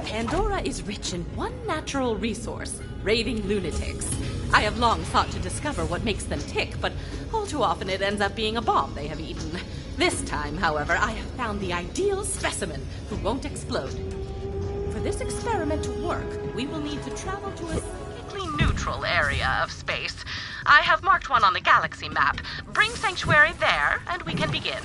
Pandora is rich in one natural resource, raving lunatics. I have long sought to discover what makes them tick, but all too often it ends up being a bomb they have eaten. This time, however, I have found the ideal specimen who won't explode. For this experiment to work, we will need to travel to a psychically neutral area of space. I have marked one on the galaxy map. Bring Sanctuary there, and we can begin.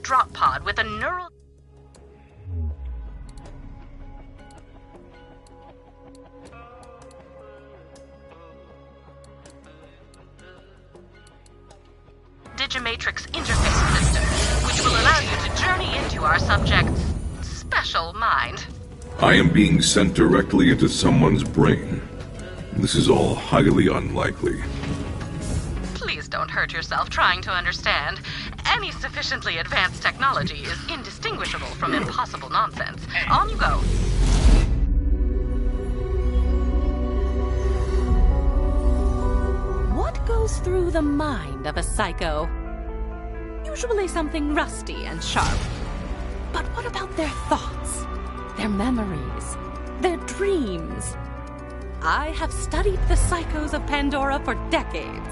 Drop pod with a neural... Digimatrix interface system, which will allow you to journey into our subject's special mind. I am being sent directly into someone's brain. This is all highly unlikely. Please don't hurt yourself trying to understand. Any sufficiently advanced technology is indistinguishable from impossible nonsense. On you go. What goes through the mind of a psycho? Usually something rusty and sharp. But what about their thoughts, their memories, their dreams? I have studied the psychos of Pandora for decades.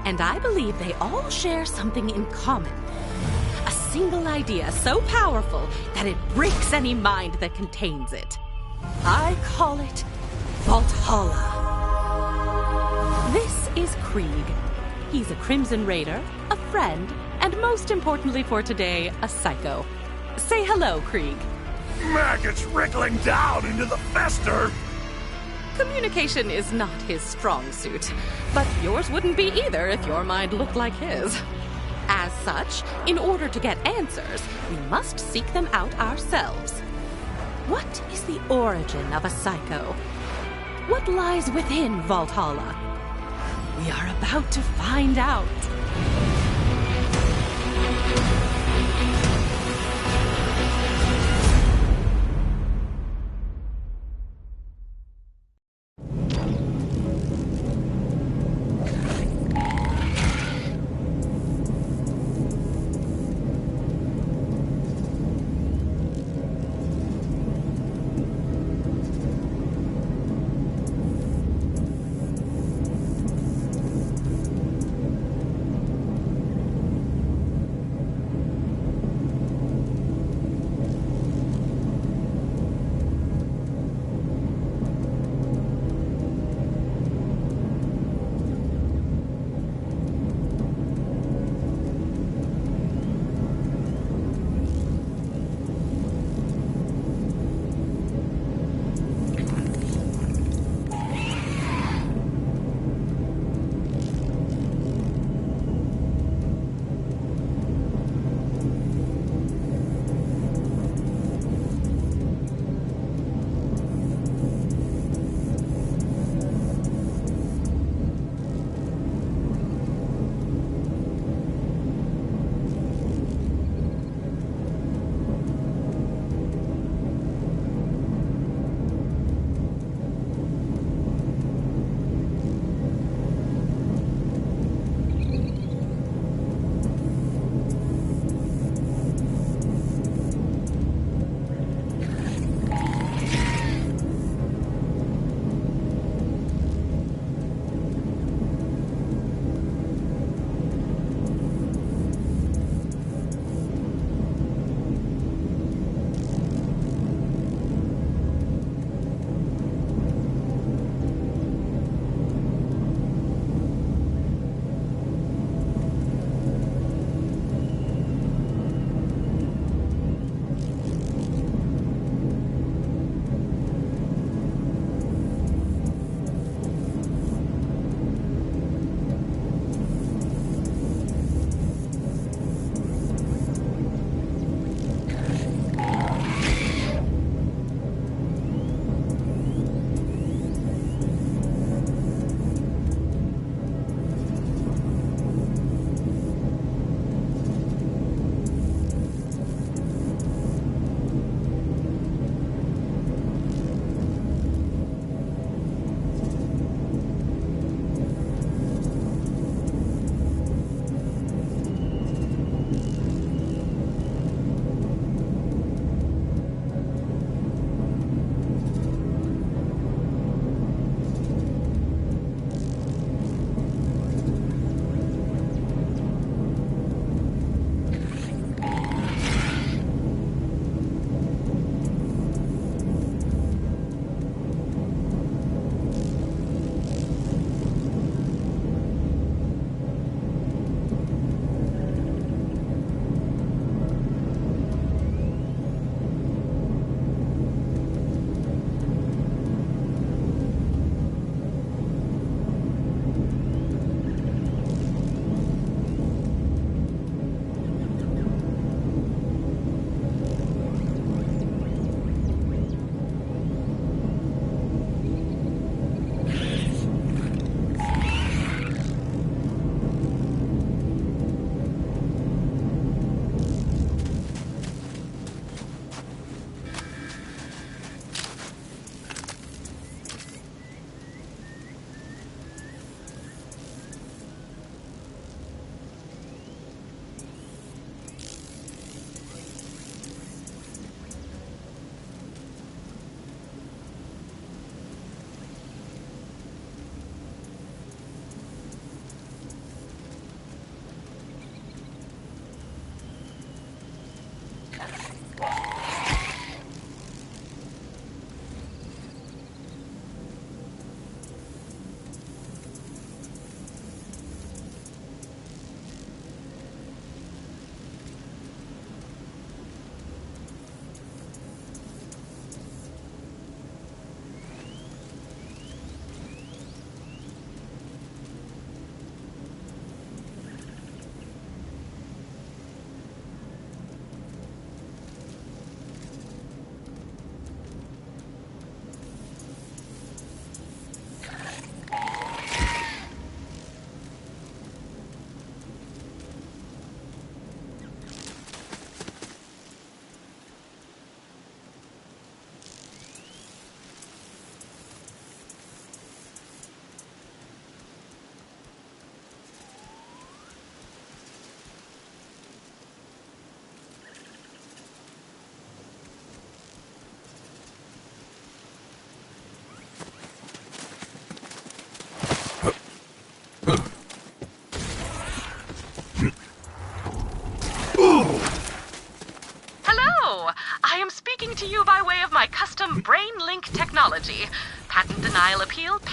And I believe they all share something in common. A single idea so powerful that it breaks any mind that contains it. I call it Valhalla. This is Krieg. He's a Crimson Raider, a friend, and most importantly for today, a psycho. Say hello, Krieg. Maggots wriggling down into the fester! Communication is not his strong suit, but yours wouldn't be either if your mind looked like his. As such, in order to get answers, we must seek them out ourselves. What is the origin of a psycho? What lies within Valhalla? We are about to find out.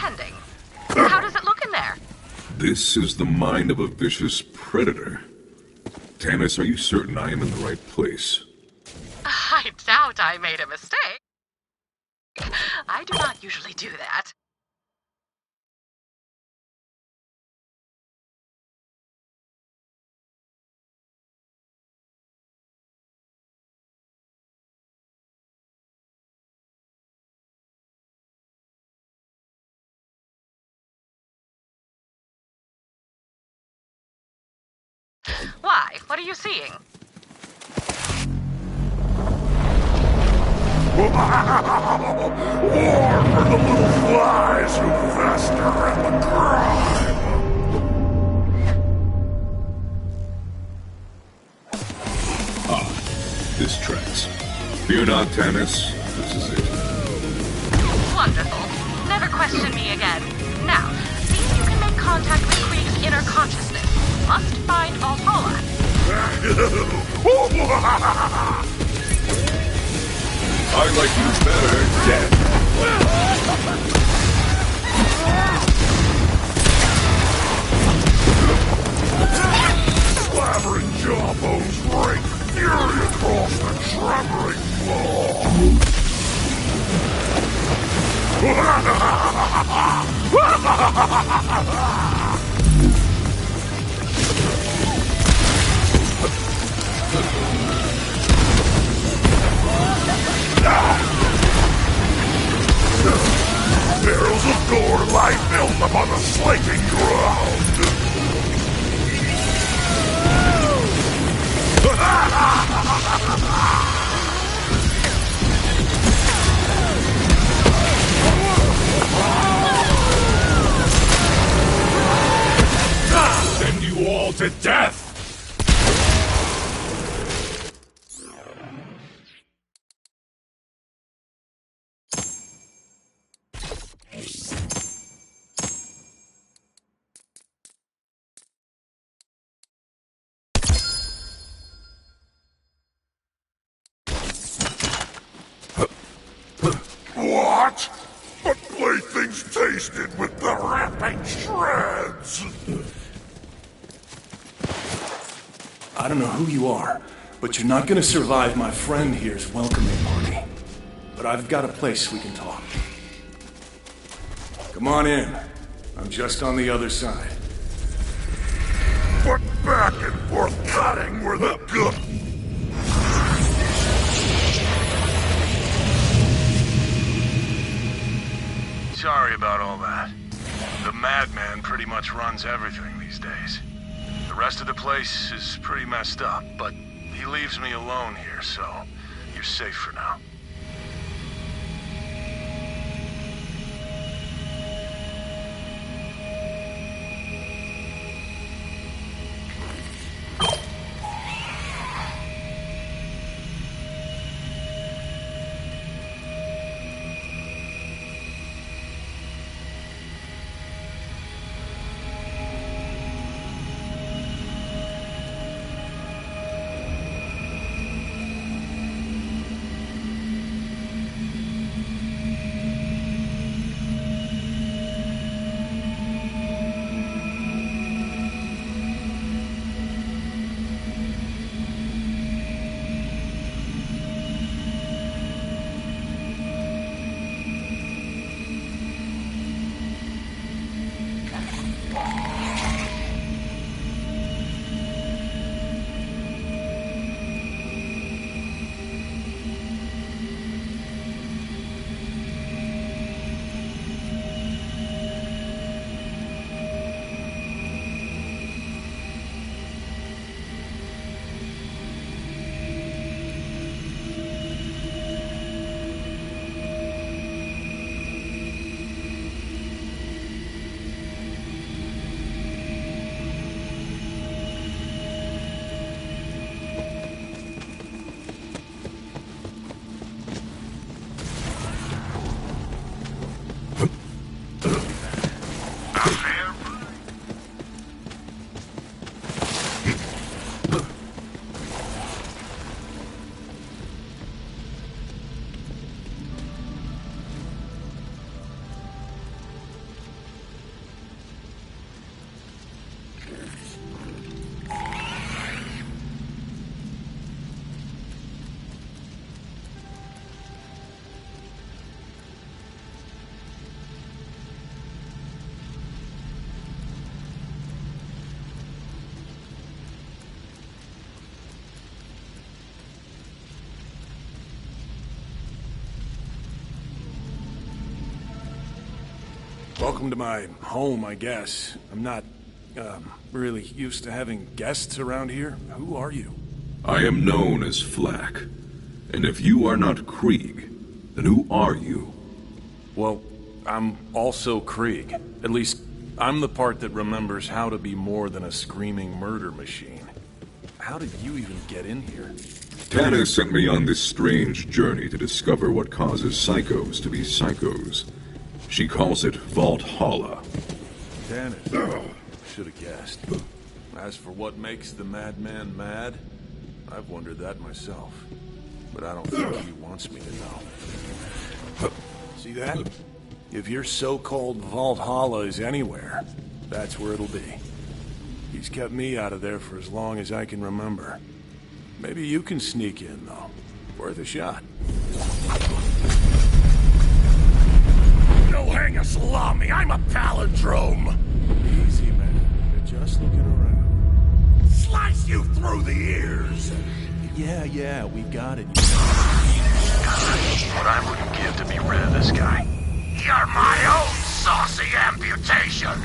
attending. How does it look in there? This is the mind of a vicious predator. Tannis, are you certain I am in the right place? I doubt I made a mistake. I do not usually do that. Why? What are you seeing? War for the little flies who fester in the grime! This tracks. Fear not, Tannis. This is it. Wonderful. Never question me again. Now, see if you can make contact with Krieg's inner consciousness. Must find Valhalla. I like you better dead. Slavering jawbones rain fury across the trembling floor. Barrels of gore lie built upon the slaking ground. Send you all to death! What? But playthings tasted with the ripping shreds! I don't know who you are, but you're not gonna survive my friend here's welcoming party. But I've got a place we can talk. Come on in. I'm just on the other side. But back and forth cutting were the good. Sorry about all that. The madman pretty much runs everything these days. The rest of the place is pretty messed up, but he leaves me alone here, so you're safe for now. Welcome to my home, I guess. I'm not, really used to having guests around here. Who are you? I am known as Flack. And if you are not Krieg, then who are you? Well, I'm also Krieg. At least, I'm the part that remembers how to be more than a screaming murder machine. How did you even get in here? Tana sent me on this strange journey to discover what causes psychos to be psychos. She calls it Valhalla. Damn it. Should have guessed. As for what makes the madman mad, I've wondered that myself. But I don't think he wants me to know. See that? If your so-called Valhalla is anywhere, that's where it'll be. He's kept me out of there for as long as I can remember. Maybe you can sneak in, though. Worth a shot. No hang a salami, I'm a palindrome! Easy, man. You're just looking around. Slice you through the ears! Yeah, we got it. What I wouldn't give to be rid of this guy. You're my own saucy amputation!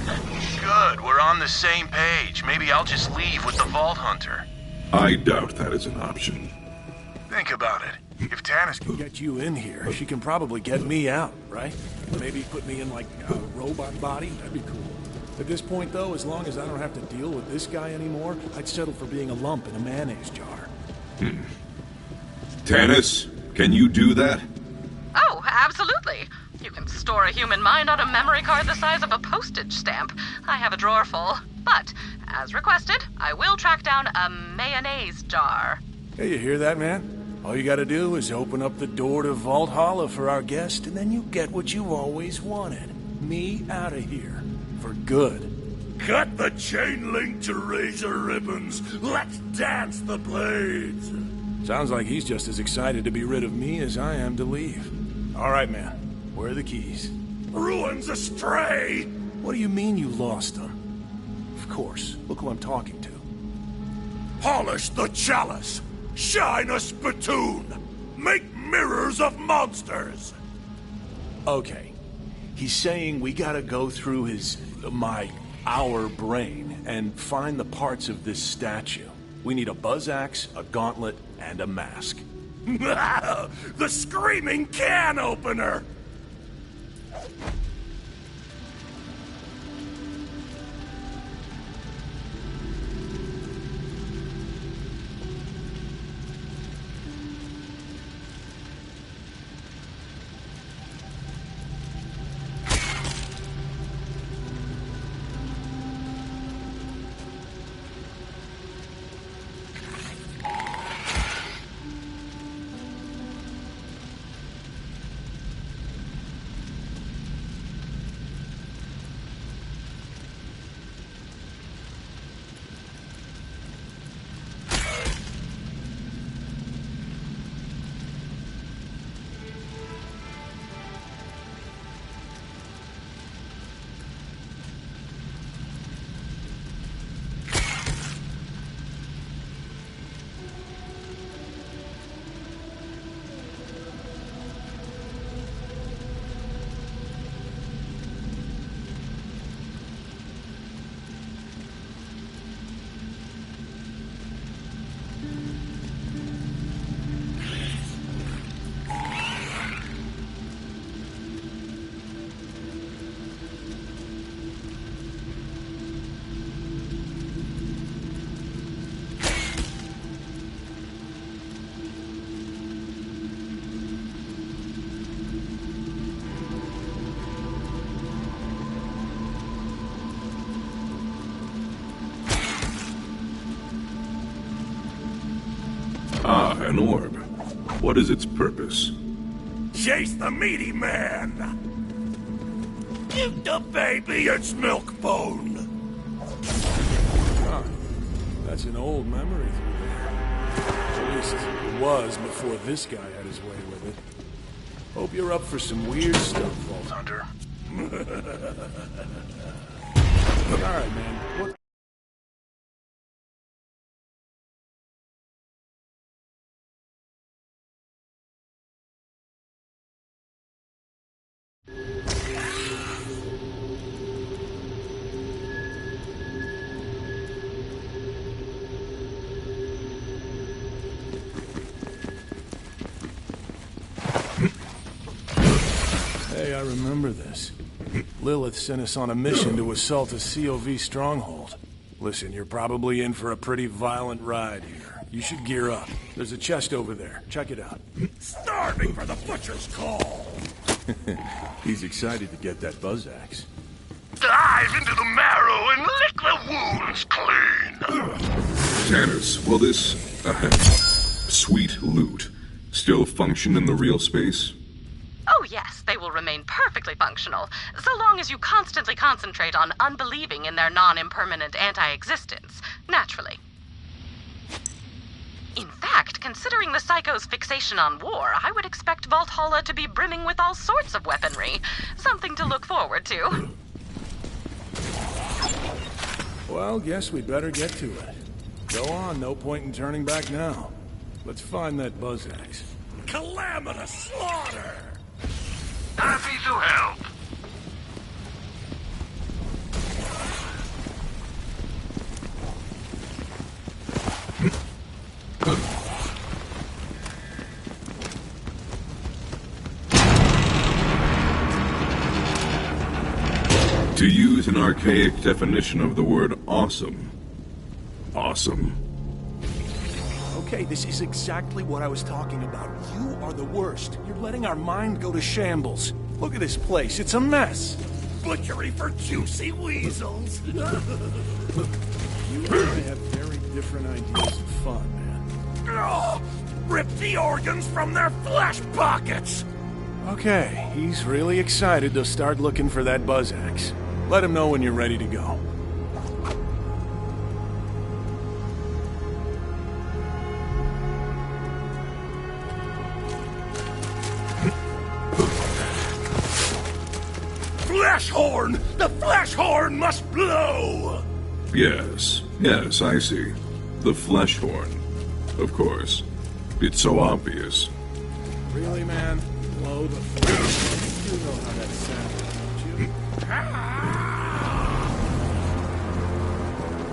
Good, we're on the same page. Maybe I'll just leave with the Vault Hunter. I doubt that is an option. Think about it. If Tannis Can get you in here, she can probably get me out, right? Maybe put me in, like, a robot body? That'd be cool. At this point, though, as long as I don't have to deal with this guy anymore, I'd settle for being a lump in a mayonnaise jar. Tannis, can you do that? Oh, absolutely. You can store a human mind on a memory card the size of a postage stamp. I have a drawer full. But, as requested, I will track down a mayonnaise jar. Hey, you hear that, man? All you gotta do is open up the door to Valhalla for our guest, and then you get what you've always wanted. Me out of here. For good. Cut the chain link to razor ribbons. Let's dance the blades. Sounds like he's just as excited to be rid of me as I am to leave. All right, man. Where are the keys? Ruins astray. What do you mean you lost them? Of course. Look who I'm talking to. Polish the chalice. Shine a spittoon. Make mirrors of monsters. Okay. He's saying we gotta go through our brain and find the parts of this statue. We need a buzz axe, a gauntlet, and a mask. The screaming can opener. Ah, an orb. What is its purpose? Chase the meaty man. Give the baby its milk bone. Ah, that's an old memory through there. At least it was before this guy had his way with it. Hope you're up for some weird stuff, Vault Hunter. Alright, man. What remember this. Lilith sent us on a mission to assault a COV stronghold. Listen, you're probably in for a pretty violent ride here. You should gear up. There's a chest over there. Check it out. Starving for the butcher's call. He's excited to get that buzz axe. Dive into the marrow and lick the wounds clean. Tannis, will this sweet loot still function in the real space? Oh yes, they will remain perfectly functional, so long as you constantly concentrate on unbelieving in their non-impermanent anti-existence, naturally. In fact, considering the Psycho's fixation on war, I would expect Valhalla to be brimming with all sorts of weaponry. Something to look forward to. Well, guess we better get to it. Go on, no point in turning back now. Let's find that buzz axe. Calamitous slaughter. Happy to help. To use an archaic definition of the word awesome. Awesome. Okay, this is exactly what I was talking about. You are the worst. You're letting our mind go to shambles. Look at this place. It's a mess. Butchery for juicy weasels. You and I have very different ideas of fun, man. Oh, rip the organs from their flesh pockets. Okay, he's really excited to start looking for that buzz axe. Let him know when you're ready to go. Flesh horn! The flesh horn must blow! Yes, I see. The flesh horn. Of course. It's so obvious. Really, man? Blow the flesh. You know how that sounds, don't you?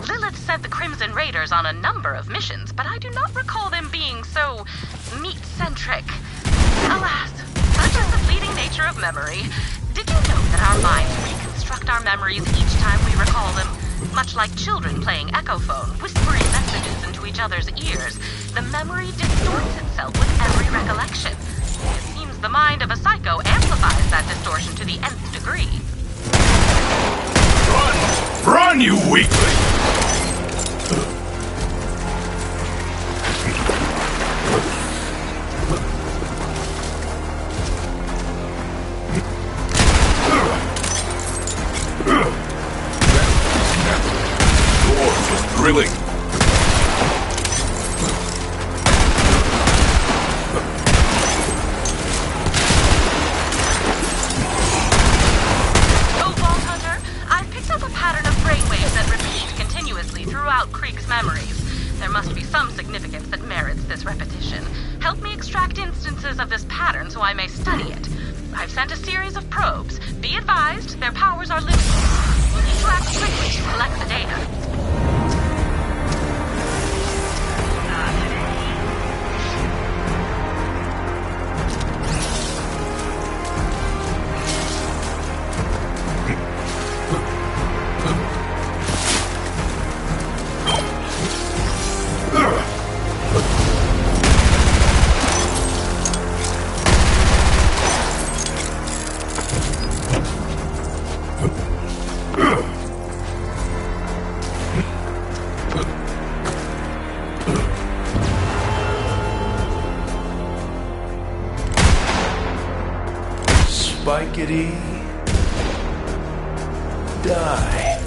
Lilith sent the Crimson Raiders on a number of missions, but I do not recall them being so meat-centric. Alas, such is the fleeting nature of memory. Did you know that our minds reconstruct our memories each time we recall them? Much like children playing Echophone, whispering messages into each other's ears, the memory distorts itself with every recollection. It seems the mind of a psycho amplifies that distortion to the nth degree. Run, you weakling! Drilling. Krieg's memories. There must be some significance that merits this repetition. Help me extract instances of this pattern so I may study it. I've sent a series of probes. Be advised, their powers are limited. We'll need to act quickly to collect the data. Spikety die.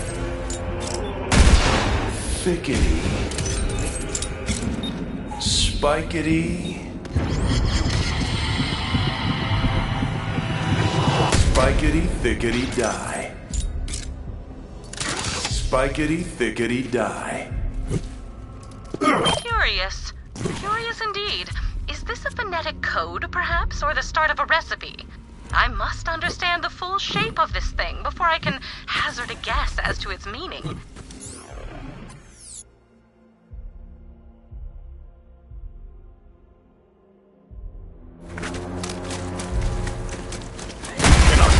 Thickety. Spikety. Spikety thickety die. Spikety thickety die. Curious. Curious indeed. Is this a phonetic code, perhaps, or the start of a recipe? I must understand the full shape of this thing before I can hazard a guess as to its meaning. Cannot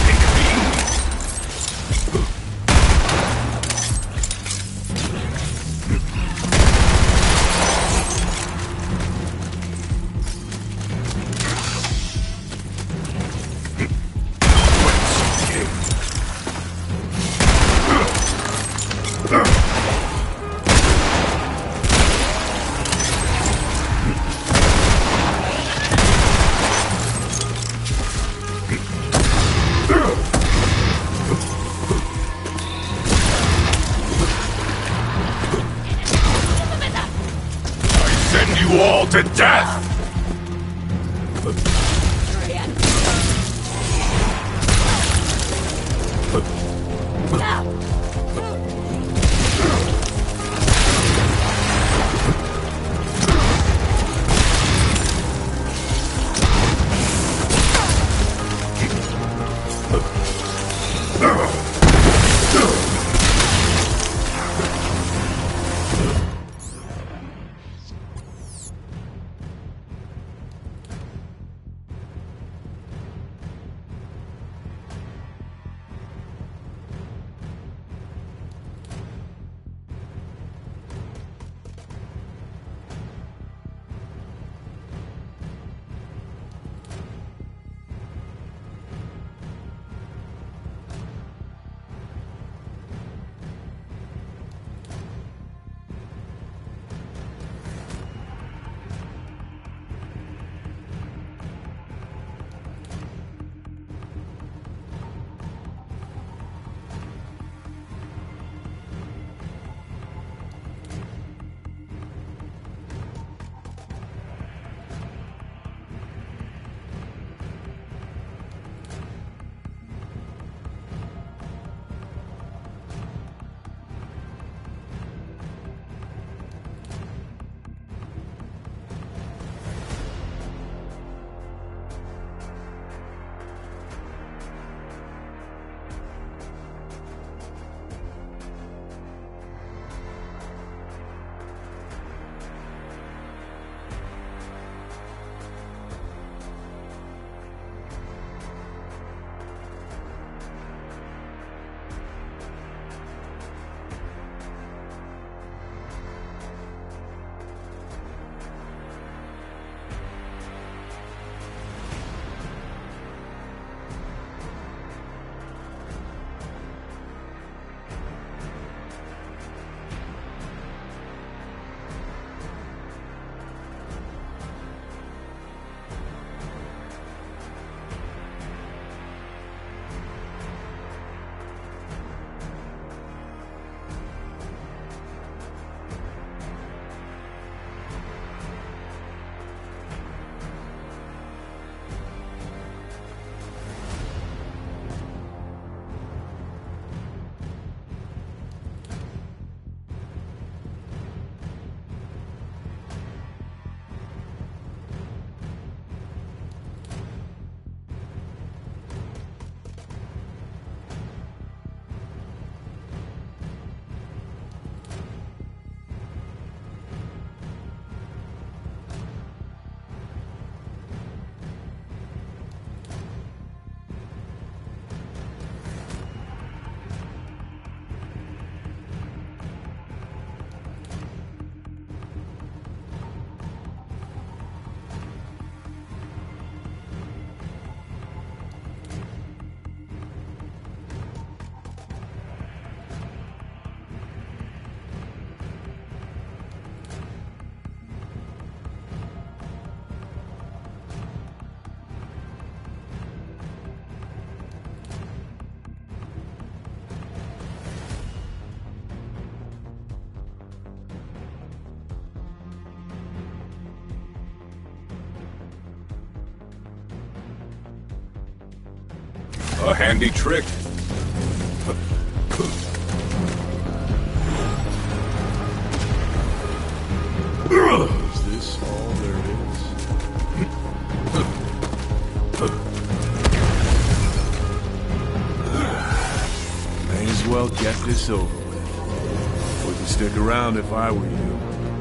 Send you all to death! A handy trick. Is this all there is? May as well get this over with. Wouldn't stick around if I were you.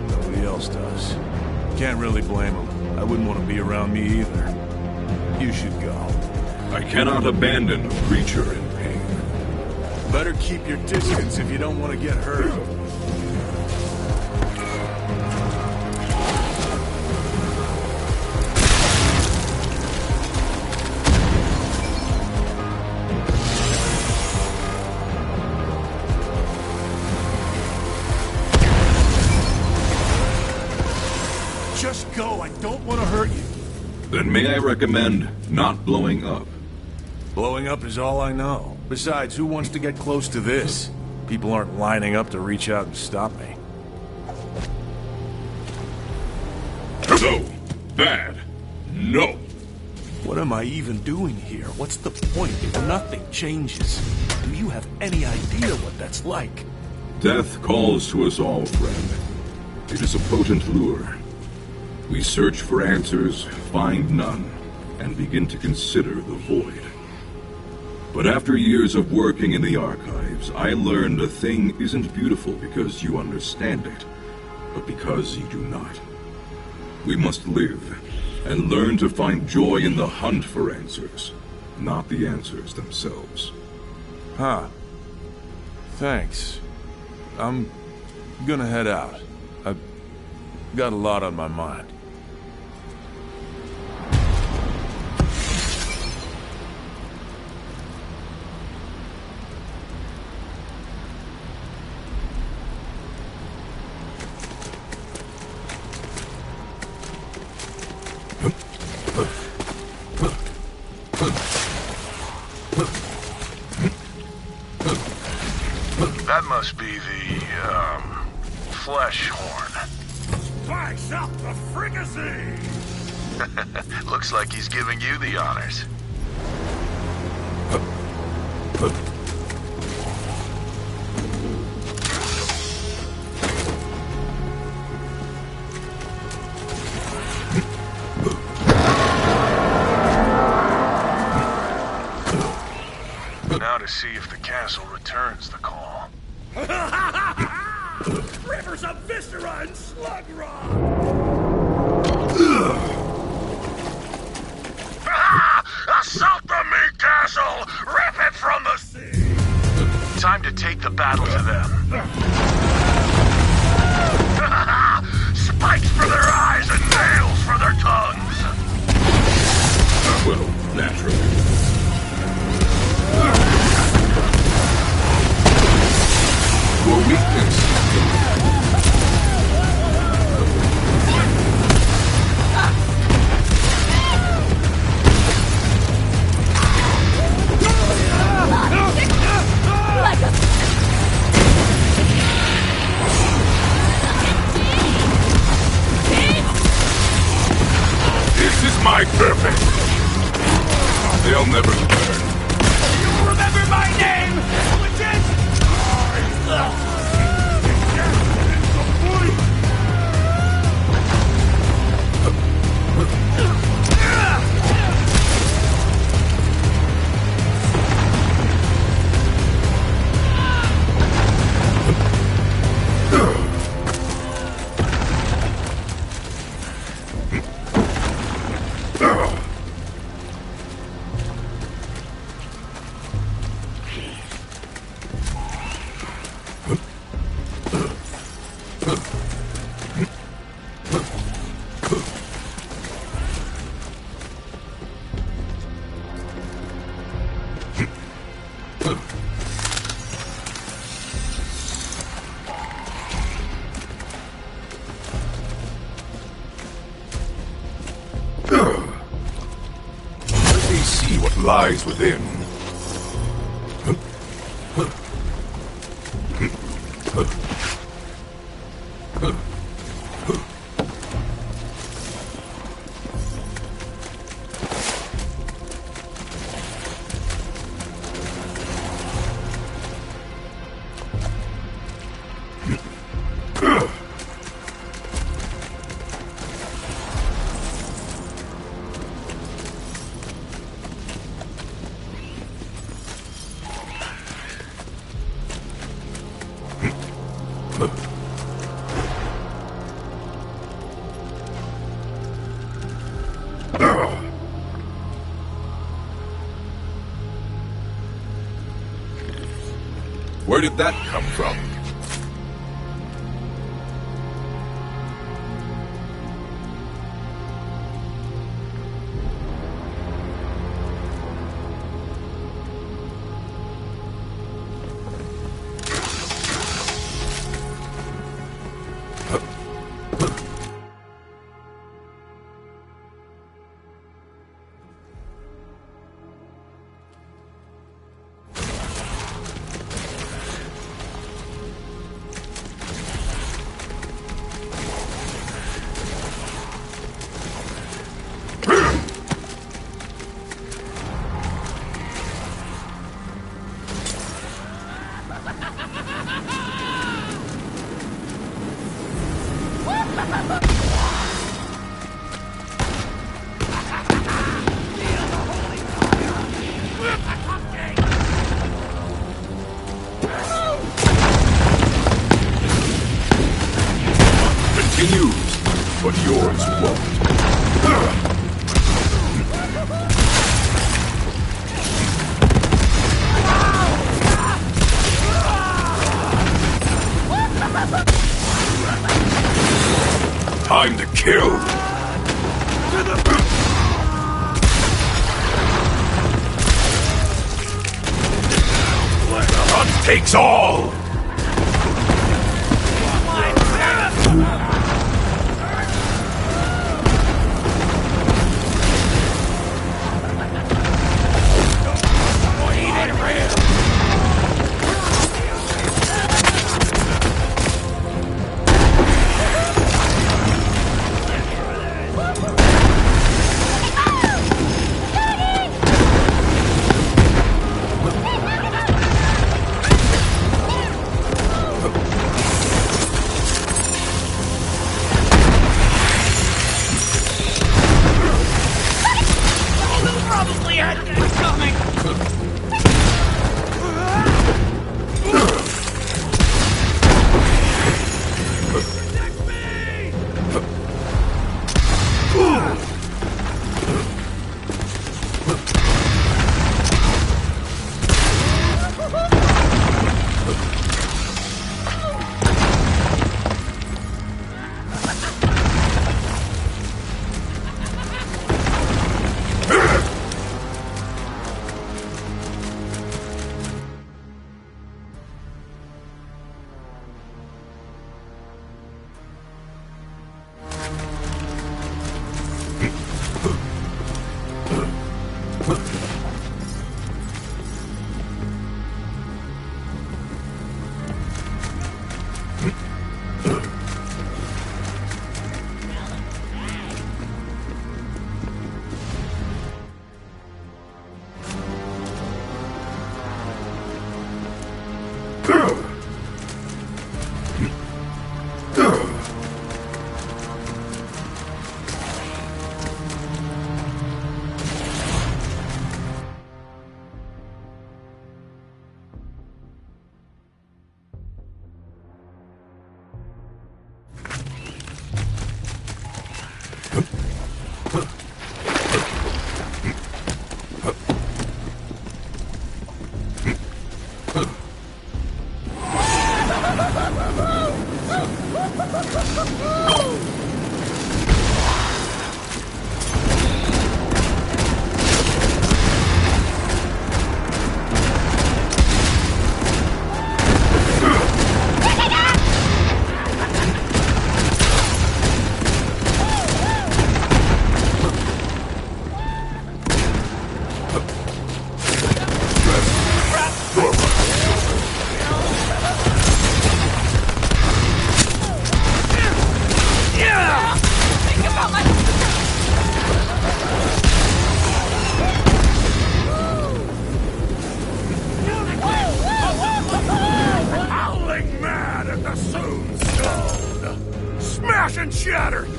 Nobody else does. Can't really blame them. I wouldn't want to be around me either. You should go. I cannot abandon a creature in pain. Better keep your distance if you don't want to get hurt. go. I don't want to hurt you. Then may I recommend not blowing up? Blowing up is all I know. Besides, who wants to get close to this? People aren't lining up to reach out and stop me. No. Bad. No. What am I even doing here? What's the point if nothing changes? Do you have any idea what that's like? Death calls to us all, friend. It is a potent lure. We search for answers, find none, and begin to consider the void. But after years of working in the archives, I learned a thing isn't beautiful because you understand it, but because you do not. We must live, and learn to find joy in the hunt for answers, not the answers themselves. Huh. Thanks. I'm gonna head out. I've got a lot on my mind. That must be the, flesh horn. Spice up the fricassee! Looks like he's giving you the honors. Now to see if the castle returns the call. Rivers of viscera and slug rock! Assault the meat castle! Rip it from the sea! Time to take the battle to them. Spikes for their eyes and nails for their tongues! Well, naturally. Your weakness. This is my purpose. They'll never learn. Remember my name! Legit! Let me see what lies within. Where did that come from? Continues, but yours won't. Time to kill! The hunt takes all!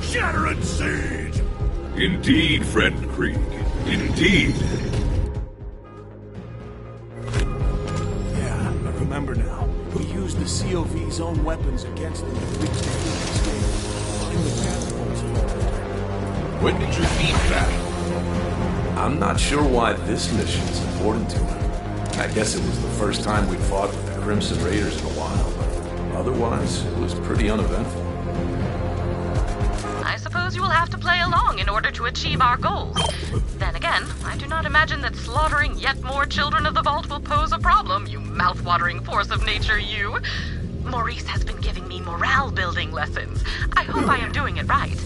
Shatter and siege! Indeed, friend Krieg. Indeed. Yeah, I remember now. We used the COV's own weapons against them to reach the escape. Find the catapults. When did you meet that? I'm not sure why this mission's important to him. I guess it was the first time we'd fought with the Crimson Raiders in a while, but otherwise, it was pretty uneventful. I suppose you will have to play along in order to achieve our goals. Then again, I do not imagine that slaughtering yet more children of the Vault will pose a problem, you mouth-watering force of nature, you. Maurice has been giving me morale-building lessons. I hope I am doing it right.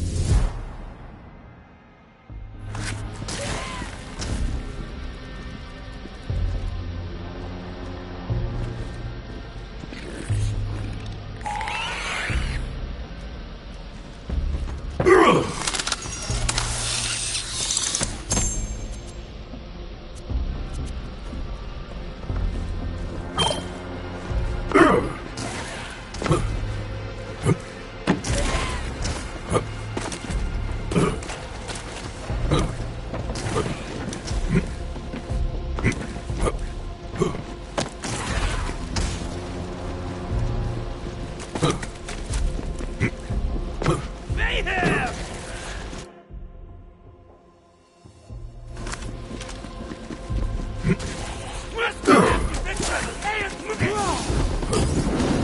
Mayhem!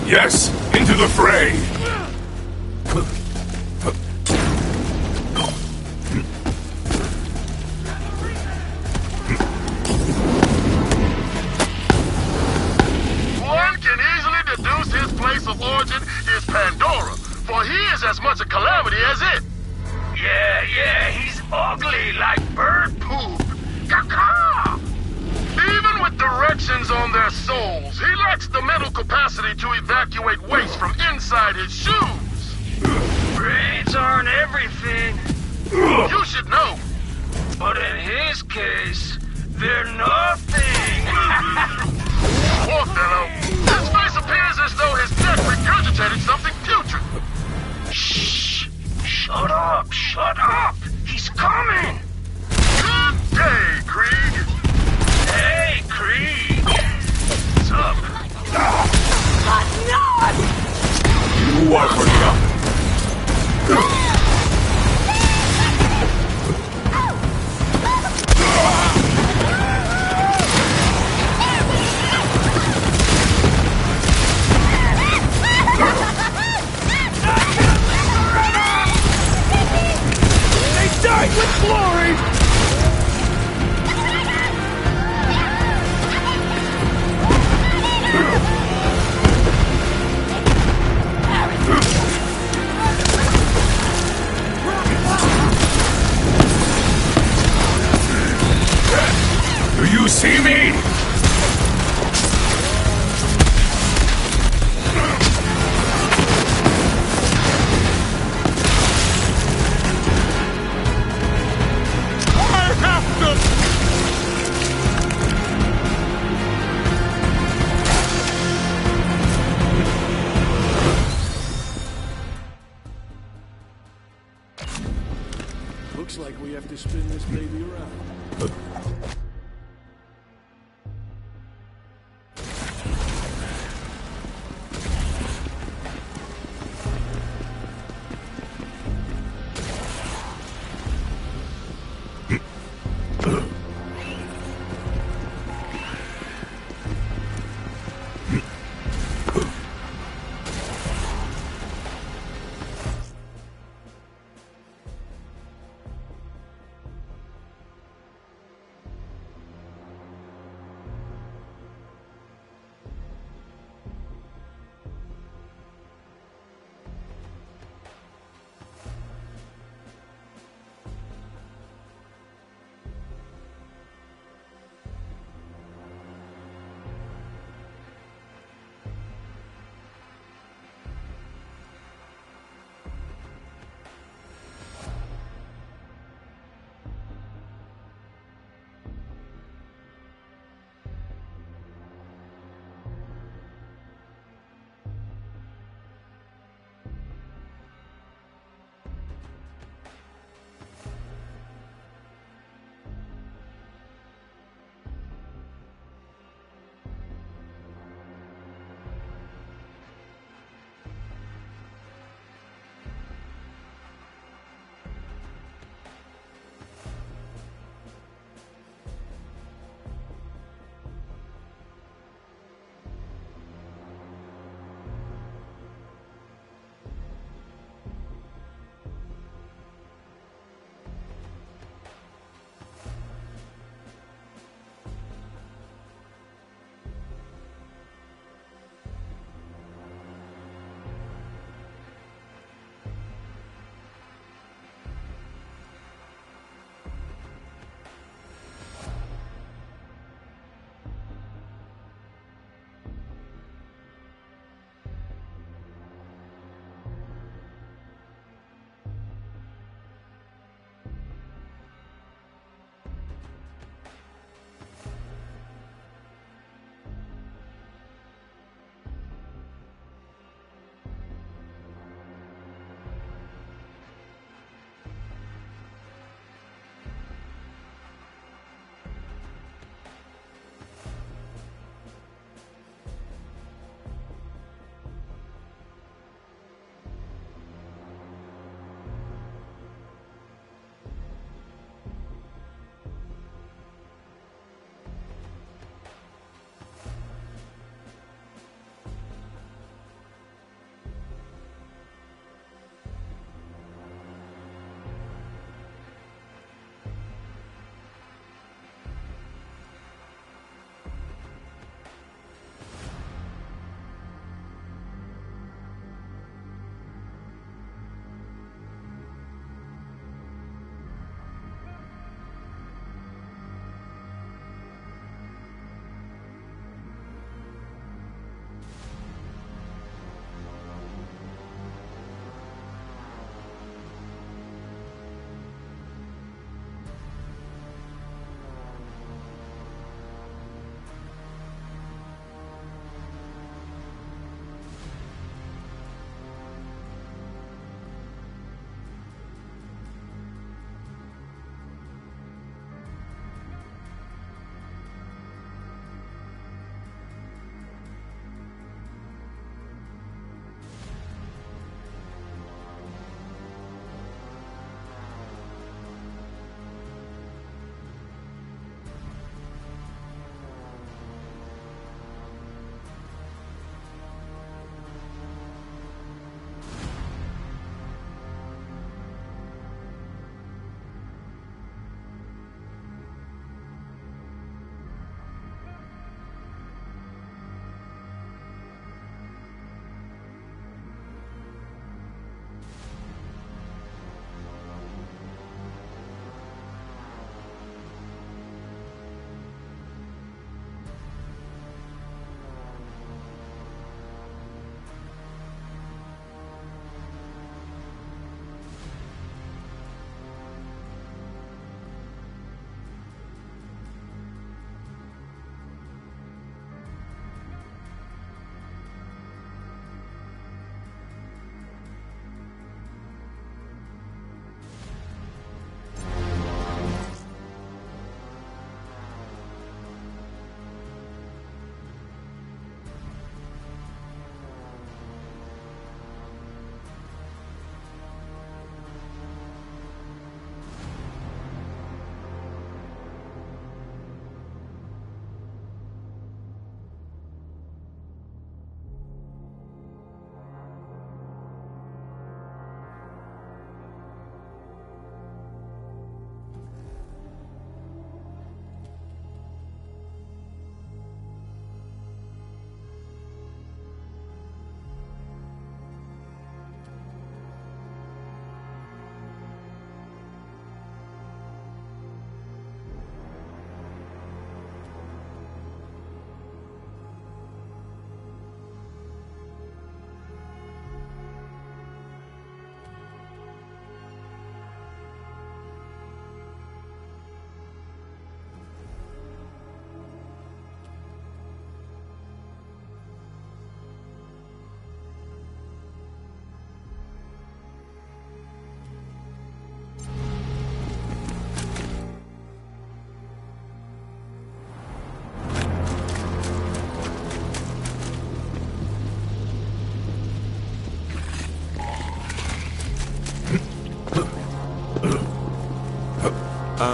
Yes, into the fray! One can easily deduce his place of origin is Pandora, for he is as much a calamity as it. Yeah, he's ugly like bird poop. Caw-caw! Even with directions on their souls, he lacks the mental capacity to evacuate waste from inside his shoes. Brains aren't everything. You should know. But in his case, they're nothing. Poor fellow. His face appears as though his neck regurgitated something putrid. Shh! Shut up! He's coming! Good day, Krieg! Hey, Krieg! What's up? You are forgotten. They died with glory! Do you see me? Looks like we have to spin this baby around.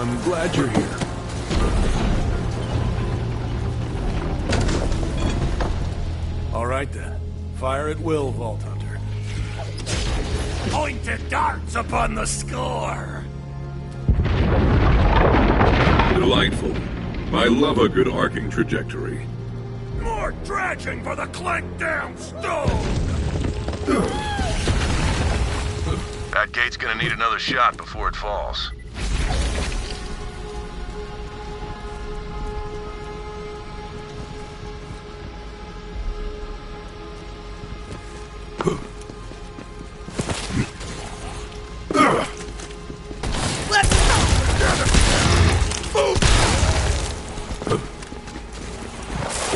I'm glad you're here. All right then. Fire at will, Vault Hunter. Pointed darts upon the score! Delightful. I love a good arcing trajectory. More dredging for the clanked down stone! That gate's gonna need another shot before it falls.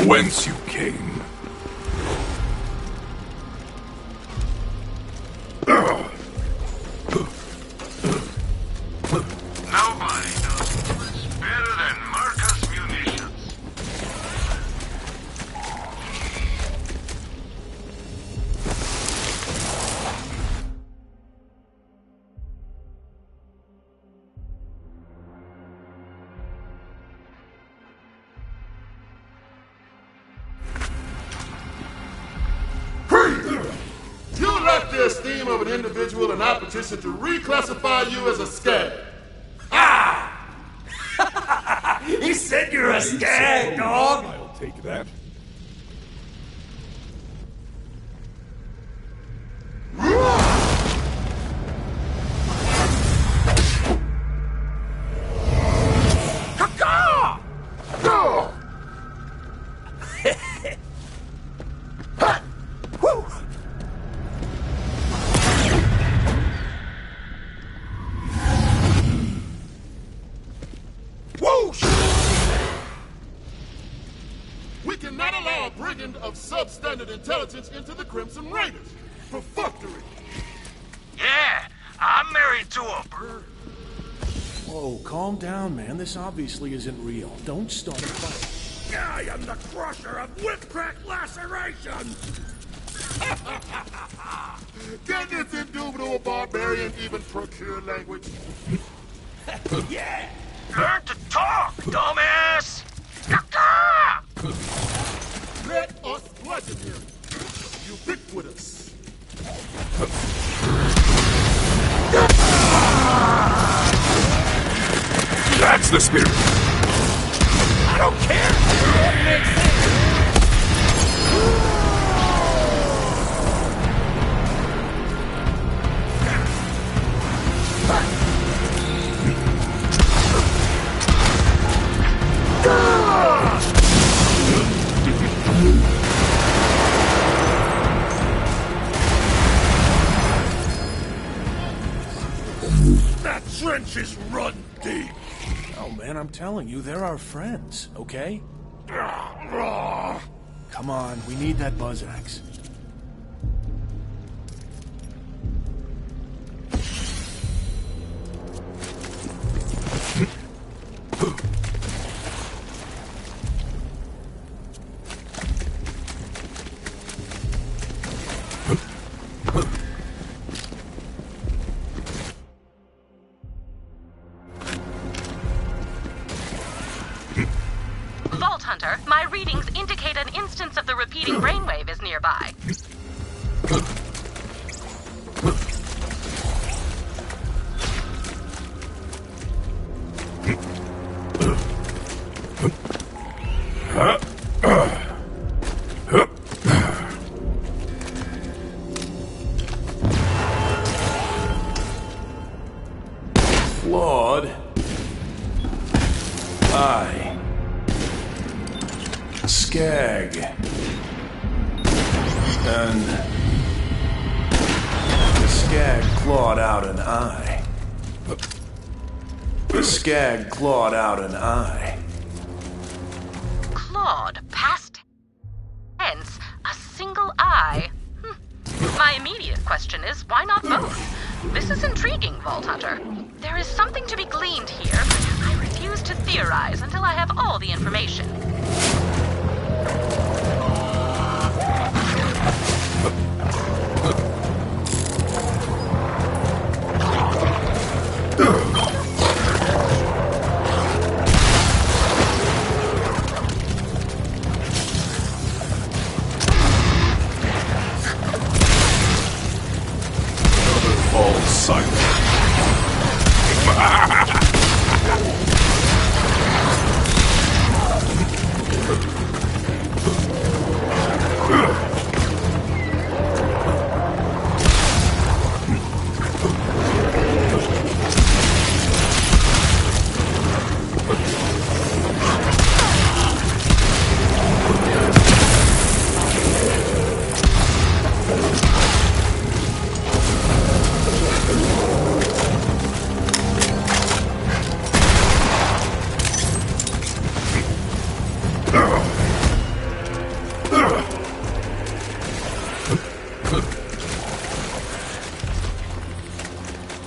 Whence you came. Nobody knows what's better than Marcus munitions. You left the esteem of an individual and I petition to reclassify you as a skag. He said you're a skag, dog! I'll take that. We cannot allow a brigand of substandard intelligence into the Crimson Raiders. Perfunctory. Yeah, I'm married to a bird. Whoa, calm down, man. This obviously isn't real. Don't start a fight. I am the crusher of whip-crack laceration! Can this indubitable barbarian even procure language? Yeah! Learn to talk, dumbass! Let us bludgeon him. Ubiquitous. That's the spirit. I don't care! That makes That trench is run deep! Oh, man, I'm telling you, they're our friends, okay? Come on, we need that buzz axe. Vault Hunter, my readings indicate an instance of the repeating brainwave is nearby. Flawed. Eye. Skag. And the skag clawed out an eye. The skag clawed out an eye. Clawed, past tense, a single eye. My immediate question is, why not both? This is intriguing, Vault Hunter. There is something to be gleaned here, but I refuse to theorize until I have all the information. silence.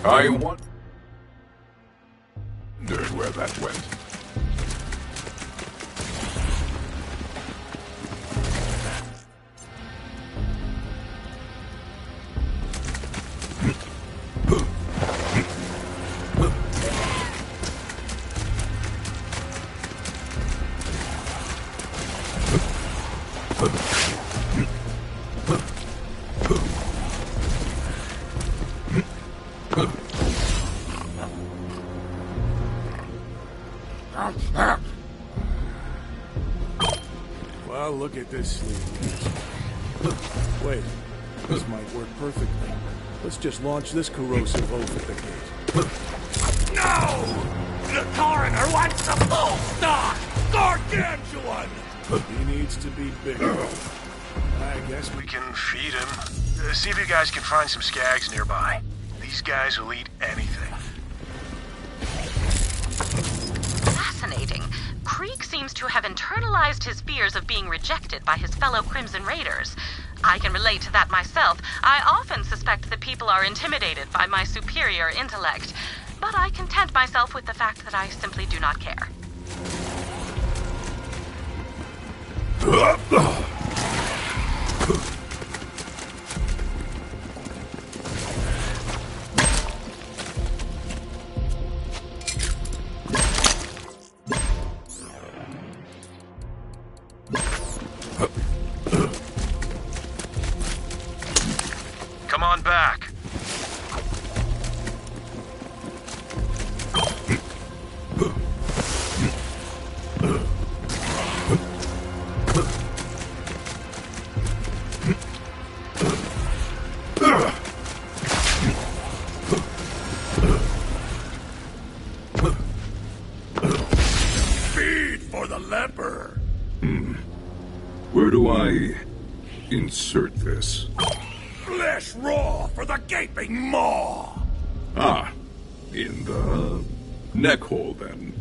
I wondered where that went. Well, look at this sleeve. Wait, this might work perfectly. Let's just launch this corrosive oaf at the gate. No! The coroner wants the full stock! Gargantuan! He needs to be bigger. I guess We can feed him. See if you guys can find some skags nearby. These guys will eat anything. Fascinating. Krieg seems to have internalized his fears of being rejected by his fellow Crimson Raiders. I can relate to that myself. I often suspect that people are intimidated by my superior intellect, but I content myself with the fact that I simply do not care. Come on back. Feed for the leper! Where do I insert this? Flesh raw for the gaping maw! Ah, in the neck hole then.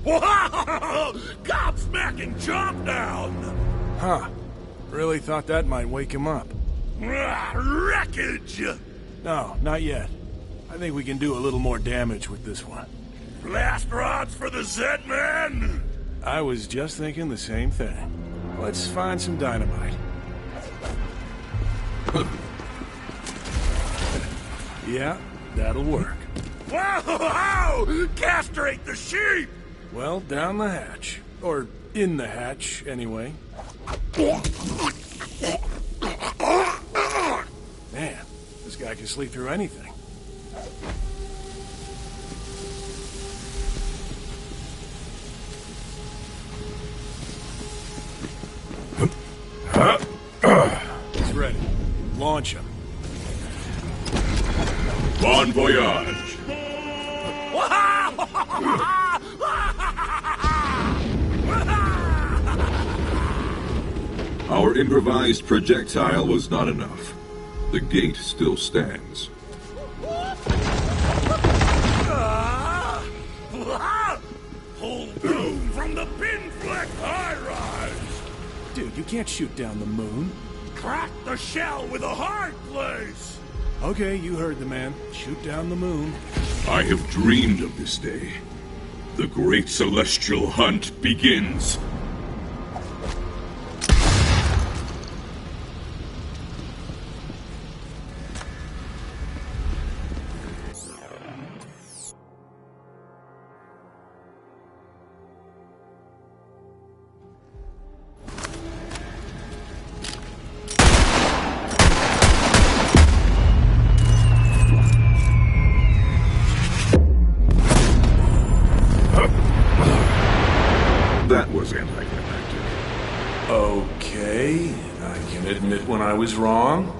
Wow! Gobsmacking chomp down! Huh. Really thought that might wake him up. Wreckage! No, not yet. I think we can do a little more damage with this one. Blast rods for the Z-Man! I was just thinking the same thing. Let's find some dynamite. Yeah, that'll work. Wow! Castrate the sheep! Well, down the hatch. Or in the hatch, anyway. Man, this guy can sleep through anything. He's ready. Launch him. Bon voyage! Our improvised projectile was not enough. The gate still stands. Hold boom from the pinfleck high-rise! Dude, you can't shoot down the moon. Crack the shell with a hard place! Okay, you heard the man. Shoot down the moon. I have dreamed of this day. The great celestial hunt begins. Okay, I can admit when I was wrong.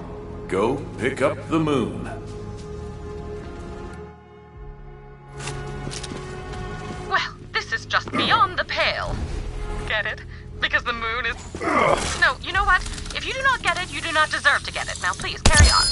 Go pick up the moon. Well, this is just beyond the pale. Get it? Because the moon is... No, you know what? If you do not get it, you do not deserve to get it. Now please, carry on.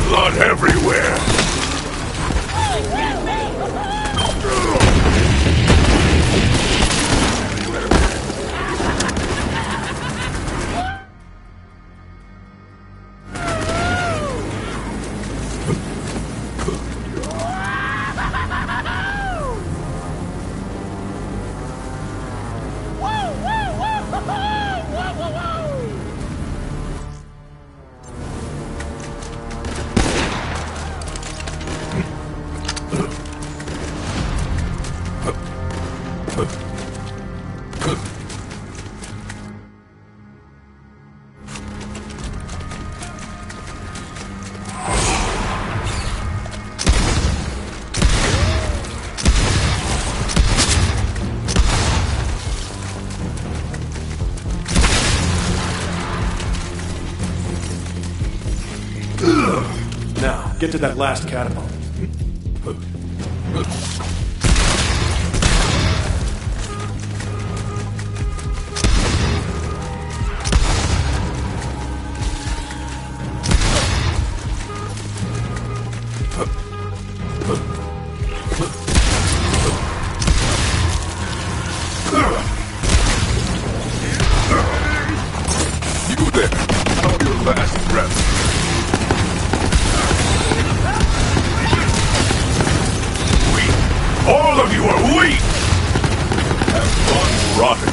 Blood everywhere! Now, get to that last catapult. You there! Hold your last breath! All of you are weak! Have fun rotting.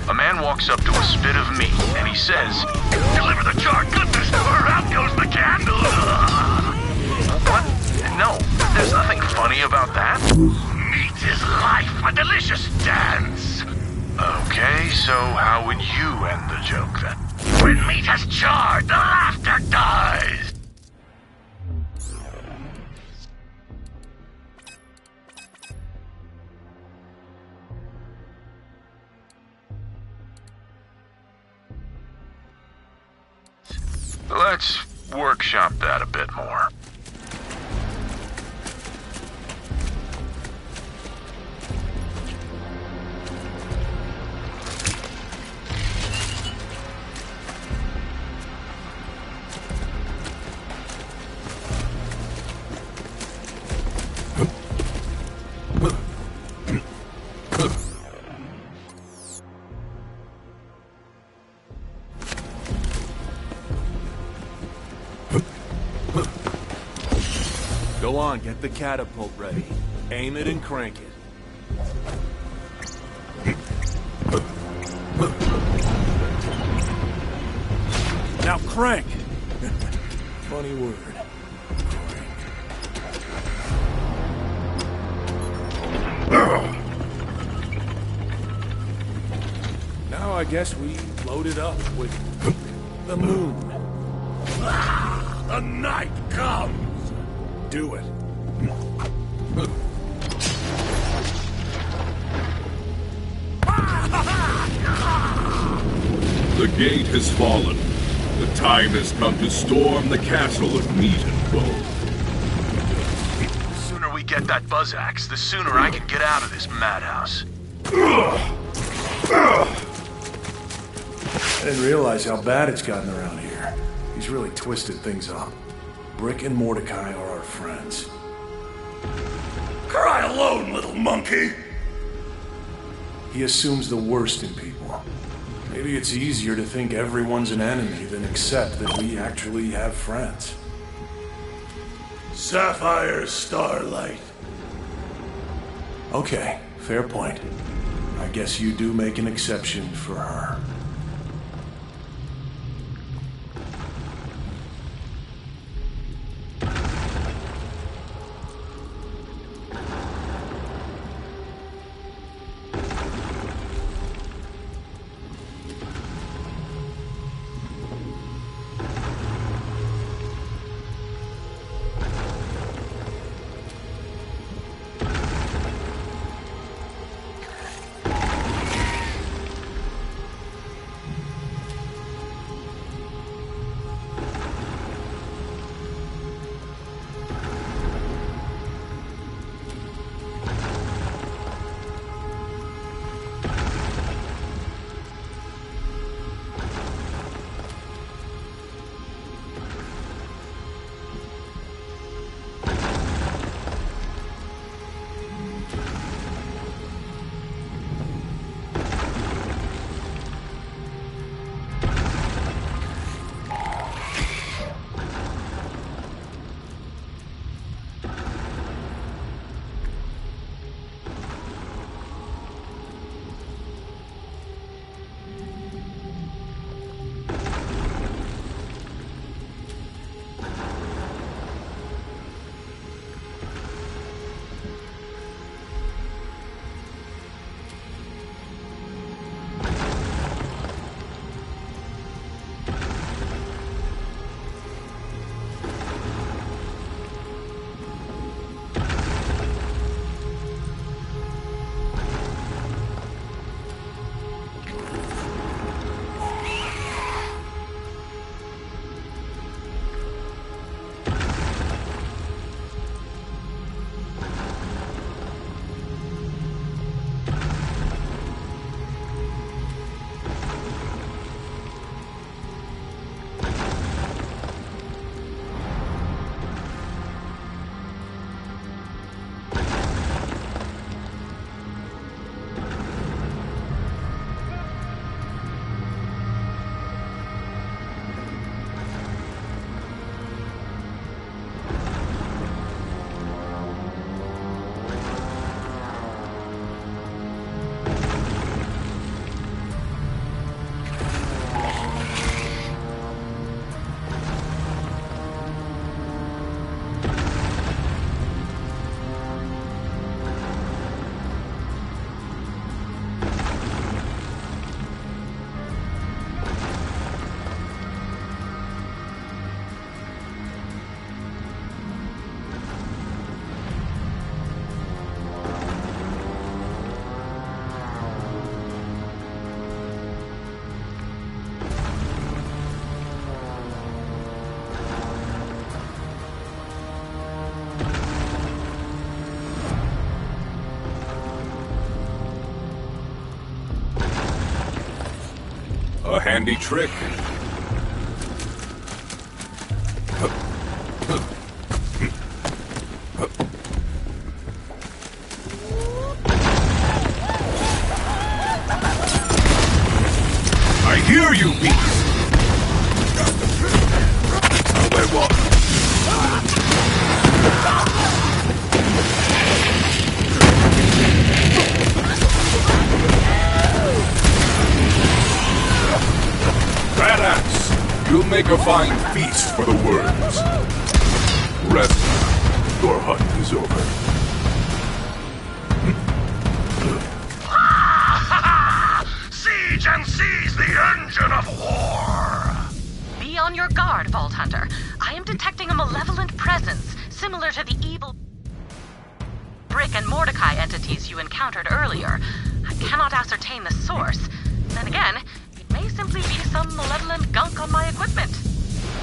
A man walks up to a spit of meat, and he says, "Deliver the charred goodness, or out goes the candle!" What? No, there's nothing funny about that. Meat is life, a delicious dance. Okay, so how would you end the joke then? When meat has charred, the laughter dies. Let's workshop that a bit more. Go on, get the catapult ready. Aim it and crank it. Now crank! Funny word. Now I guess we Loaded up with the moon. The night comes! Do it. The gate has fallen. The time has come to storm the castle of meat and bone. The sooner we get that buzz axe, the sooner I can get out of this madhouse. I didn't realize how bad it's gotten around here. He's really twisted things up. Brick and Mordecai are our friends. Cry alone, little monkey! He assumes the worst in people. Maybe it's easier to think everyone's an enemy than accept that we actually have friends. Sapphire Starlight. Okay, fair point. I guess you do make an exception for her. A handy trick. I hear you, beast! Wait, what? Badass! You'll make a fine feast for the worms. Rest now. Your hunt is over. Siege engage and seize the engine of war! Be on your guard, Vault Hunter. I am detecting a malevolent presence, similar to the evil Brick and Mordecai entities you encountered earlier. I cannot ascertain the source. Then again, it may simply be some malevolent gunk on my equipment.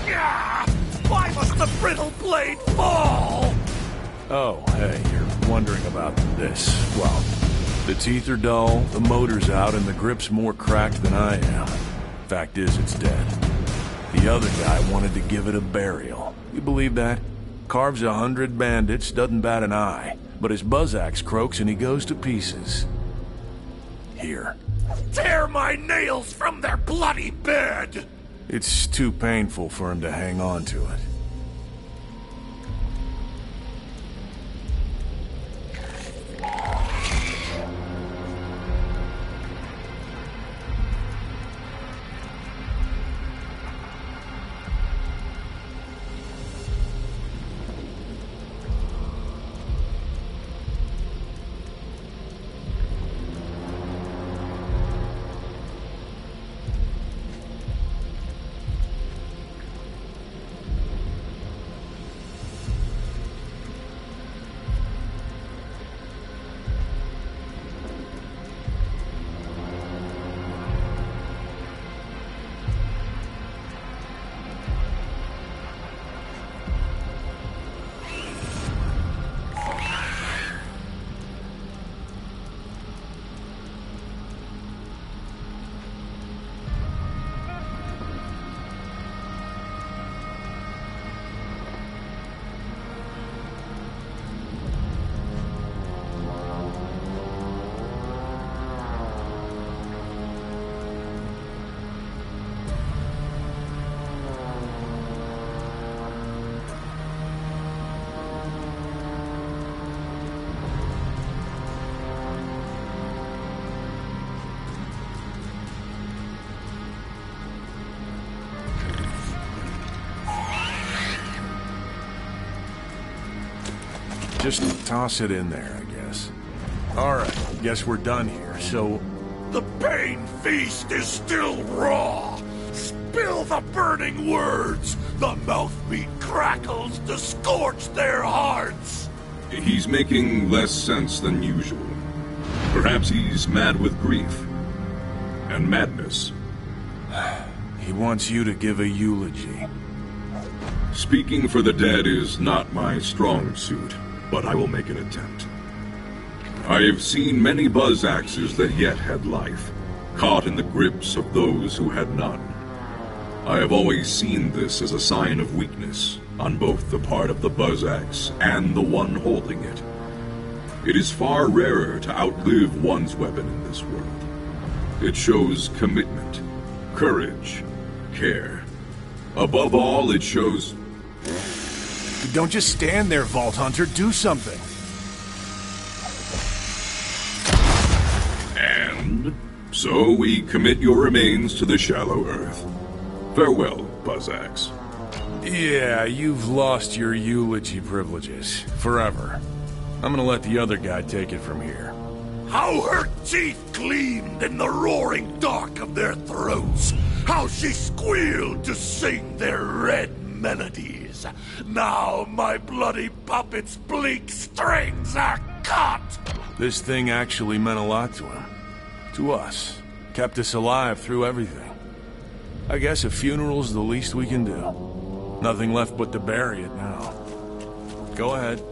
Yeah! Why must the brittle blade fall? Oh, hey, you're wondering about this. Well, the teeth are dull, the motor's out, and the grip's more cracked than I am. Fact is, it's dead. The other guy wanted to give it a burial. You believe that? Carves 100 bandits, doesn't bat an eye. But his buzz axe croaks and he goes to pieces. Here. Tear my nails from their bloody bed! It's too painful for him to hang on to it. Just toss it in there, I guess. Alright, guess we're done here, so... The pain feast is still raw! Spill the burning words! The mouth meat crackles to scorch their hearts! He's making less sense than usual. Perhaps he's mad with grief. And madness. He wants you to give a eulogy. Speaking for the dead is not my strong suit, but I will make an attempt. I have seen many buzz axes that yet had life, caught in the grips of those who had none. I have always seen this as a sign of weakness, on both the part of the buzz axe and the one holding it. It is far rarer to outlive one's weapon in this world. It shows commitment, courage, care. Above all, it shows... Don't just stand there, Vault Hunter. Do something. And so we commit your remains to the shallow earth. Farewell, Buzz Axe. Yeah, you've lost your eulogy privileges. Forever. I'm gonna let the other guy take it from here. How her teeth gleamed in the roaring dark of their throats! How she squealed to sing their red melodies! Now my bloody puppet's bleak strings are cut! This thing actually meant a lot to him. To us. Kept us alive through everything. I guess a funeral's the least we can do. Nothing left but to bury it now. Go ahead.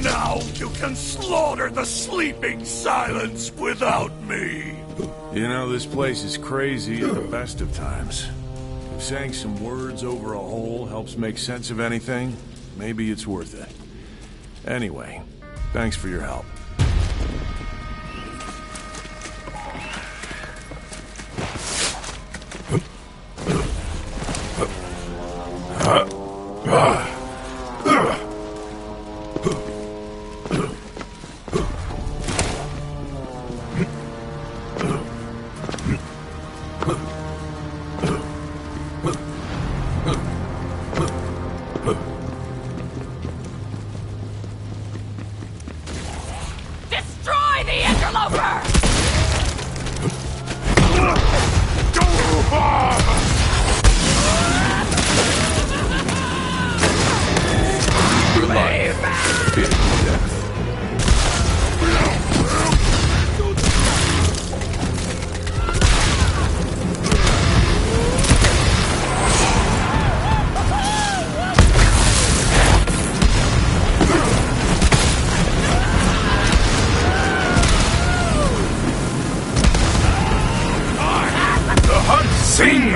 Now you can slaughter the sleeping silence without me! You know, this place is crazy at the best of times. If saying some words over a hole helps make sense of anything, maybe it's worth it. Anyway, thanks for your help. Destroy the interloper! Sing!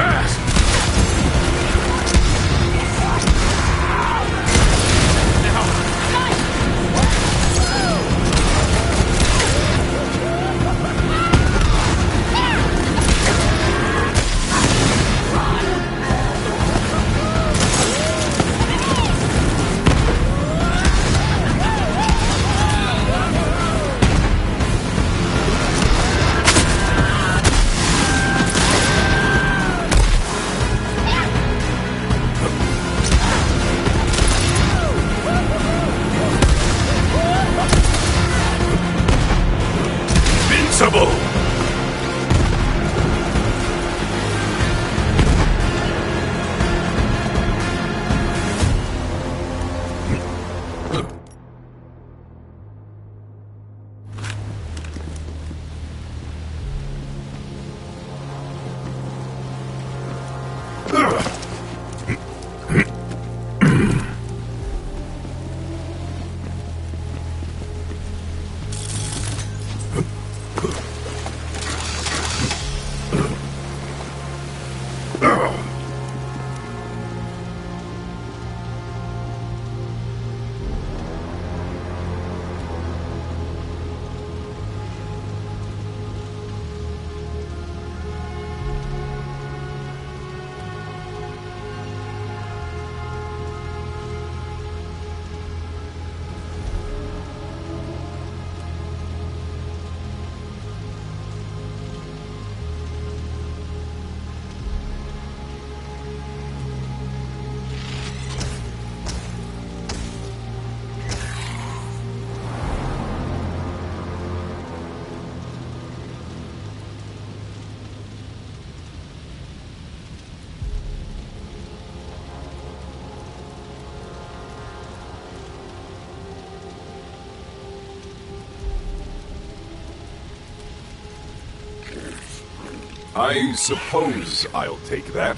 I suppose I'll take that.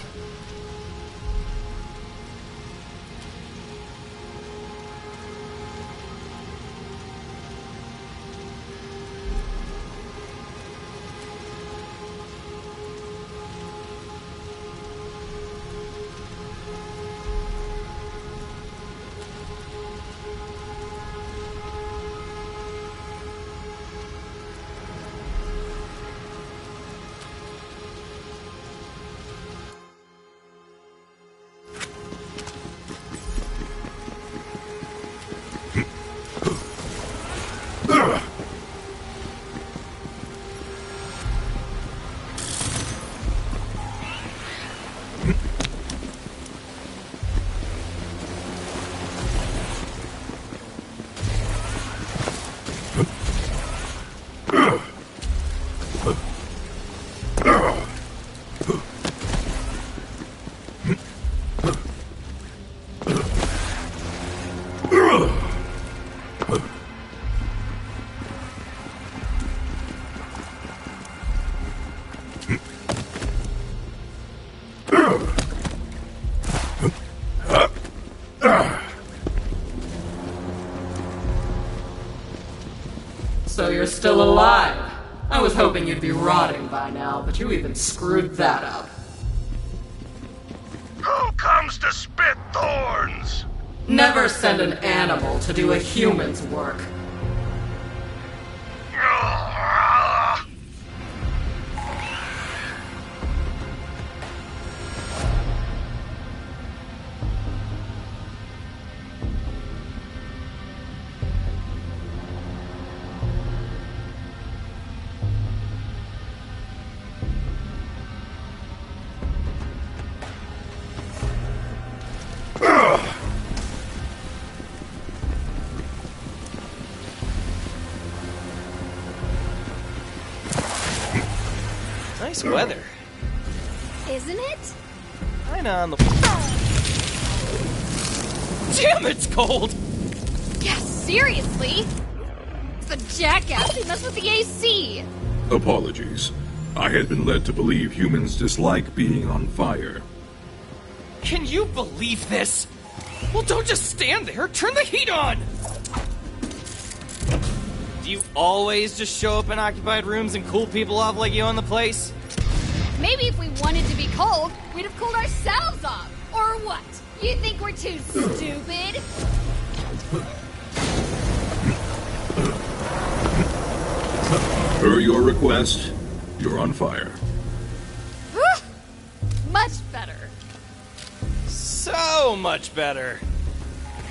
So you're still alive. I was hoping you'd be rotting by now, but you even screwed that up. Who comes to spit thorns? Never send an animal to do a human's work. Nice weather. Isn't it? Kinda on the... Damn, it's cold! Yeah, seriously? It's the jackass who messed with the AC! Apologies. I had been led to believe humans dislike being on fire. Can you believe this? Well, don't just stand there. Turn the heat on! Do you always just show up in occupied rooms and cool people off like you own the place? Maybe if we wanted to be cold, we'd have cooled ourselves off. Or what? You think we're too stupid? Per your request, you're on fire. Much better. So much better.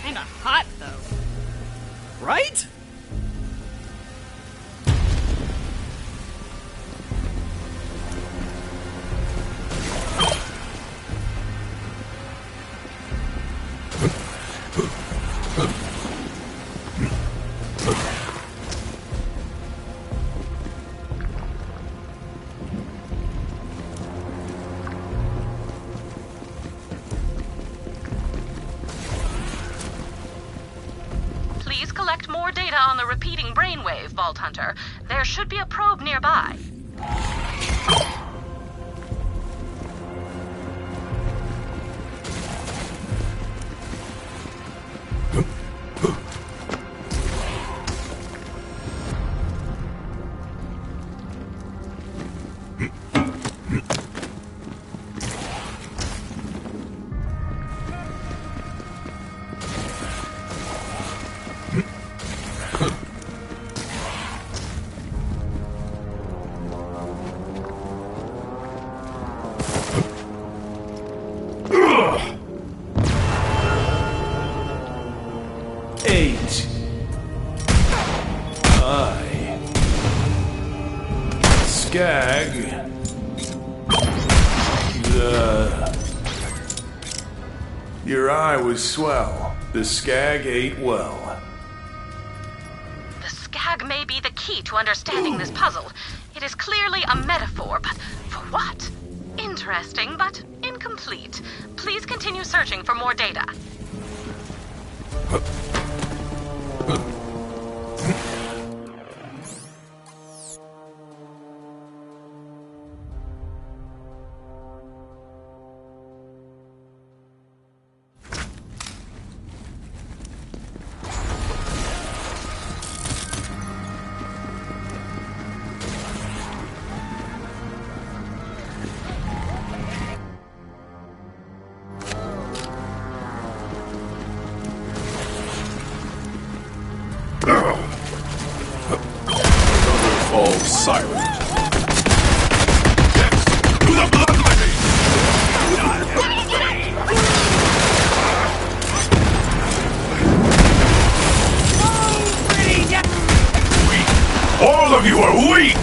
Kinda hot, though. Right? Please collect more data on the repeating brainwave, Vault Hunter. There should be a probe nearby. Skag. Your eye was swell. The skag ate well. The skag may be the key to understanding this puzzle. It is clearly a metaphor, but for what? Interesting, but incomplete. Please continue searching for more data. All silent. All of you are weak!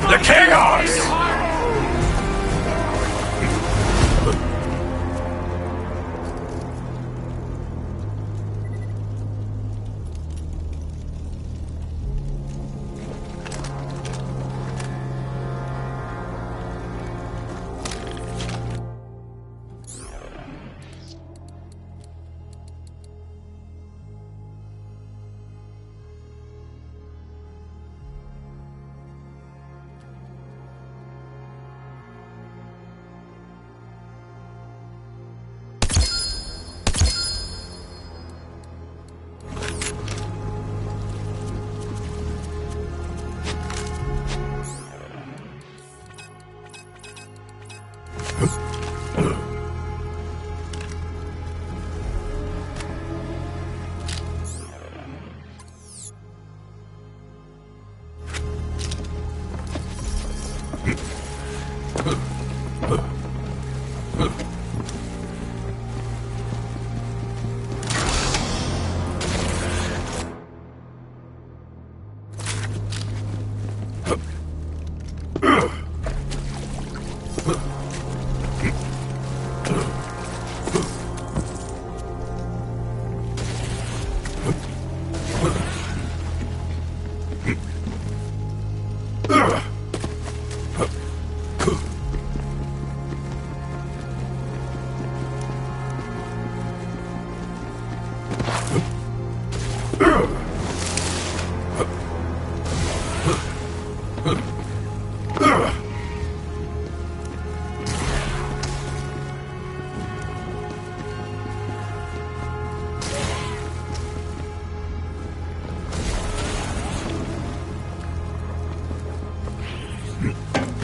The chaos!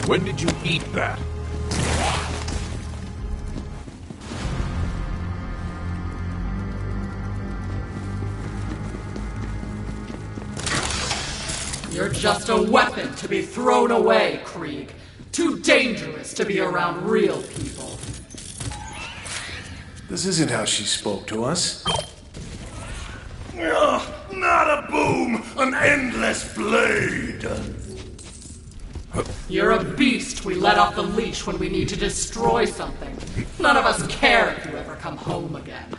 When did you eat that? You're just a weapon to be thrown away, Krieg. Too dangerous to be around real people. This isn't how she spoke to us. Not a boom, an endless blade. You're a beast we let off the leash when we need to destroy something. None of us care if you ever come home again.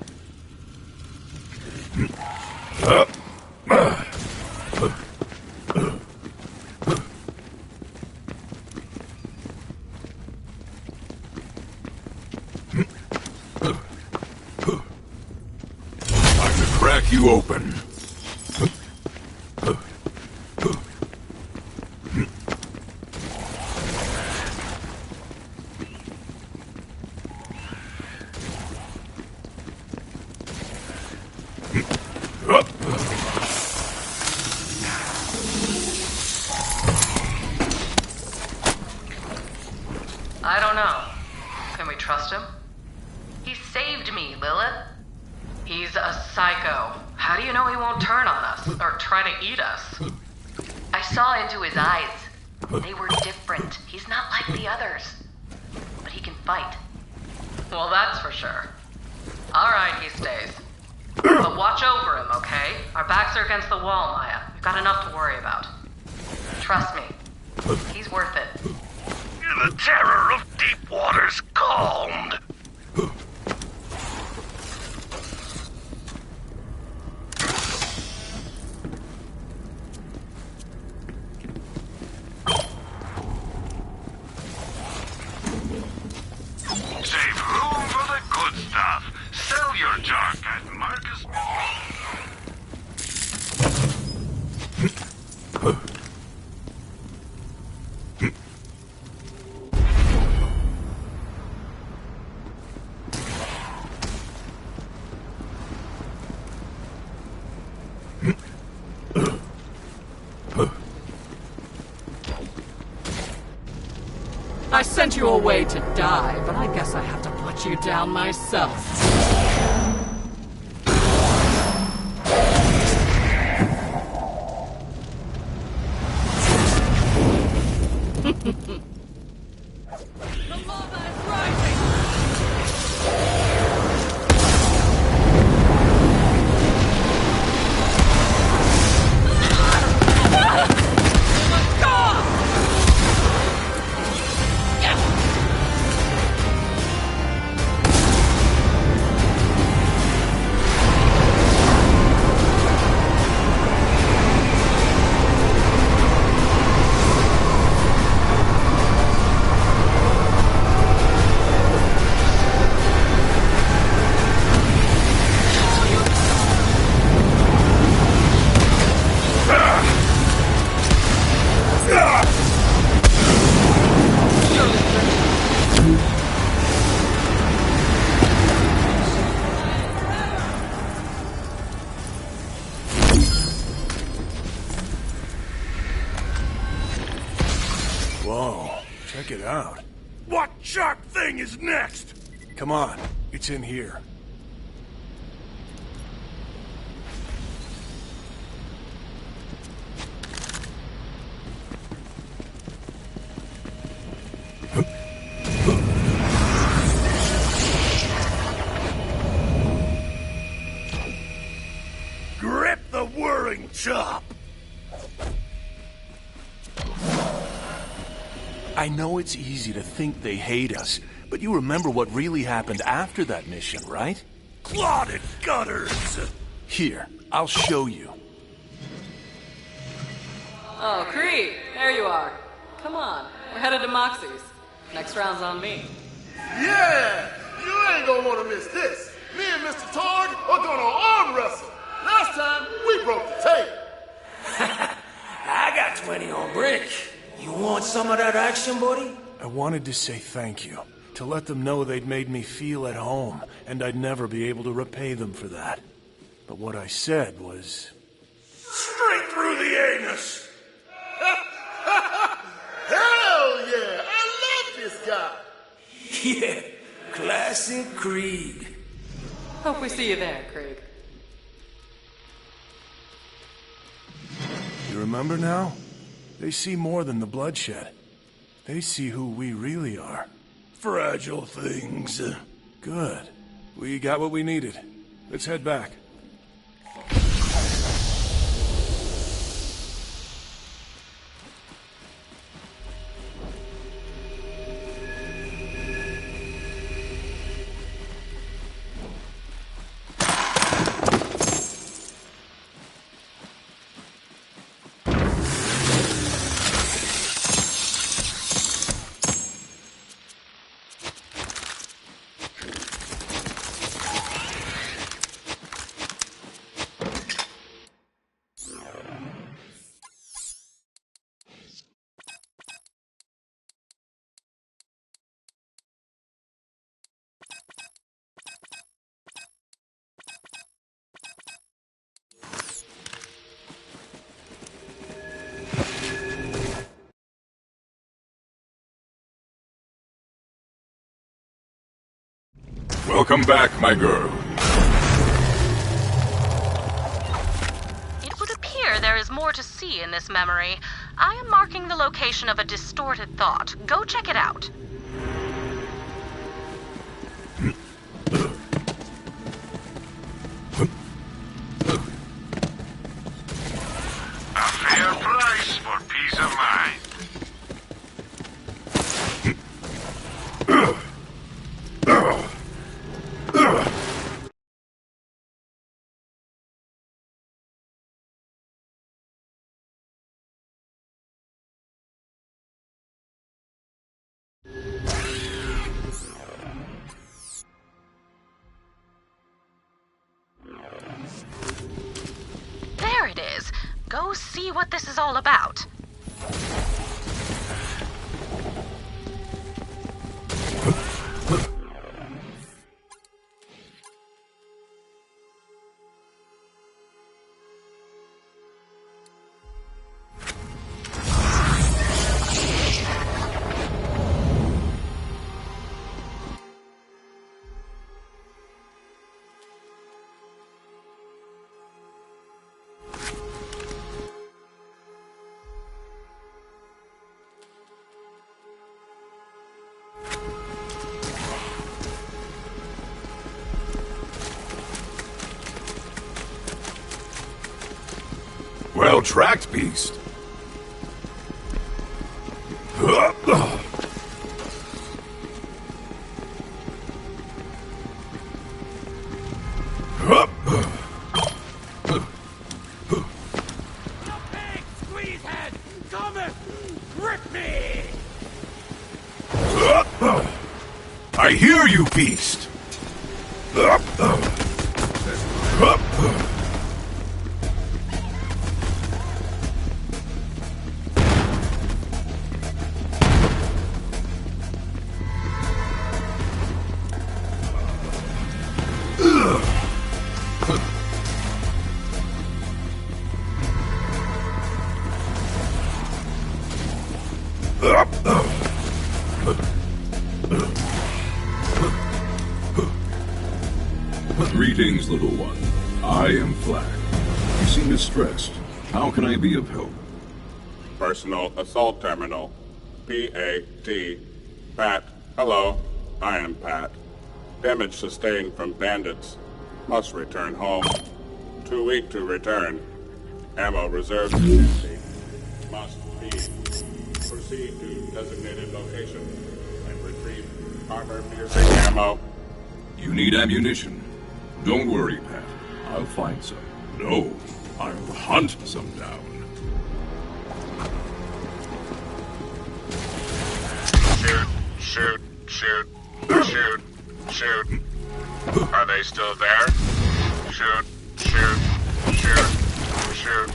Time to crack you open. I don't know. Can we trust him? He saved me, Lilith. He's a psycho. How do you know he won't turn on us, or try to eat us? I saw into his eyes. They were different. He's not like the others. But he can fight. Well, that's for sure. Alright, he stays. But watch over him, okay? Our backs are against the wall, Maya. We've got enough to worry about. Trust me. He's worth it. The terror of deep waters calmed. Save room for the good stuff. Sell your junk at Marcus. I sent you away to die, but I guess I have to put you down myself. Whoa, check it out. What sharp thing is next? Come on, it's in here. Grip the whirring chop. I know it's easy to think they hate us, but you remember what really happened after that mission, right? Clotted gutters. Here, I'll show you. Oh, Krieg, there you are. Come on, we're headed to Moxie's. Next round's on me. Yeah! You ain't gonna want to miss this. Me and Mr. Targ are gonna arm wrestle. Last time, we broke the tape. I got 20 on Brick. You want some of that action, buddy? I wanted to say thank you. To let them know they'd made me feel at home, and I'd never be able to repay them for that. But what I said was... Straight through the anus! Hell yeah! I love this guy! Yeah, classic Krieg. Hope we see you there, Krieg. You remember now? They see more than the bloodshed. They see who we really are. Fragile things. Good. We got what we needed. Let's head back. Welcome back, my girl. It would appear there is more to see in this memory. I am marking the location of a distorted thought. Go check it out. A fair price for peace of mind. There it is. Go see what this is all about. Well tracked, beast. Squeezehead! Come and rip me! I hear you, beast. Greetings, little one. I am Flack. You seem distressed. How can I be of help? Personal Assault Terminal. P-A-T. Pat. Hello. I am Pat. Damage sustained from bandits. Must return home. Too weak to return. Ammo reserved empty. Must leave. Proceed to designated location and retrieve armor-piercing ammo. You need ammunition. Don't worry, Pat. I'll find some. No, I'll hunt some down. Shoot, shoot, shoot, shoot. Are they still there? Shoot, shoot, shoot, shoot,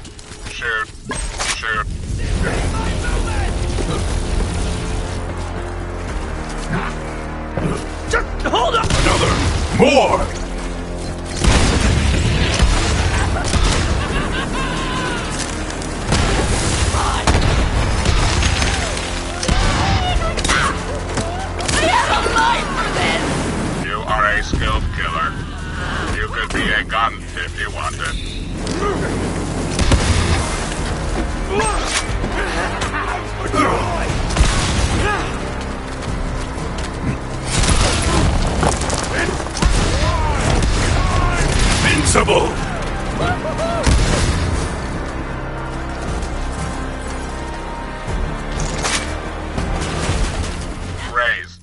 shoot, shoot. more! You are a skilled killer. You could be a gun if you wanted. Invincible! Raise.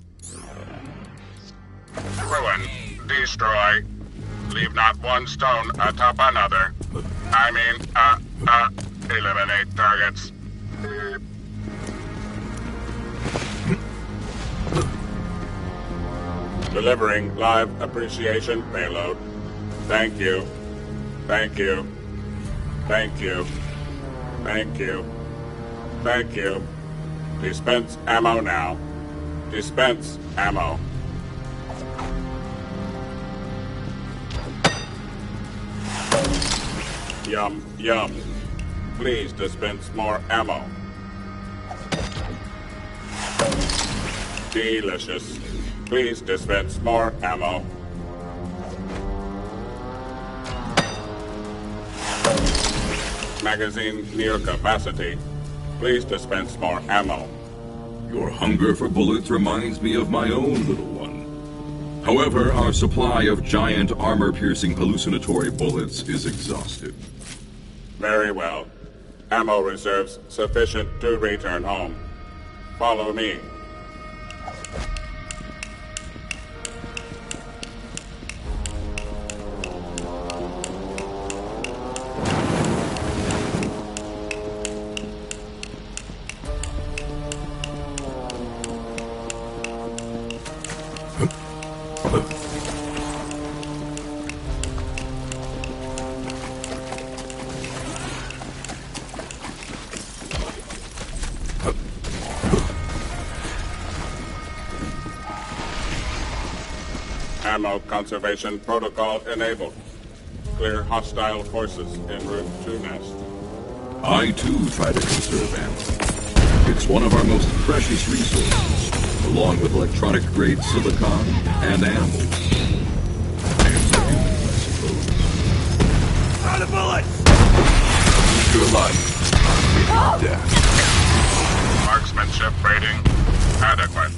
Ruin. Destroy. Leave not one stone atop another. I mean, eliminate targets. Delivering live appreciation payload. Thank you. Thank you. Thank you. Thank you. Thank you. Dispense ammo now. Dispense ammo. Yum, yum. Please dispense more ammo. Delicious. Please dispense more ammo. Magazine near capacity. Please dispense more ammo. Your hunger for bullets reminds me of my own little one. However, our supply of giant armor-piercing hallucinatory bullets is exhausted. Very well. Ammo reserves sufficient to return home. Follow me. Ammo conservation protocol enabled. Clear hostile forces en route to nest. I too try to conserve ammo. It's one of our most precious resources, along with electronic-grade silicon and ammo. And you, I suppose. Out of bullets! Your life, your death. Marksmanship rating adequate.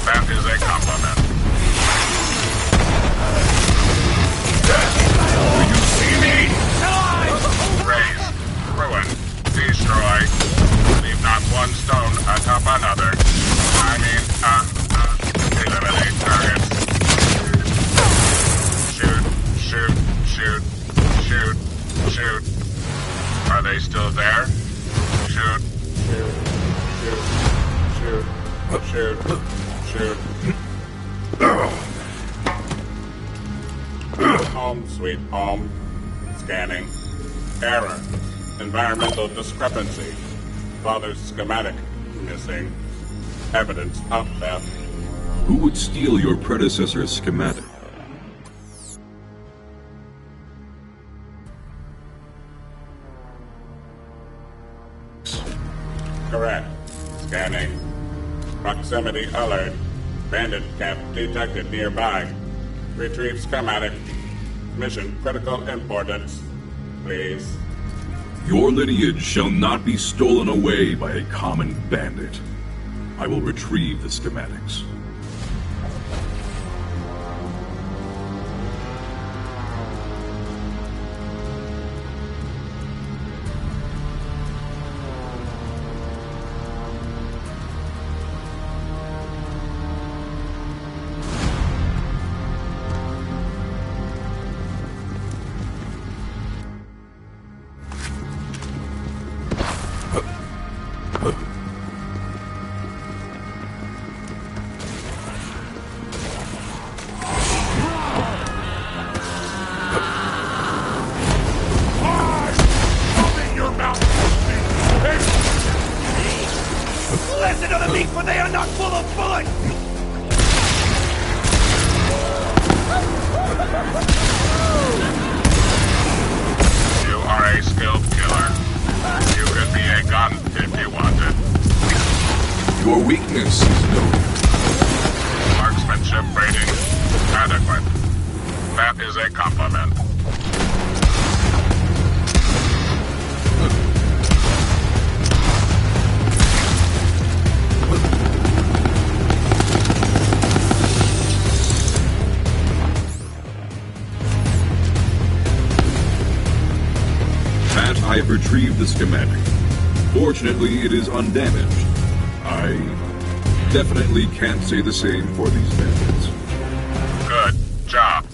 That is a compliment. Do you see me? Raise, ruin, destroy. Leave not one stone atop another. I mean, eliminate targets. Shoot, shoot, shoot, shoot, shoot. Are they still there? Shoot, shoot, shoot, shoot, shoot. Home, sweet home. Scanning. Error. Environmental discrepancy. Father's schematic missing. Evidence of theft. Who would steal your predecessor's schematic? Correct. Scanning. Proximity alert. Bandit camp detected nearby. Retrieve schematic. Mission critical importance. Please. Your lineage shall not be stolen away by a common bandit. I will retrieve the schematics. Listen to the meat, but they are not full of bullets! You are a skilled killer. You could be a gun if you wanted. Your weakness is known. Marksmanship rating adequate. That is a compliment. Pat, I have retrieved the schematic. Fortunately, it is undamaged. I definitely can't say the same for these methods. Good job.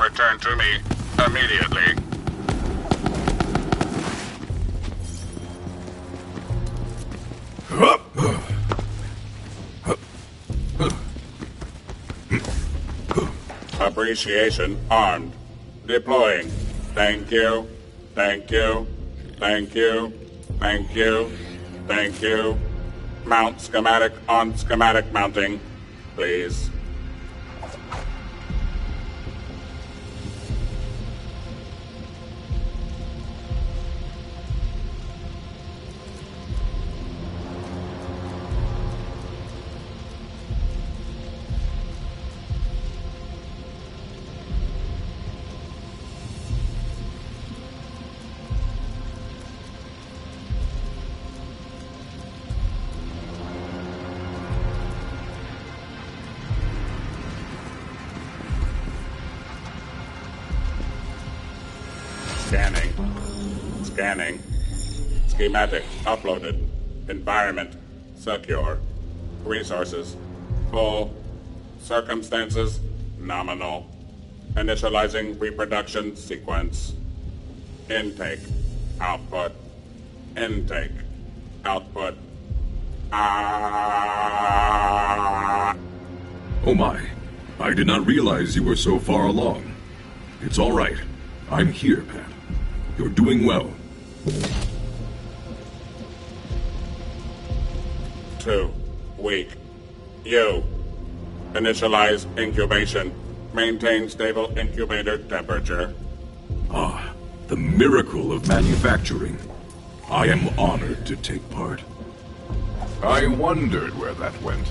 Return to me immediately. Appreciation armed. Deploying. Thank you. Thank you. Thank you. Thank you. Thank you. Mount schematic on schematic mounting, please. Scanning. Schematic uploaded. Environment secure. Resources full. Circumstances nominal. Initializing reproduction sequence. Intake. Output. Intake. Output. Oh my. I did not realize you were so far along. It's all right. I'm here, Pat. You're doing well. 2 weak. You. Initialize incubation. Maintain stable incubator temperature. Ah, the miracle of manufacturing. I am honored to take part. I wondered where that went.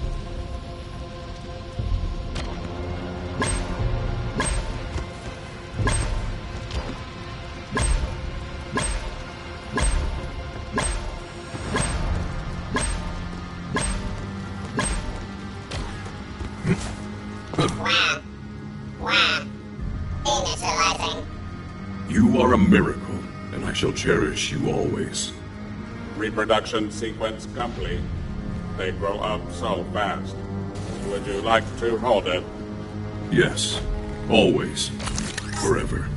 You are a miracle, and I shall cherish you always. Reproduction sequence complete. They grow up so fast. Would you like to hold it? Yes, always. Forever.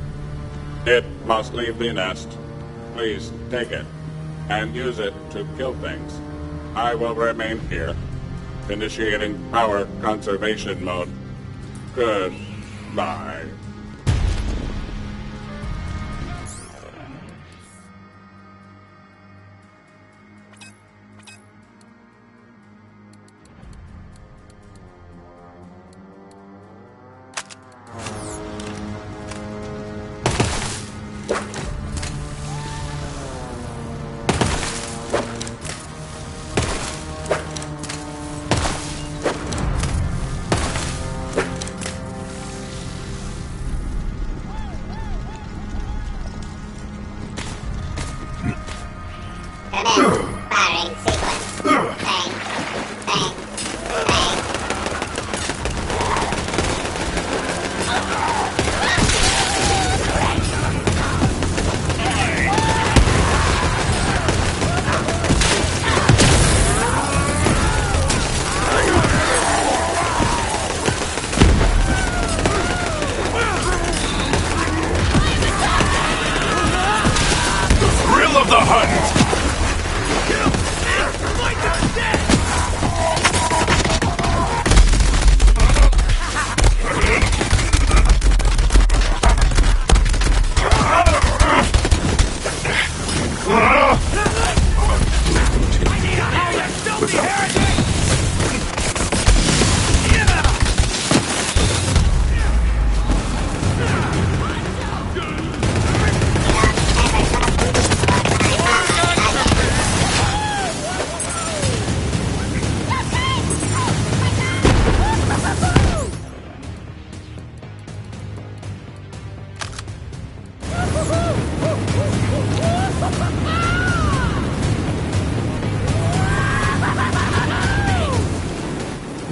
It must leave the nest. Please take it and use it to kill things. I will remain here. Initiating power conservation mode. Goodbye.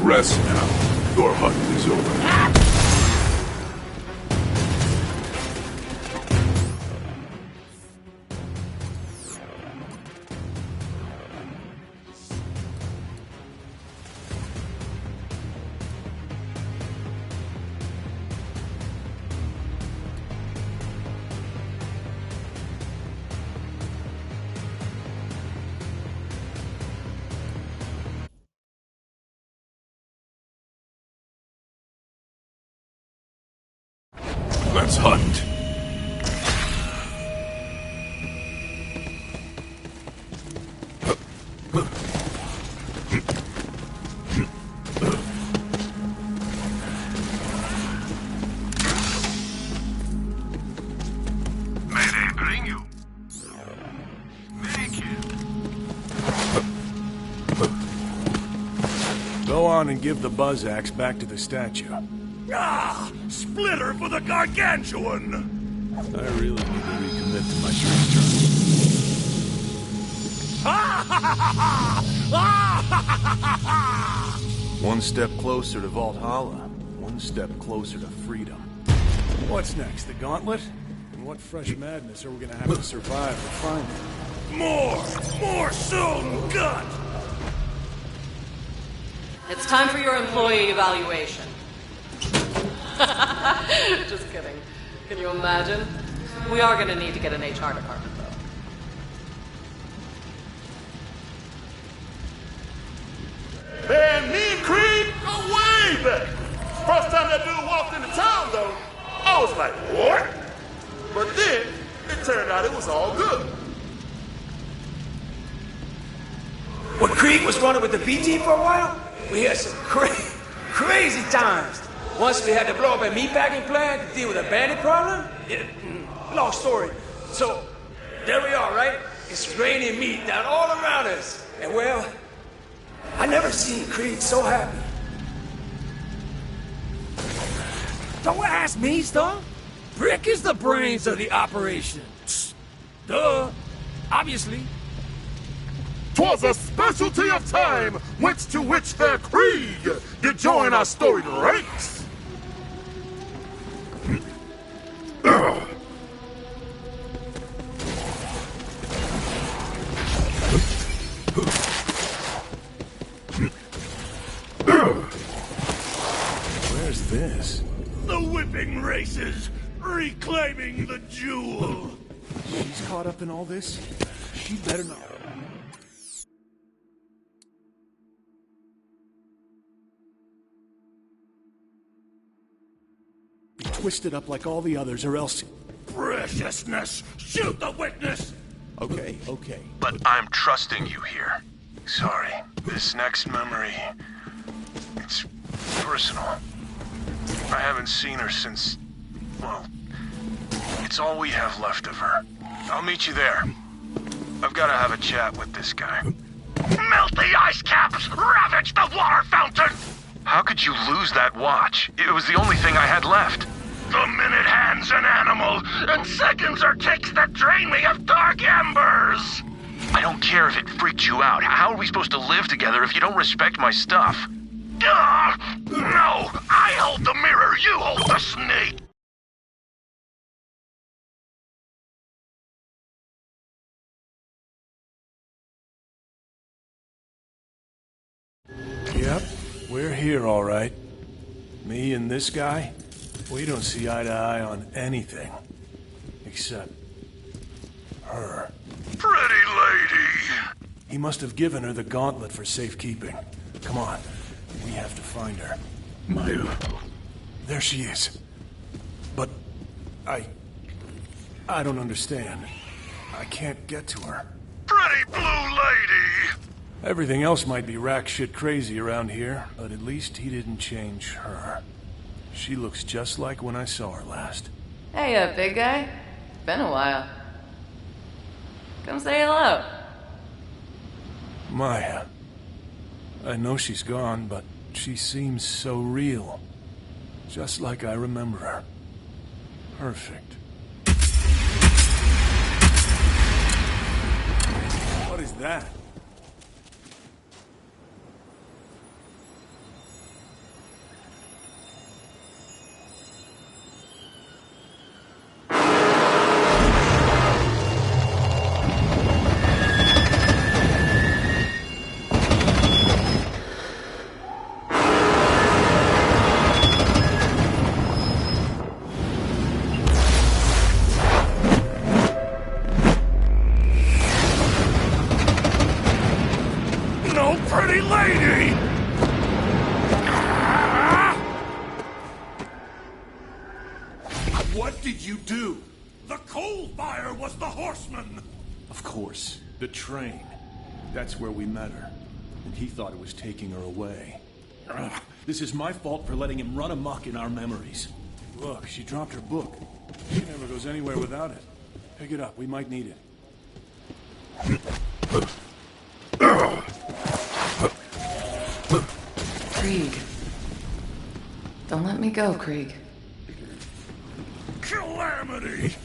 Rest now. Your hunt is over. Let's hunt. May they bring you? Thank you. Go on and give the buzz axe back to the statue. Ah! Splitter for the gargantuan! I really need to recommit to my dream journey. One step closer to Valhalla, one step closer to freedom. What's next, the gauntlet? And what fresh madness are we gonna have to survive to find it? More sewn gut! It's time for your employee evaluation. Just kidding. Can you imagine? We are gonna need to get an HR department, though. Man, me and Krieg go way back. First time that dude walked into town, though, I was like, what? But then, it turned out it was all good. When Krieg was running with the BT for a while, we had some crazy times. Once we had to blow up a meatpacking plant to deal with a bandit problem. Long story. So, there we are, right? It's raining meat down all around us. And well, I never seen Krieg so happy. Don't ask me, Star. Brick is the brains of the operation. Duh. Obviously. 'Twas a specialty of time whence to which Herr Krieg did join our storied ranks. Where's this? The whipping races, reclaiming the jewel. She's caught up in all this? She better not. Be twisted up like all the others, or else... Preciousness! Shoot the witness! Okay. But I'm trusting you here. Sorry. This next memory... it's personal. I haven't seen her since... well... it's all we have left of her. I'll meet you there. I've got to have a chat with this guy. Melt the ice caps! Ravage the water fountain! How could you lose that watch? It was the only thing I had left. The minute hand's an animal, and seconds are ticks that drain me of dark embers! I don't care if it freaked you out. How are we supposed to live together if you don't respect my stuff? No! I hold the mirror, you hold the snake! Yep, we're here, all right. Me and this guy, we don't see eye to eye on anything. Except... her. Pretty lady! He must have given her the gauntlet for safekeeping. Come on, we have to find her. Maya. There she is. But... I don't understand. I can't get to her. Pretty blue lady! Everything else might be rack shit crazy around here, but at least he didn't change her. She looks just like when I saw her last. Hey, big guy. Been a while. Come say hello. Maya. I know she's gone, but she seems so real. Just like I remember her. Perfect. What is that? What did you do? The coal fire was the horseman! Of course. The train. That's where we met her. And he thought it was taking her away. Ugh, this is my fault for letting him run amok in our memories. Look, she dropped her book. She never goes anywhere without it. Pick it up. We might need it. Krieg. Don't let me go, Krieg. Calamity!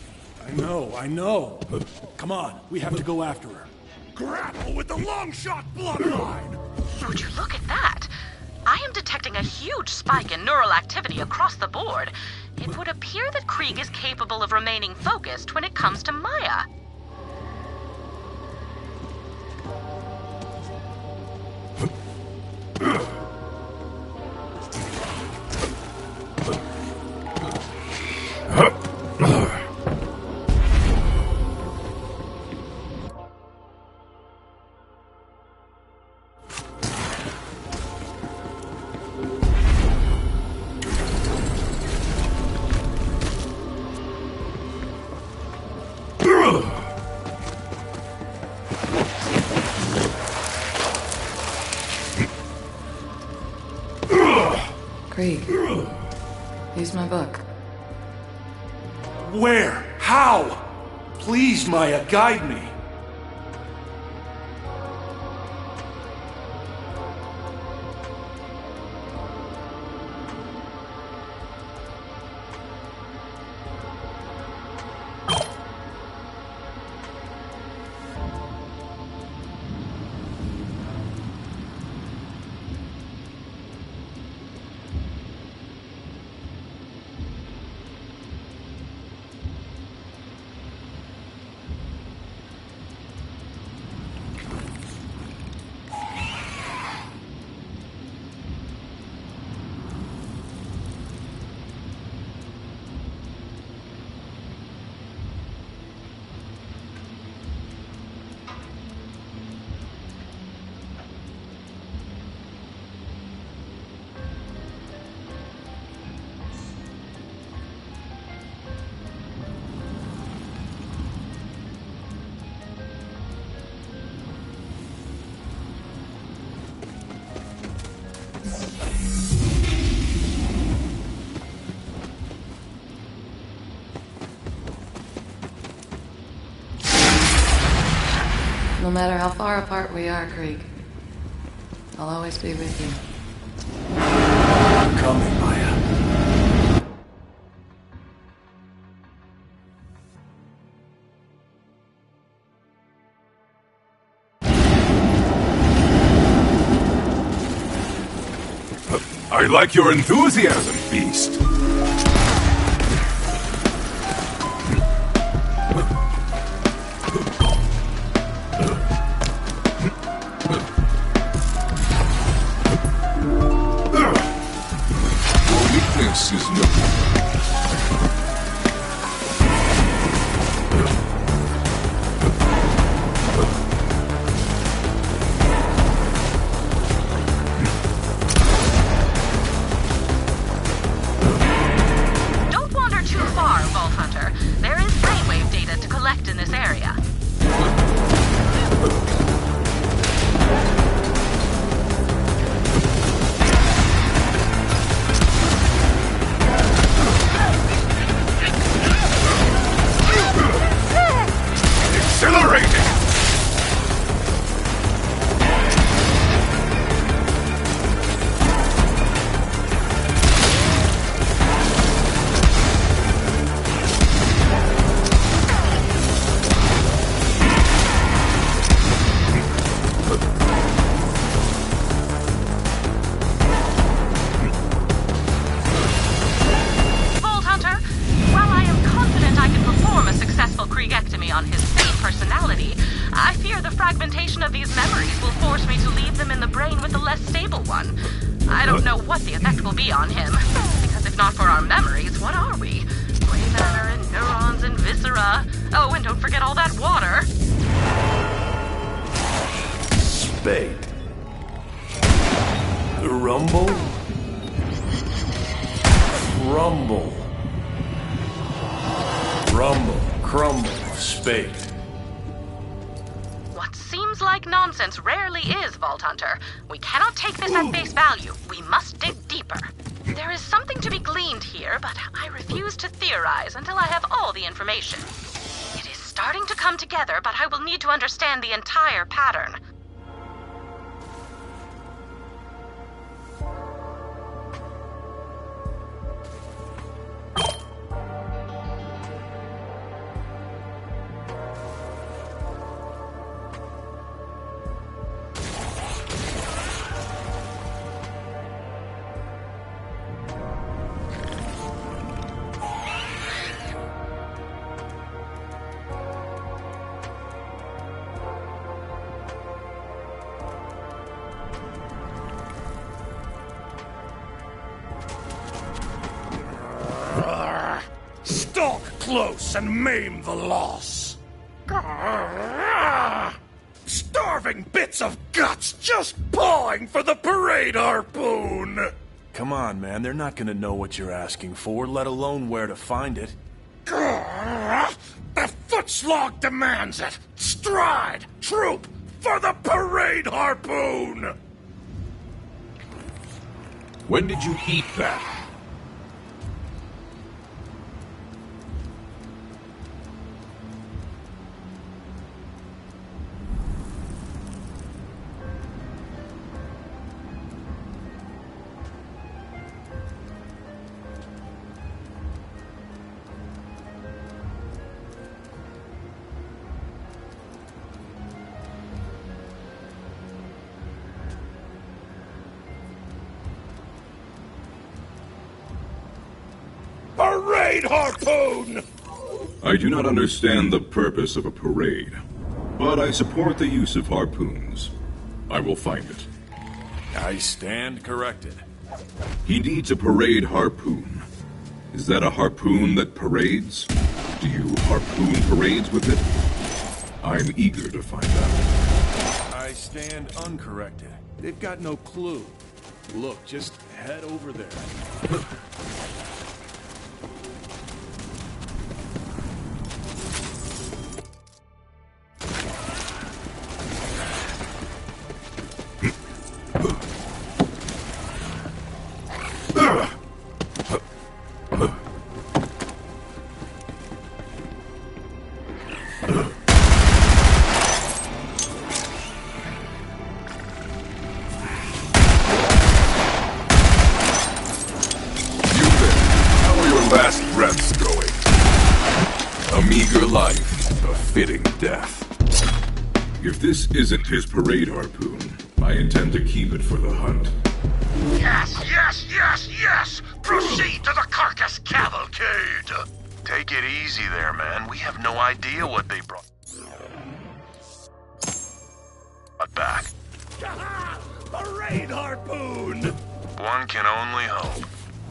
I know. Come on, we have to go after her. Grapple with the long-shot bloodline! Would you look at that? I am detecting a huge spike in neural activity across the board. It would appear that Krieg is capable of remaining focused when it comes to Maya. Krieg. Use my book. Where? How? Please, Maya, guide me. No matter how far apart we are, Krieg, I'll always be with you. I'm coming, Maya. I like your enthusiasm, Beast. Weakness is no... on his same personality, I fear the fragmentation of these memories will force me to leave them in the brain with the less stable one. I don't know what the effect will be on him, because if not for our memories, what are we? Gray matter and neurons and viscera. Oh, and don't forget all that water. Spade. Rumble? Rumble. Rumble, crumble, spade. What seems like nonsense rarely is, Vault Hunter. We cannot take this at face value. We must dig deeper. There is something to be gleaned here, but I refuse to theorize until I have all the information. It is starting to come together, but I will need to understand the entire pattern. Stalk close and maim the loss. Starving bits of guts just pawing for the parade harpoon. Come on, man. They're not gonna know what you're asking for, let alone where to find it. The footslog demands it. Stride, troop, for the parade harpoon. When did you eat that? Parade harpoon! I do not understand the purpose of a parade, but I support the use of harpoons. I will find it. I stand corrected. He needs a parade harpoon. Is that a harpoon that parades? Do you harpoon parades with it? I'm eager to find out. I stand uncorrected. They've got no clue. Look, just head over there. If this isn't his parade harpoon, I intend to keep it for the hunt. Yes, yes, yes, yes! Proceed to the carcass cavalcade! Take it easy there, man. We have no idea what they brought back. Parade harpoon! One can only hope.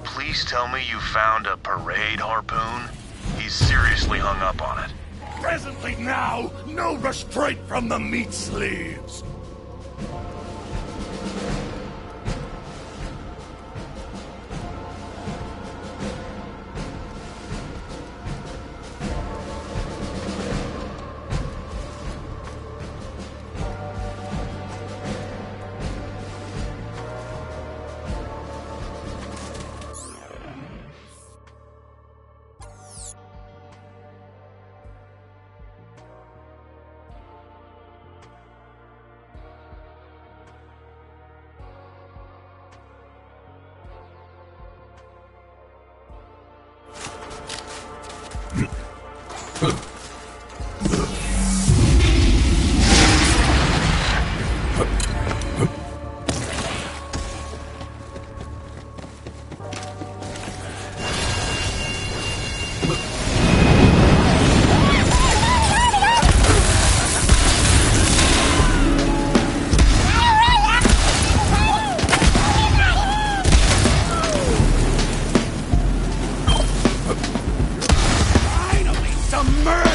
Please tell me you found a parade harpoon? He's seriously hung up on it. Presently now, no restraint from the meat sleeves. Some murder!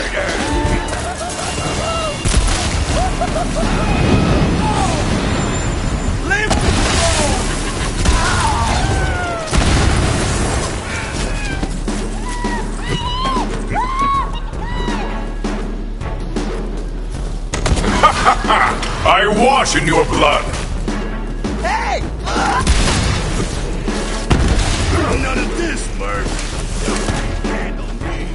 awash in your blood! Hey! None of this, Merc! Handle me!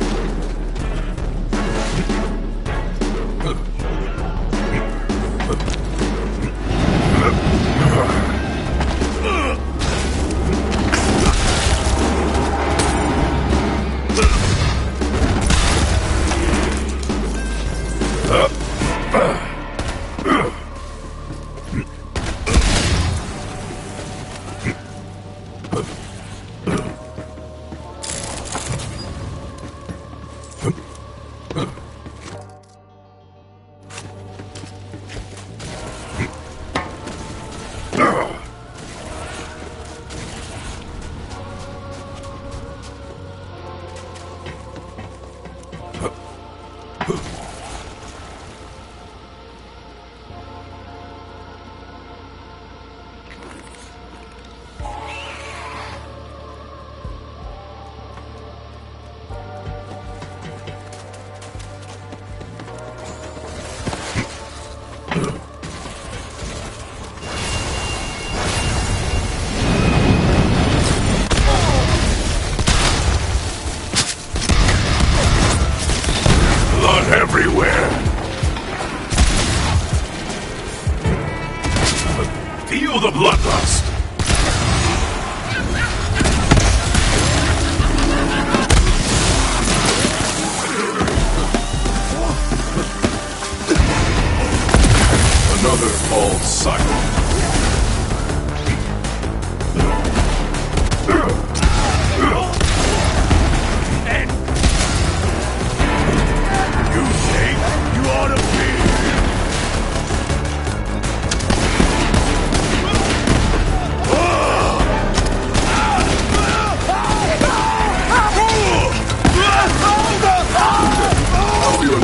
Everywhere! Feel the bloodlust! Another false cycle.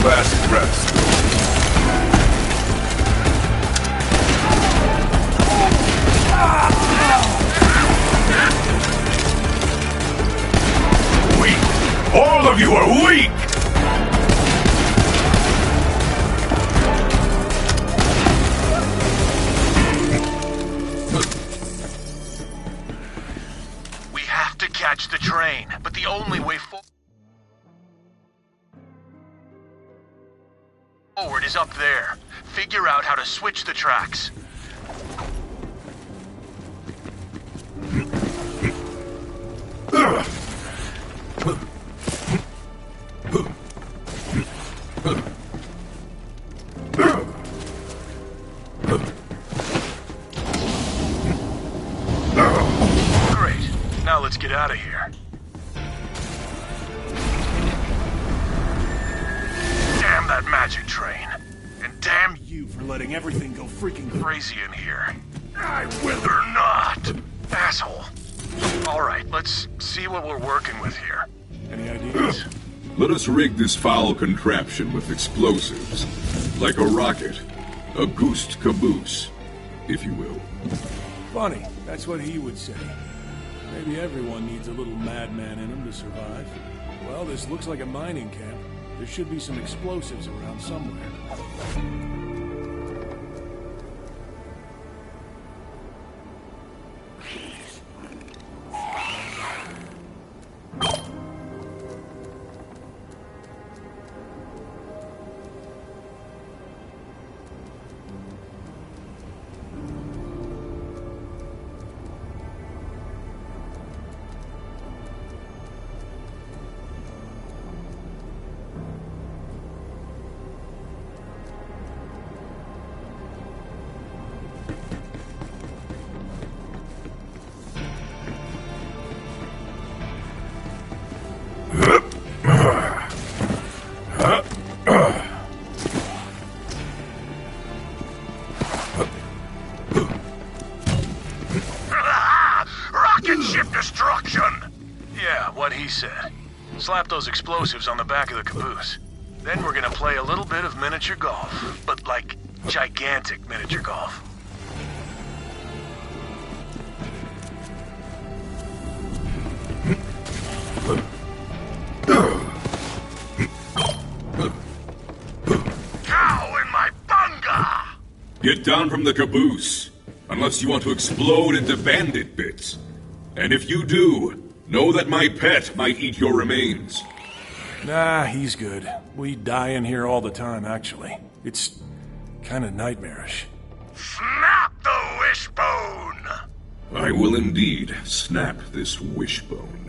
Last rest. Weak! All of you are weak! We have to catch the train, but the only way forward is up there. Figure out how to switch the tracks. Great. Now let's get out of here. Damn that magic train. And damn you for letting everything go freaking crazy in here. I will or not. Asshole. Alright, let's see what we're working with here. Any ideas? Let us rig this foul contraption with explosives. Like a rocket. A goose caboose, if you will. Funny, that's what he would say. Maybe everyone needs a little madman in him to survive. Well, this looks like a mining camp. There should be some explosives around somewhere. Slap those explosives on the back of the caboose. Then we're gonna play a little bit of miniature golf. But like, gigantic miniature golf. Get down from the caboose, unless you want to explode into bandit bits. And if you do, know that my pet might eat your remains. Nah, he's good. We die in here all the time, actually. It's kind of nightmarish. Snap the wishbone! I will indeed snap this wishbone.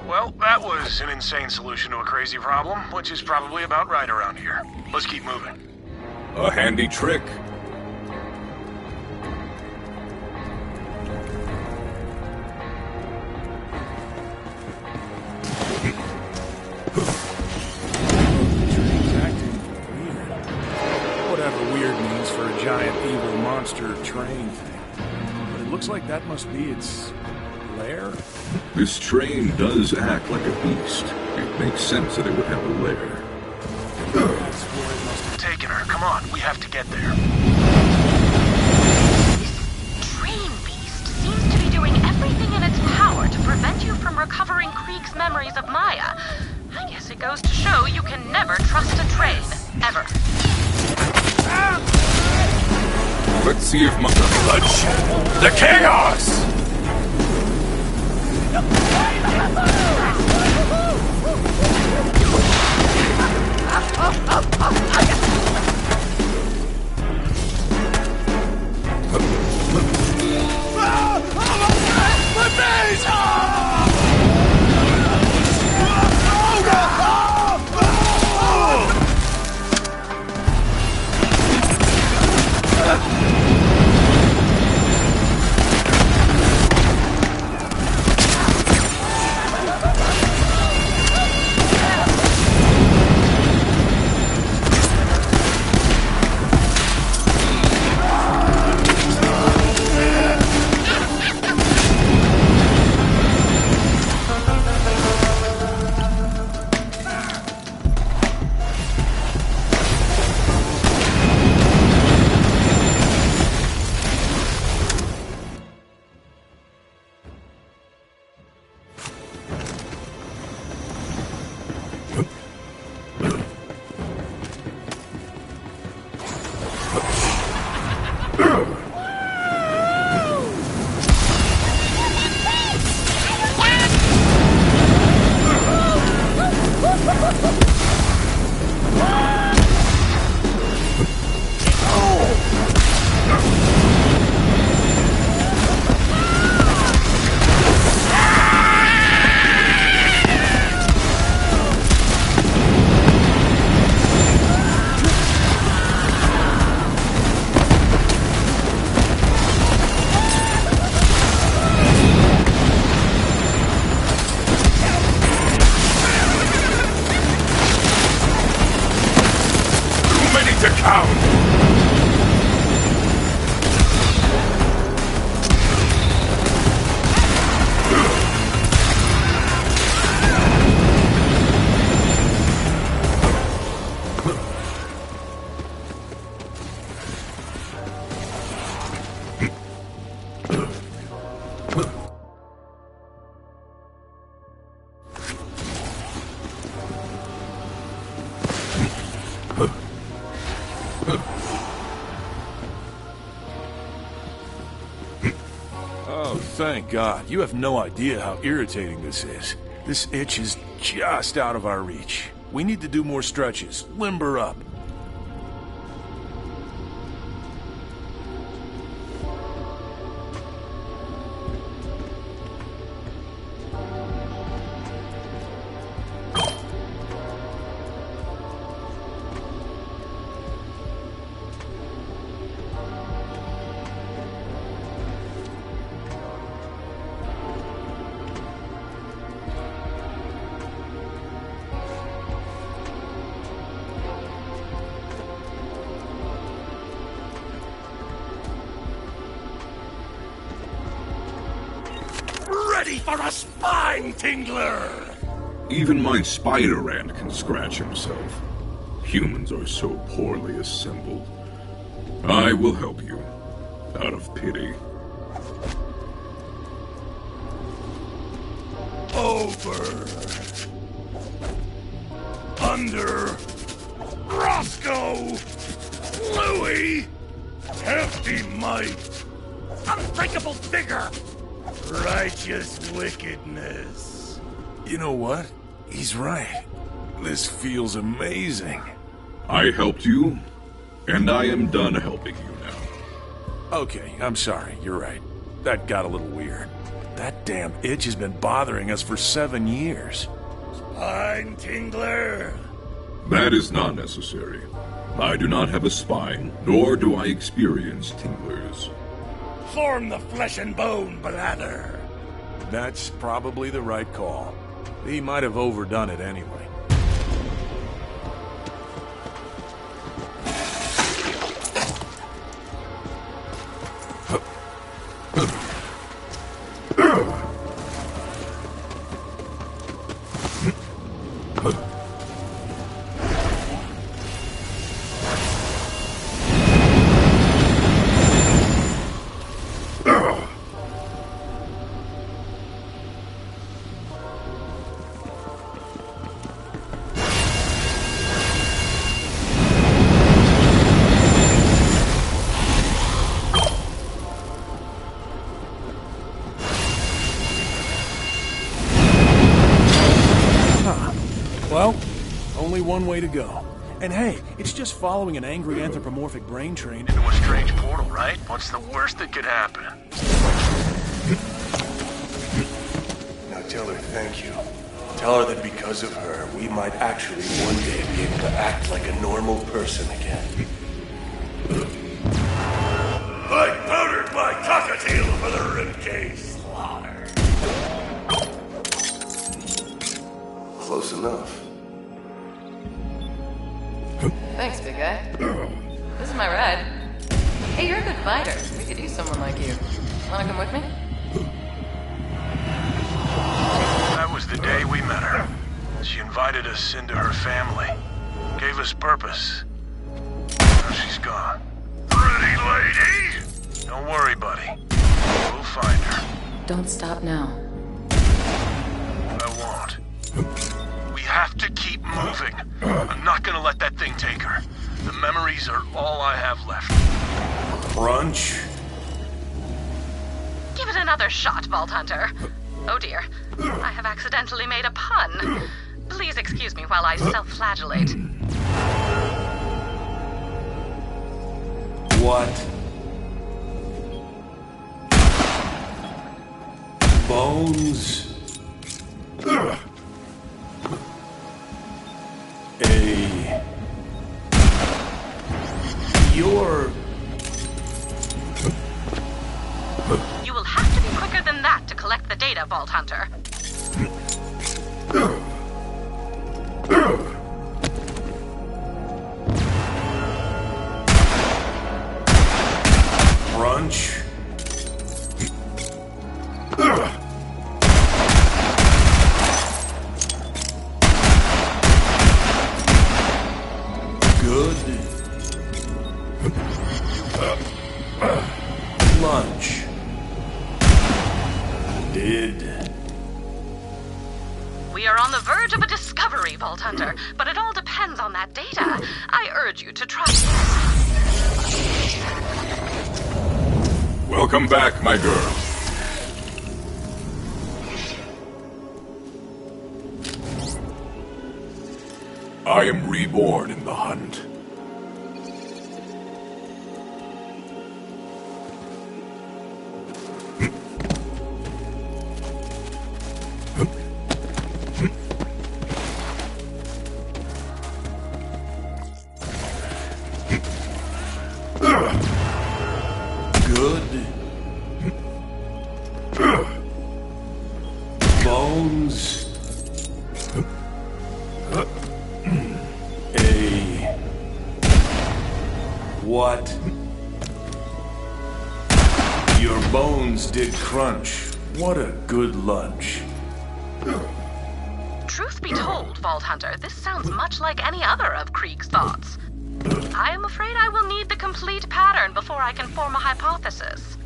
Well, that was an insane solution to a crazy problem, which is probably about right around here. Let's keep moving. A handy trick. Whatever weird means for a giant evil monster train thing. But it looks like that must be its lair? This train does act like a beast. It makes sense that it would have a lair. That's where it must have taken her. Come on, we have to get there. This train beast seems to be doing everything in its power to prevent you from recovering Krieg's memories of Maya. I guess it goes to show you can never trust a train. Ever. Let's see if my... Bloodshed! The chaos! Oh, thank God. You have no idea how irritating this is. This itch is just out of our reach. We need to do more stretches. Limber up. Ready for a spine tingler! Even my spider ant can scratch himself. Humans are so poorly assembled. I will help you, out of pity. Over. Under. Roscoe! Louis! Hefty might! Unbreakable vigor! Righteous wickedness. You know what? He's right. This feels amazing. I helped you, and I am done helping you now. Okay, I'm sorry. You're right. That got a little weird. That damn itch has been bothering us for 7 years. Spine tingler! That is not necessary. I do not have a spine, nor do I experience tinglers. Form the flesh and bone, blather! That's probably the right call. He might have overdone it anyway. Well, only one way to go. And hey, it's just following an angry anthropomorphic brain train into a strange portal, right? What's the worst that could happen? Now tell her thank you. Tell her that because of her, we might actually one day be able to act like a normal person again. I powdered my cockatiel for the ribcage slaughter. Close enough. Thanks, big guy. This is my ride. Hey, you're a good fighter. We could use someone like you. Wanna come with me? That was the day we met her. She invited us into her family. Gave us purpose. Now she's gone. Pretty lady! Don't worry, buddy. We'll find her. Don't stop now. I won't. We have to keep moving. I'm not gonna let that thing take her. The memories are all I have left. Crunch. Give it another shot, Vault Hunter. Oh dear, I have accidentally made a pun. Please excuse me while I self-flagellate. What? Bones? You're... You will have to be quicker than that to collect the data, Vault Hunter. Crunch. Good. Lunch. Did. We are on the verge of a discovery, Vault Hunter, but it all depends on that that data. I urge you to trust me. Welcome back, my girl. I am reborn in the hunt. What? Your bones did crunch. What a good lunch. Truth be told, Vault Hunter, this sounds much like any other of Krieg's thoughts. I am afraid I will need the complete pattern before I can form a hypothesis.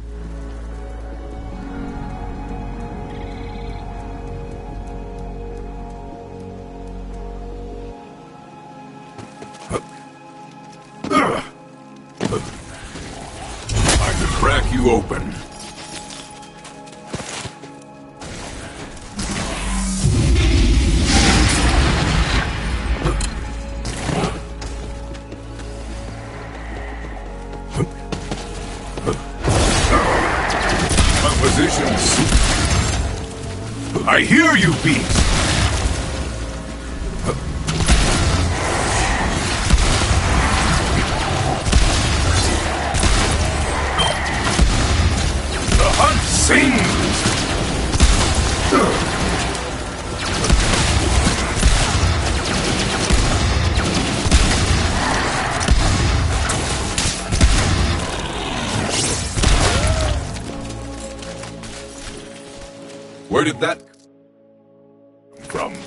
Crack you open. Positions. I hear you, beast. Where did that come from?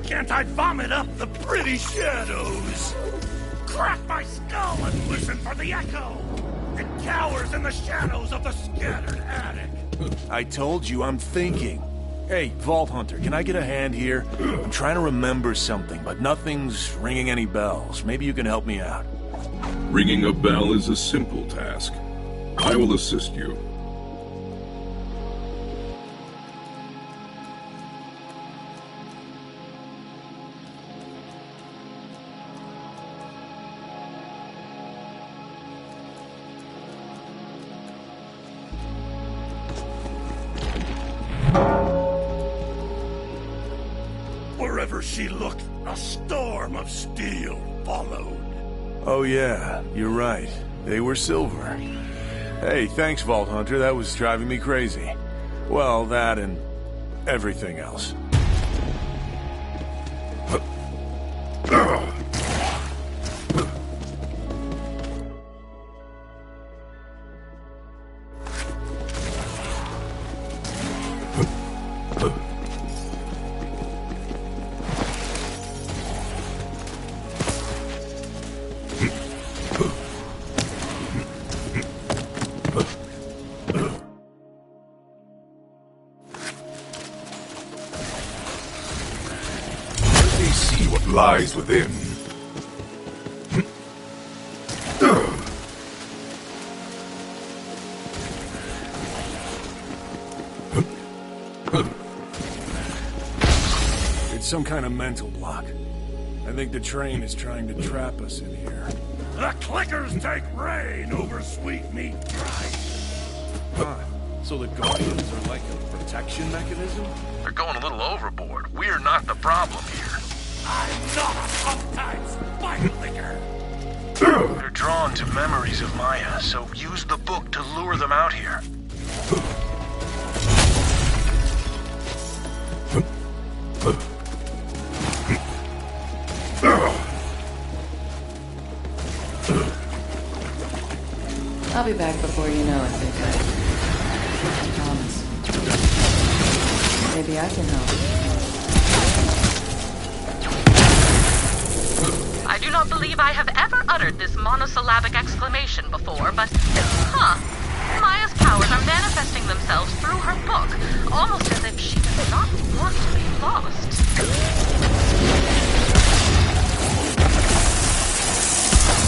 Can't I vomit up the pretty shadows? Crack my skull and listen for the echo! It cowers in the shadows of the scattered attic! I told you I'm thinking. Hey, Vault Hunter, can I get a hand here? I'm trying to remember something, but nothing's ringing any bells. Maybe you can help me out. Ringing a bell is a simple task. I will assist you. Wherever she looked, a storm of steel followed. Oh yeah, you're right. They were silver. Hey, thanks, Vault Hunter. That was driving me crazy. Well, that and everything else. Lies within. It's some kind of mental block. I think the train is trying to trap us in here. The clickers take reign over Sweet Meat Drive. So the Guardians are like a protection mechanism? They're going a little overboard. We're not the problem here. I'm not a sometimes spider! liquor. They're drawn to memories of Maya, so use the book to lure them out here. I'll be back before you know it, big guy. I promise. Maybe I can help. I do not believe I have ever uttered this monosyllabic exclamation before, but, Maya's powers are manifesting themselves through her book, almost as if she does not want to be lost.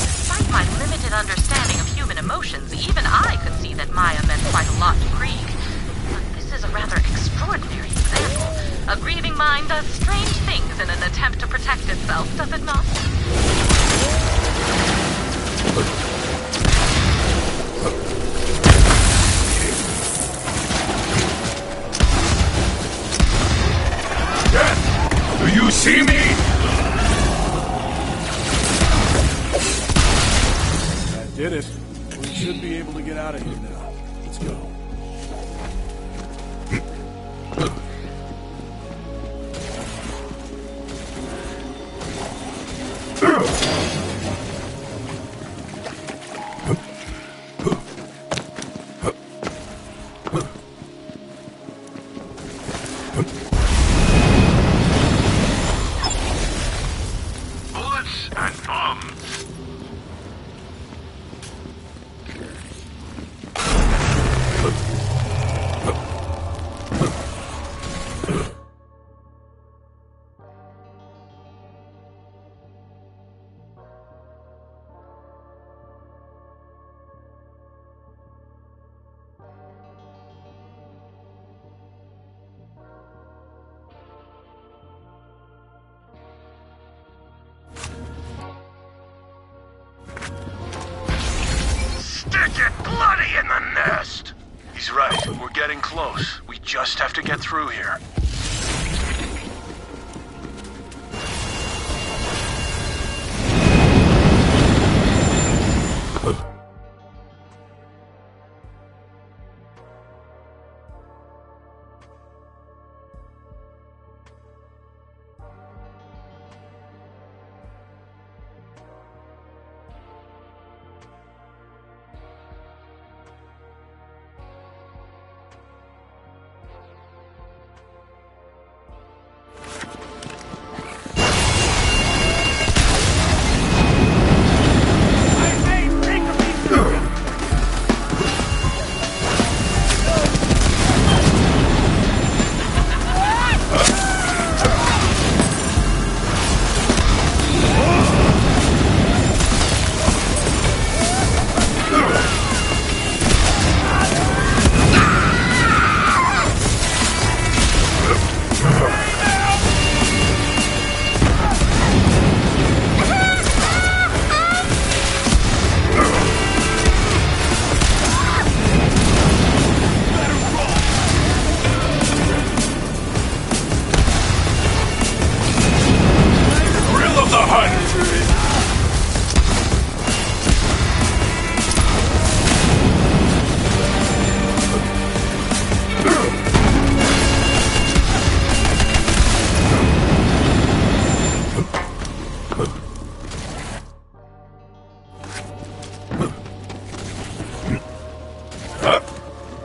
Despite my limited understanding of human emotions, even I could see that Maya meant quite a lot to Krieg. But this is a rather extraordinary example. A grieving mind does strange things in an attempt to protect itself, does it not? Do you see me? That did it. We should be able to get out of here now. Let's go. Bullets and bombs. Stick it bloody in the nest! He's right. We're getting close. We just have to get through here.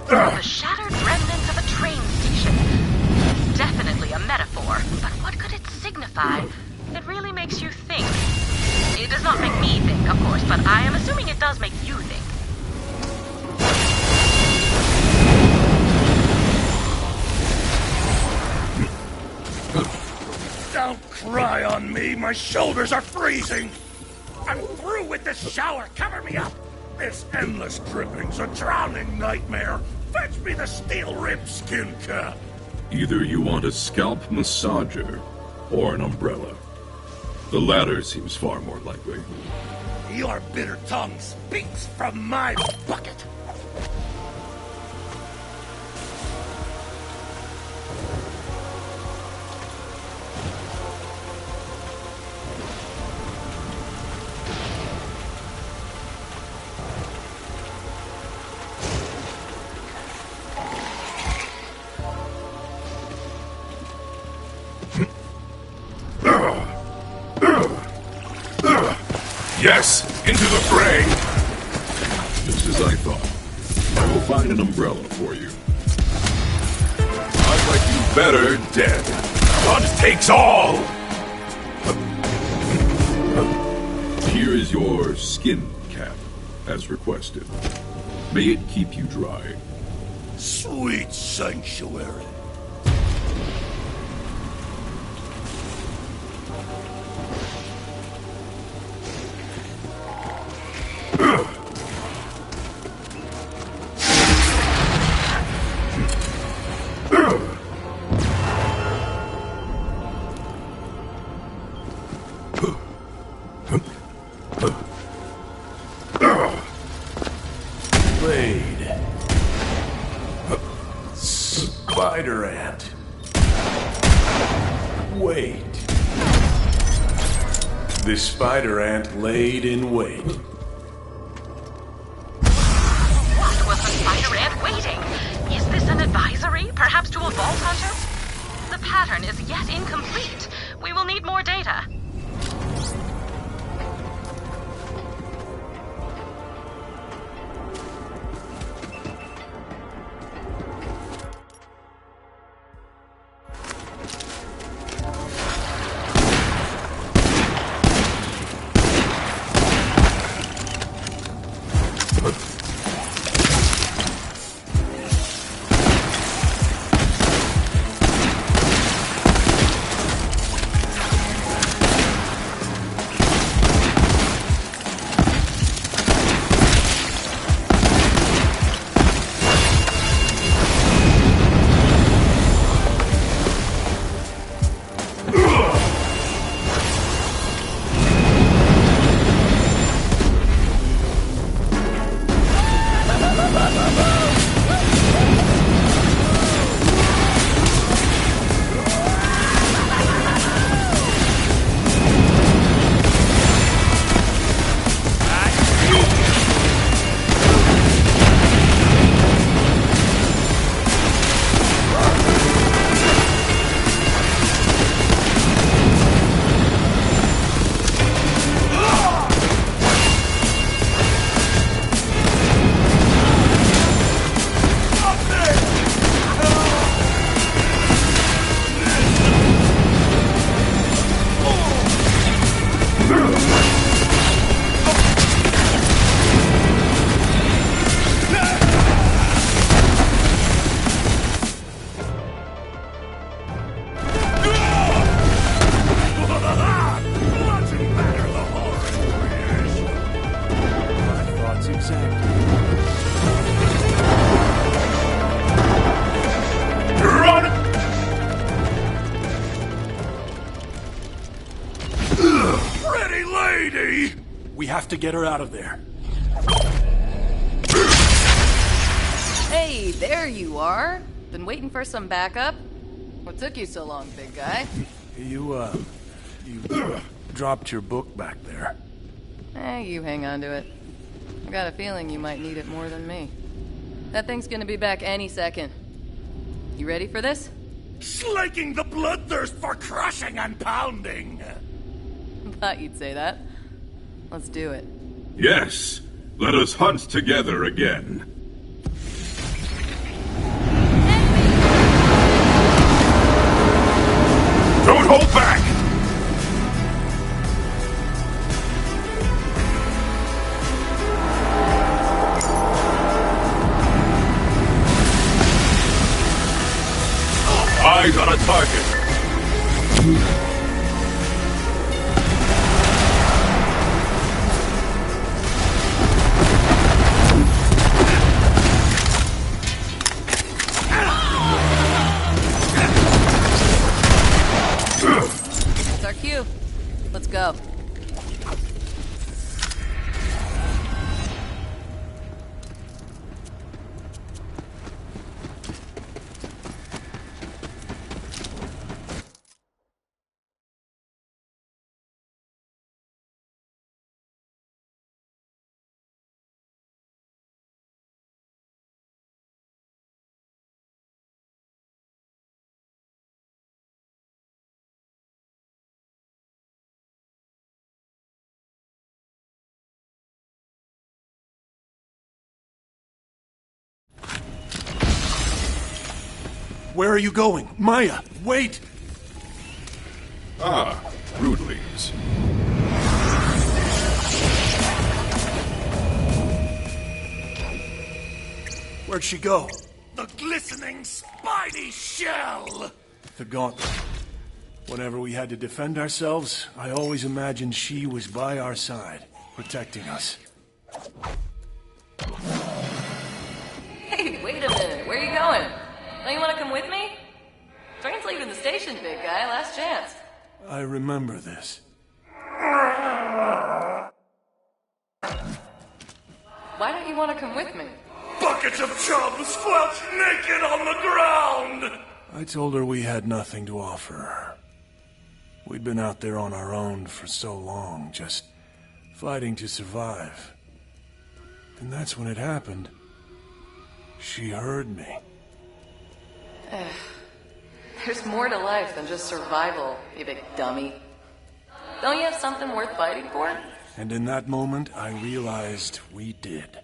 The shattered remnants of a train station. Definitely a metaphor, but what could it signify? It really makes you think. It does not make me think, of course, but I am assuming it does make you think. Don't cry on me. My shoulders are freezing. I'm through with this shower. Cover me up. This endless dripping's a drowning nightmare. Fetch me the steel-ribbed skin cap. Either you want a scalp massager or an umbrella. The latter seems far more likely. Your bitter tongue speaks from my bucket. Yes, into the fray! Just as I thought. I will find an umbrella for you. I'd like you better dead. Hunt takes all! Here is your skin cap, as requested. May it keep you dry. Sweet sanctuary. Spider ant. Wait. This spider ant laid in wait. What was the spider ant waiting? Is this an advisory, perhaps to a vault hunter? The pattern is yet incomplete. We will need more data. To get her out of there. Hey, there you are. Been waiting for some backup. What took you so long, big guy? You dropped your book back there. Hey, you hang on to it. I got a feeling you might need it more than me. That thing's gonna be back any second. You ready for this? Slaking the bloodthirst for crushing and pounding. Thought you'd say that. Let's do it. Yes, let us hunt together again. Don't hold back! Eyes on a target. That's our cue. Let's go. where are you going? Maya, wait! Ah, broodlings. Where'd she go? The glistening spiny shell! The gauntlet. Whenever we had to defend ourselves, I always imagined she was by our side, protecting us. Hey, wait a minute. Where are you going? Don't you want to come with me? Train's leaving the station, big guy. Last chance. I remember this. Why don't you want to come with me? Buckets of chub squelched naked on the ground! I told her we had nothing to offer her. We'd been out there on our own for so long, just fighting to survive. And that's when it happened. She heard me. There's more to life than just survival, you big dummy. Don't you have something worth fighting for? And in that moment, I realized we did.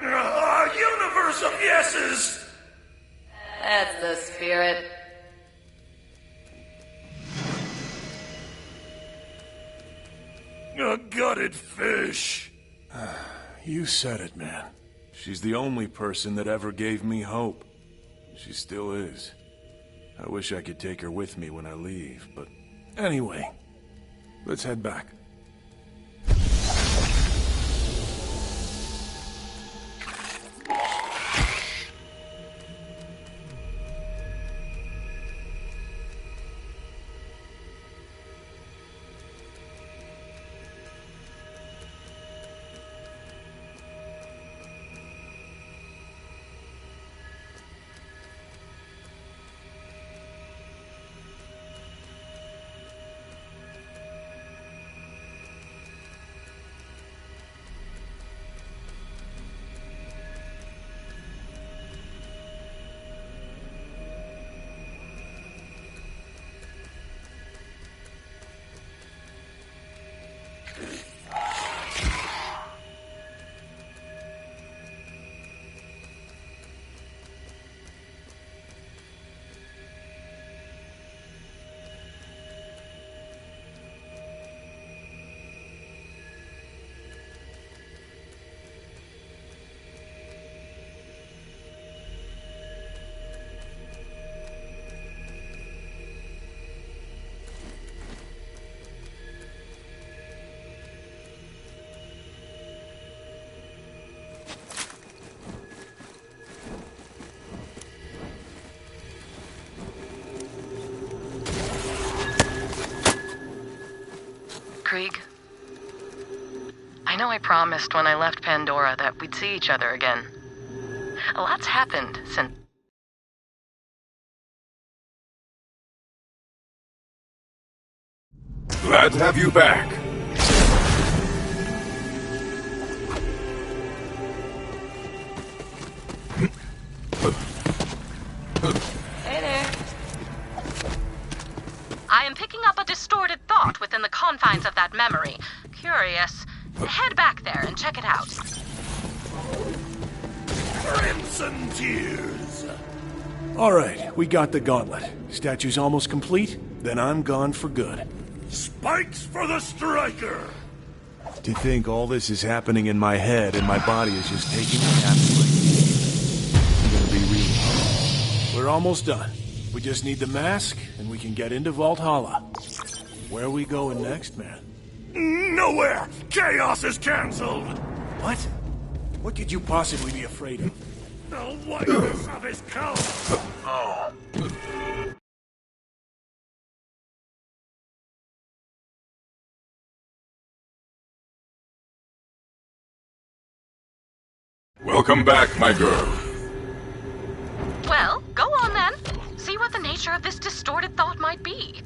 A universe of yeses! That's the spirit. A gutted fish. You said it, man. She's the only person that ever gave me hope. She still is. I wish I could take her with me when I leave, but... Anyway, let's head back. Krieg, I know I promised when I left Pandora that we'd see each other again. A lot's happened since... Glad to have you back. Hey there. I am picking up a distorted thought within the confines of that memory. Curious. Head back there and check it out. Crimson tears! Alright, we got the gauntlet. Statue's almost complete, then I'm gone for good. Spikes for the striker! To think all this is happening in my head and my body is just taking me absolutely. I'm gonna be real. We're almost done. We just need the mask, and we can get into Valhalla. Where are we going next, man? Nowhere! Chaos is cancelled! What? What could you possibly be afraid of? The whiteness of his coat! Oh. Welcome back, my girl. Well, go on then. See what the nature of this distorted thought might be.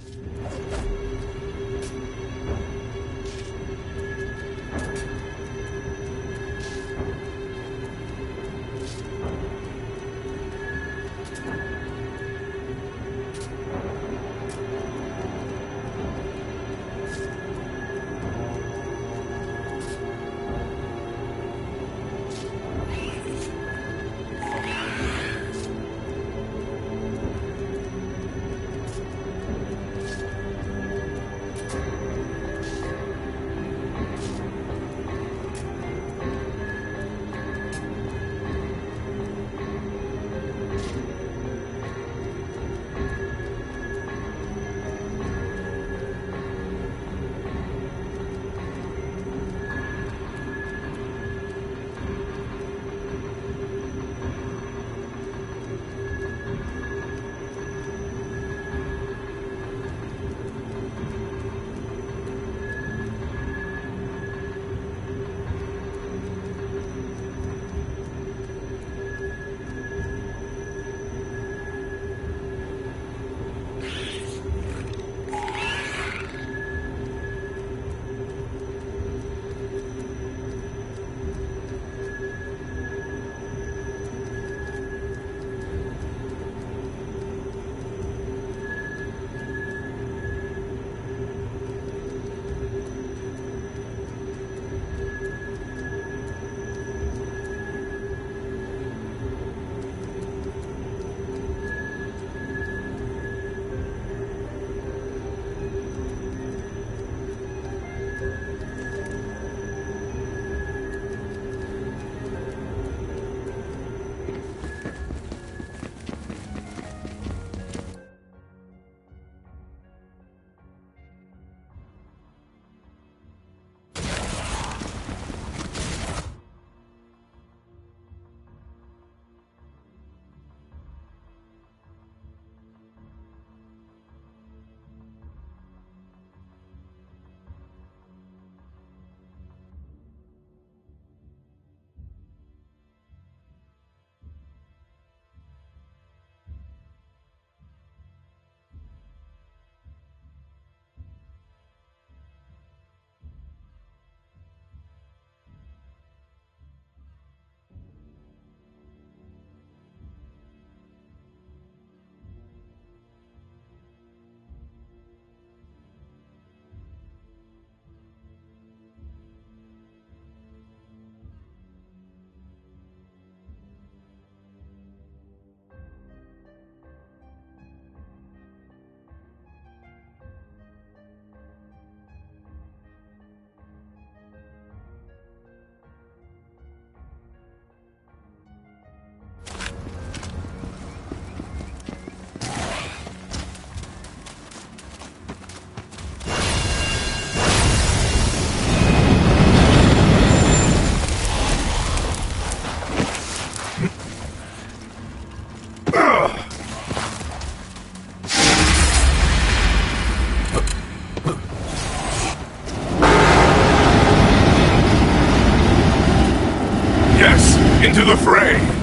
Into the fray!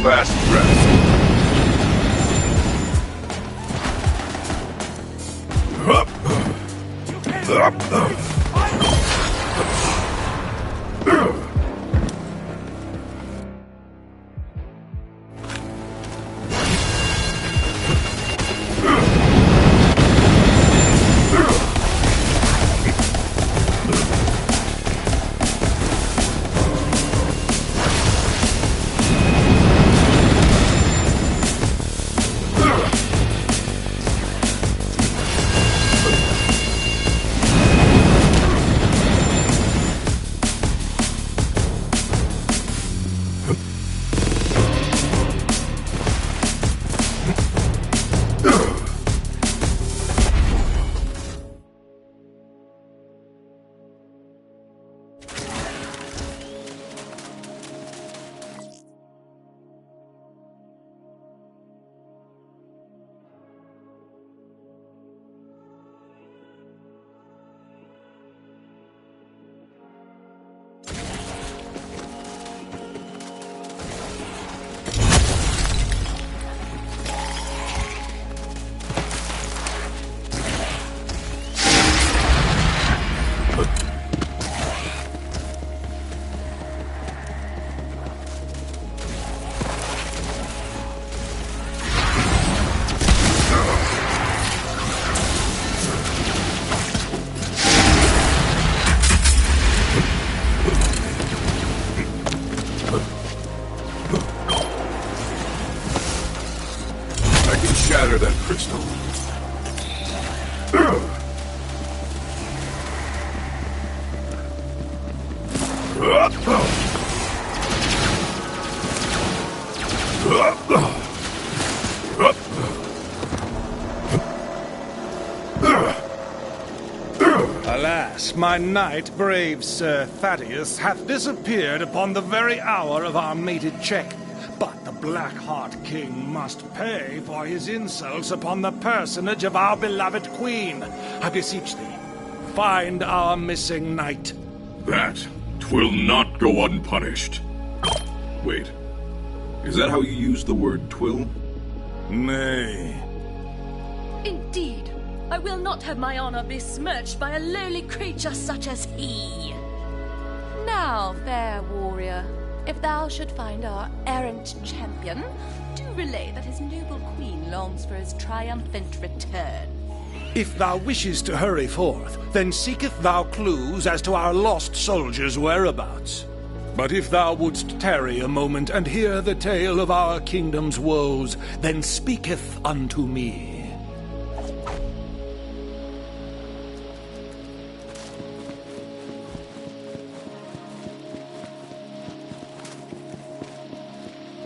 Last breath. Shatter that crystal. Alas, my knight, brave Sir Thaddeus, hath disappeared upon the very hour of our mated check. But the Blackheart King must pay for his insults upon the personage of our beloved queen. I beseech thee, find our missing knight. That 'twill not go unpunished. Wait, is that how you use the word twill? Nay. Indeed, I will not have my honor besmirched by a lowly creature such as he. Now, fair warrior, if thou should find our errant champion, do relay that his noble queen longs for his triumphant return. If thou wishest to hurry forth, then seeketh thou clues as to our lost soldiers' whereabouts. But if thou wouldst tarry a moment and hear the tale of our kingdom's woes, then speaketh unto me.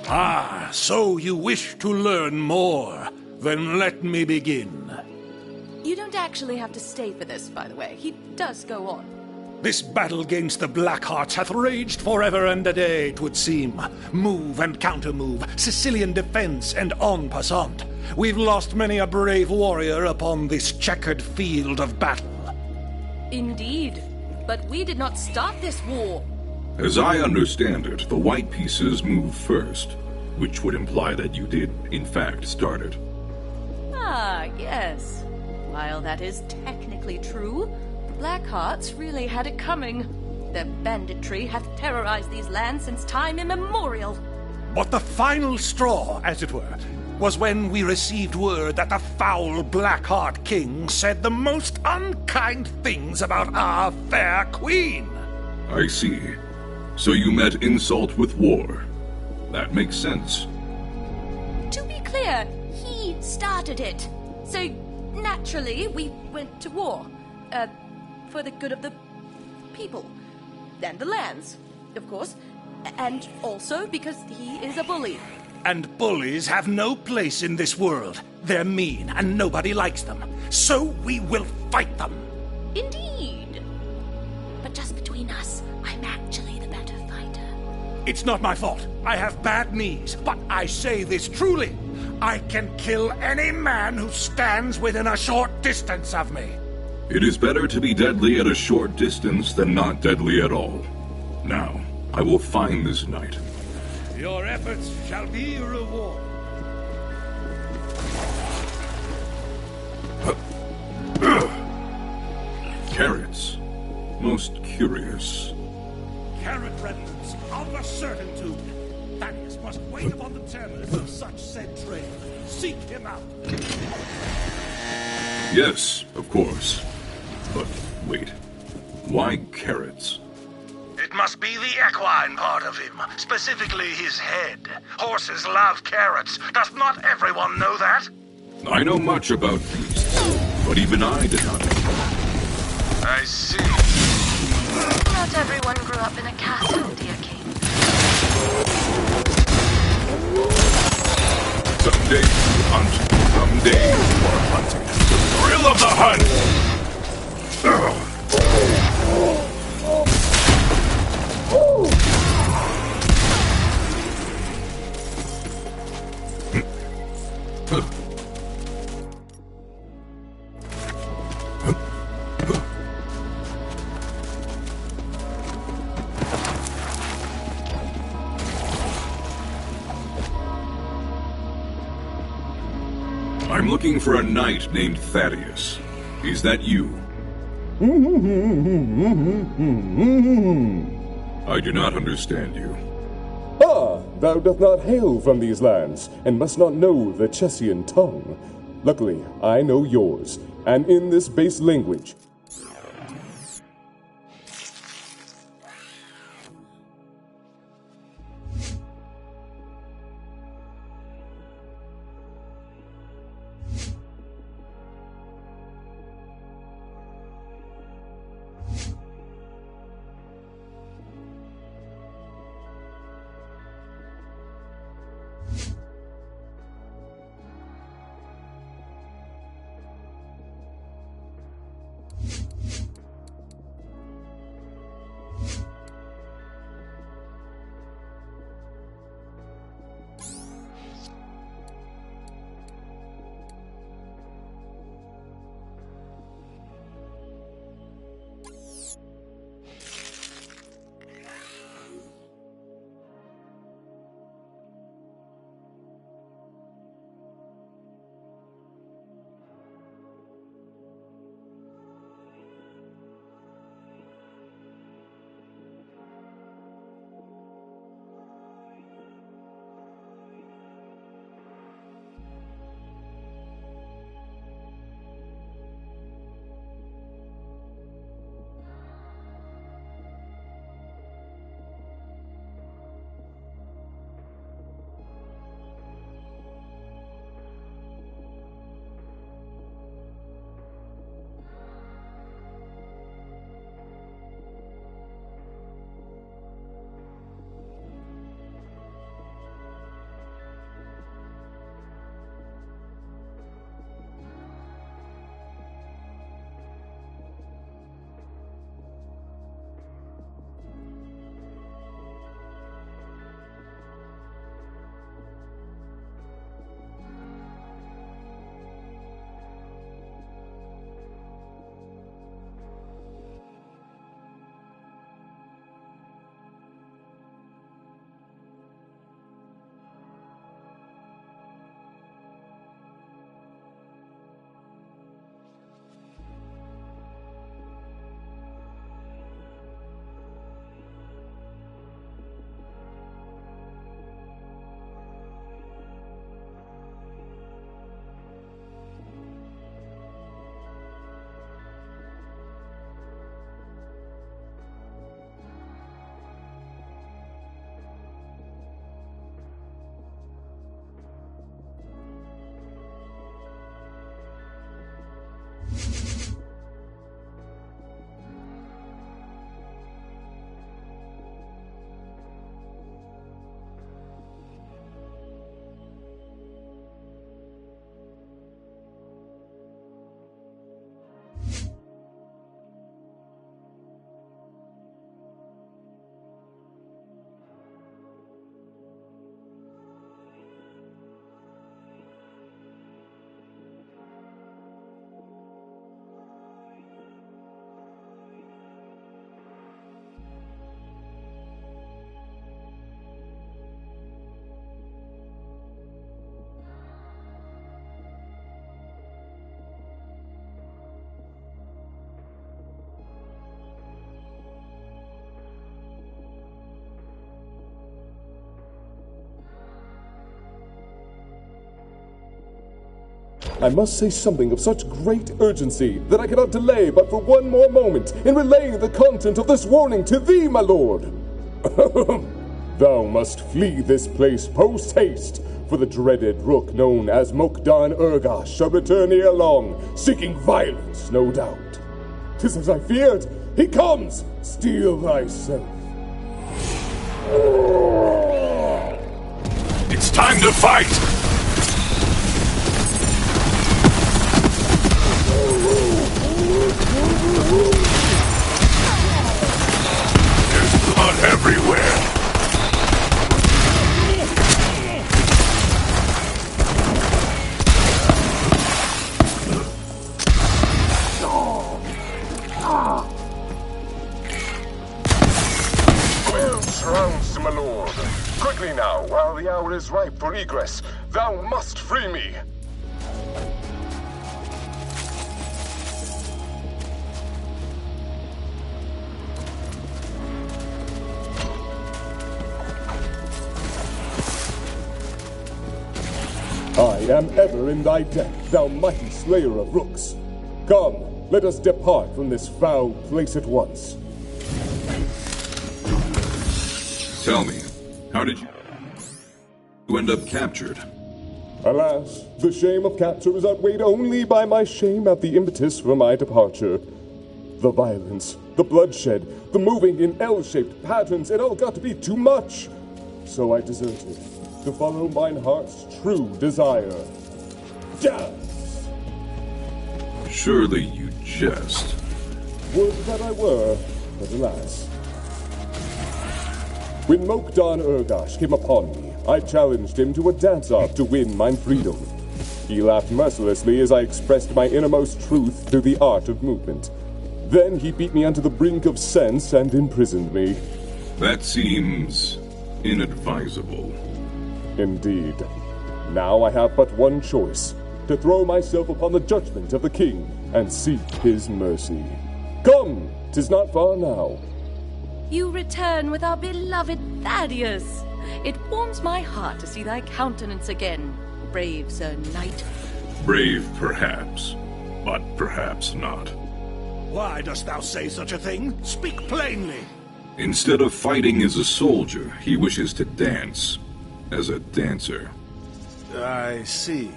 Ah, so you wish to learn more. Then let me begin. You don't actually have to stay for this, by the way. He does go on. This battle against the Blackhearts hath raged forever and a day, 'twould seem. Move and counter-move, Sicilian defense and en passant. We've lost many a brave warrior upon this checkered field of battle. Indeed. But we did not start this war. As I understand it, the white pieces moved first, which would imply that you did, in fact, start it. Ah, yes. While that is technically true, the Blackhearts really had it coming. Their banditry hath terrorized these lands since time immemorial. But the final straw, as it were, was when we received word that the foul Blackheart King said the most unkind things about our fair queen. I see. So you met insult with war. That makes sense. To be clear, he started it. So, naturally, we went to war. For the good of the people. And the lands, of course. And also because he is a bully. And bullies have no place in this world. They're mean, and nobody likes them. So we will fight them. Indeed. But just between us, I'm actually the better fighter. It's not my fault. I have bad knees, but I say this truly. I can kill any man who stands within a short distance of me. It is better to be deadly at a short distance than not deadly at all. Now, I will find this knight. Your efforts shall be rewarded. Carrots. Most curious. Carrot remnants of a certitude. Thaddeus must wait upon the terminus of such said trail. Seek him out. Yes, of course. But wait. Why carrots? It must be the equine part of him, specifically his head. Horses love carrots. Does not everyone know that? I know much about beasts, but even I did not know. I see. Not everyone grew up in a castle, dear king. Someday you hunt. Someday you are hunting. The thrill of the hunt! I'm looking for a knight named Thaddeus. Is that you? I do not understand you. Ah, thou doth not hail from these lands, and must not know the Chessian tongue. Luckily, I know yours, and in this base language. I must say something of such great urgency that I cannot delay but for one more moment in relaying the content of this warning to thee, my lord. Thou must flee this place post-haste, for the dreaded rook known as Mokdan Urgash shall return ere long, seeking violence, no doubt. 'Tis as I feared. He comes! Steel thyself. It's time to fight! There's blood everywhere! Surrounds, my lord. Quickly now, while the hour is ripe for egress. Thou must free me. I am ever in thy debt, thou mighty slayer of rooks. Come, let us depart from this foul place at once. Tell me, how did you end up captured? Alas, the shame of capture is outweighed only by my shame at the impetus for my departure. The violence, the bloodshed, the moving in L-shaped patterns, it all got to be too much. So I deserted, to follow mine heart's true desire. Death! Surely you jest. Would that I were, but alas. When Mokdan Urgash came upon me, I challenged him to a dance-off to win mine freedom. He laughed mercilessly as I expressed my innermost truth through the art of movement. Then he beat me onto the brink of sense and imprisoned me. That seems inadvisable. Indeed. Now I have but one choice, to throw myself upon the judgment of the king and seek his mercy. Come, 'tis not far now. You return with our beloved Thaddeus. It warms my heart to see thy countenance again, brave Sir Knight. Brave, perhaps, but perhaps not. Why dost thou say such a thing? Speak plainly. Instead of fighting as a soldier, he wishes to dance as a dancer. I see.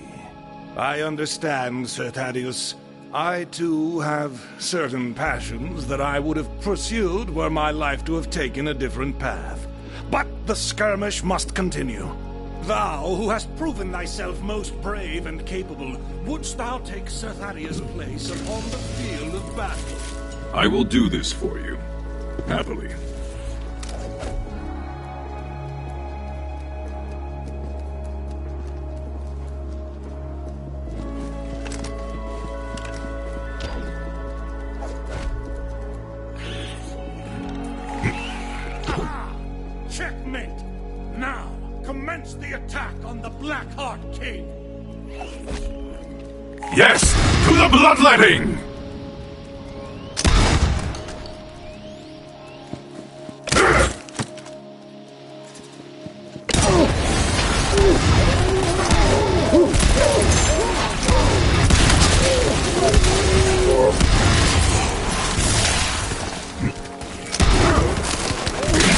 I understand, Sir Thaddeus. I, too, have certain passions that I would have pursued were my life to have taken a different path. But the skirmish must continue. Thou, who hast proven thyself most brave and capable, wouldst thou take Sir Thaddeus' place upon the field of battle? I will do this for you, happily. Checkmate! Now, commence the attack on the Blackheart King! Yes! To the bloodletting!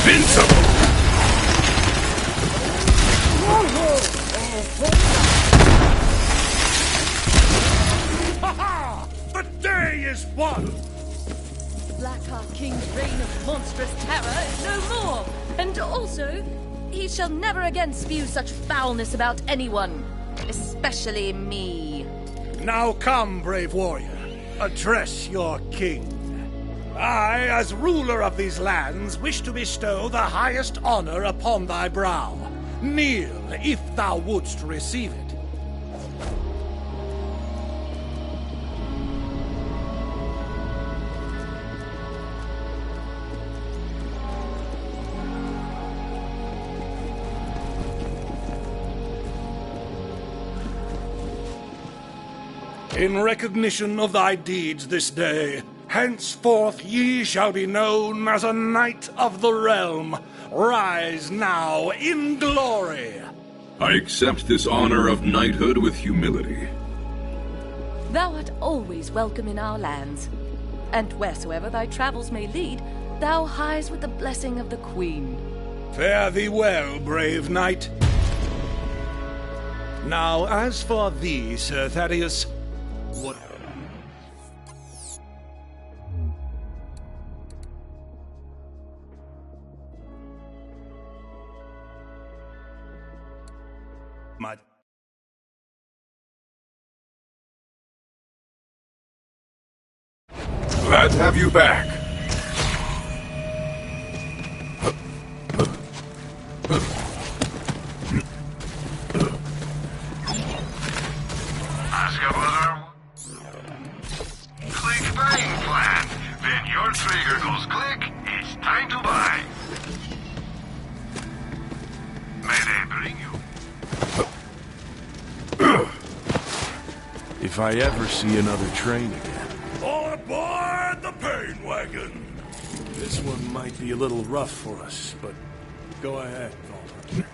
Invincible! Ha-ha! The day is won! Blackheart King's reign of monstrous terror is no more, and also, he shall never again spew such foulness about anyone, especially me. Now come, brave warrior, address your king. I, as ruler of these lands, wish to bestow the highest honor upon thy brow. Kneel, if thou wouldst receive it. In recognition of thy deeds this day, henceforth ye shall be known as a knight of the realm. Rise now in glory. I accept this honor of knighthood with humility. Thou art always welcome in our lands, and wheresoever thy travels may lead, thou hies with the blessing of the Queen. Fare thee well, brave knight. Now, as for thee, Sir Thaddeus, what... My... Glad to have you back. Oscar, brother? Click buying plan. When your trigger goes click, it's time to buy. May they bring you? If I ever see another train again. On aboard the pain wagon! This one might be a little rough for us, but go ahead, Valhalla.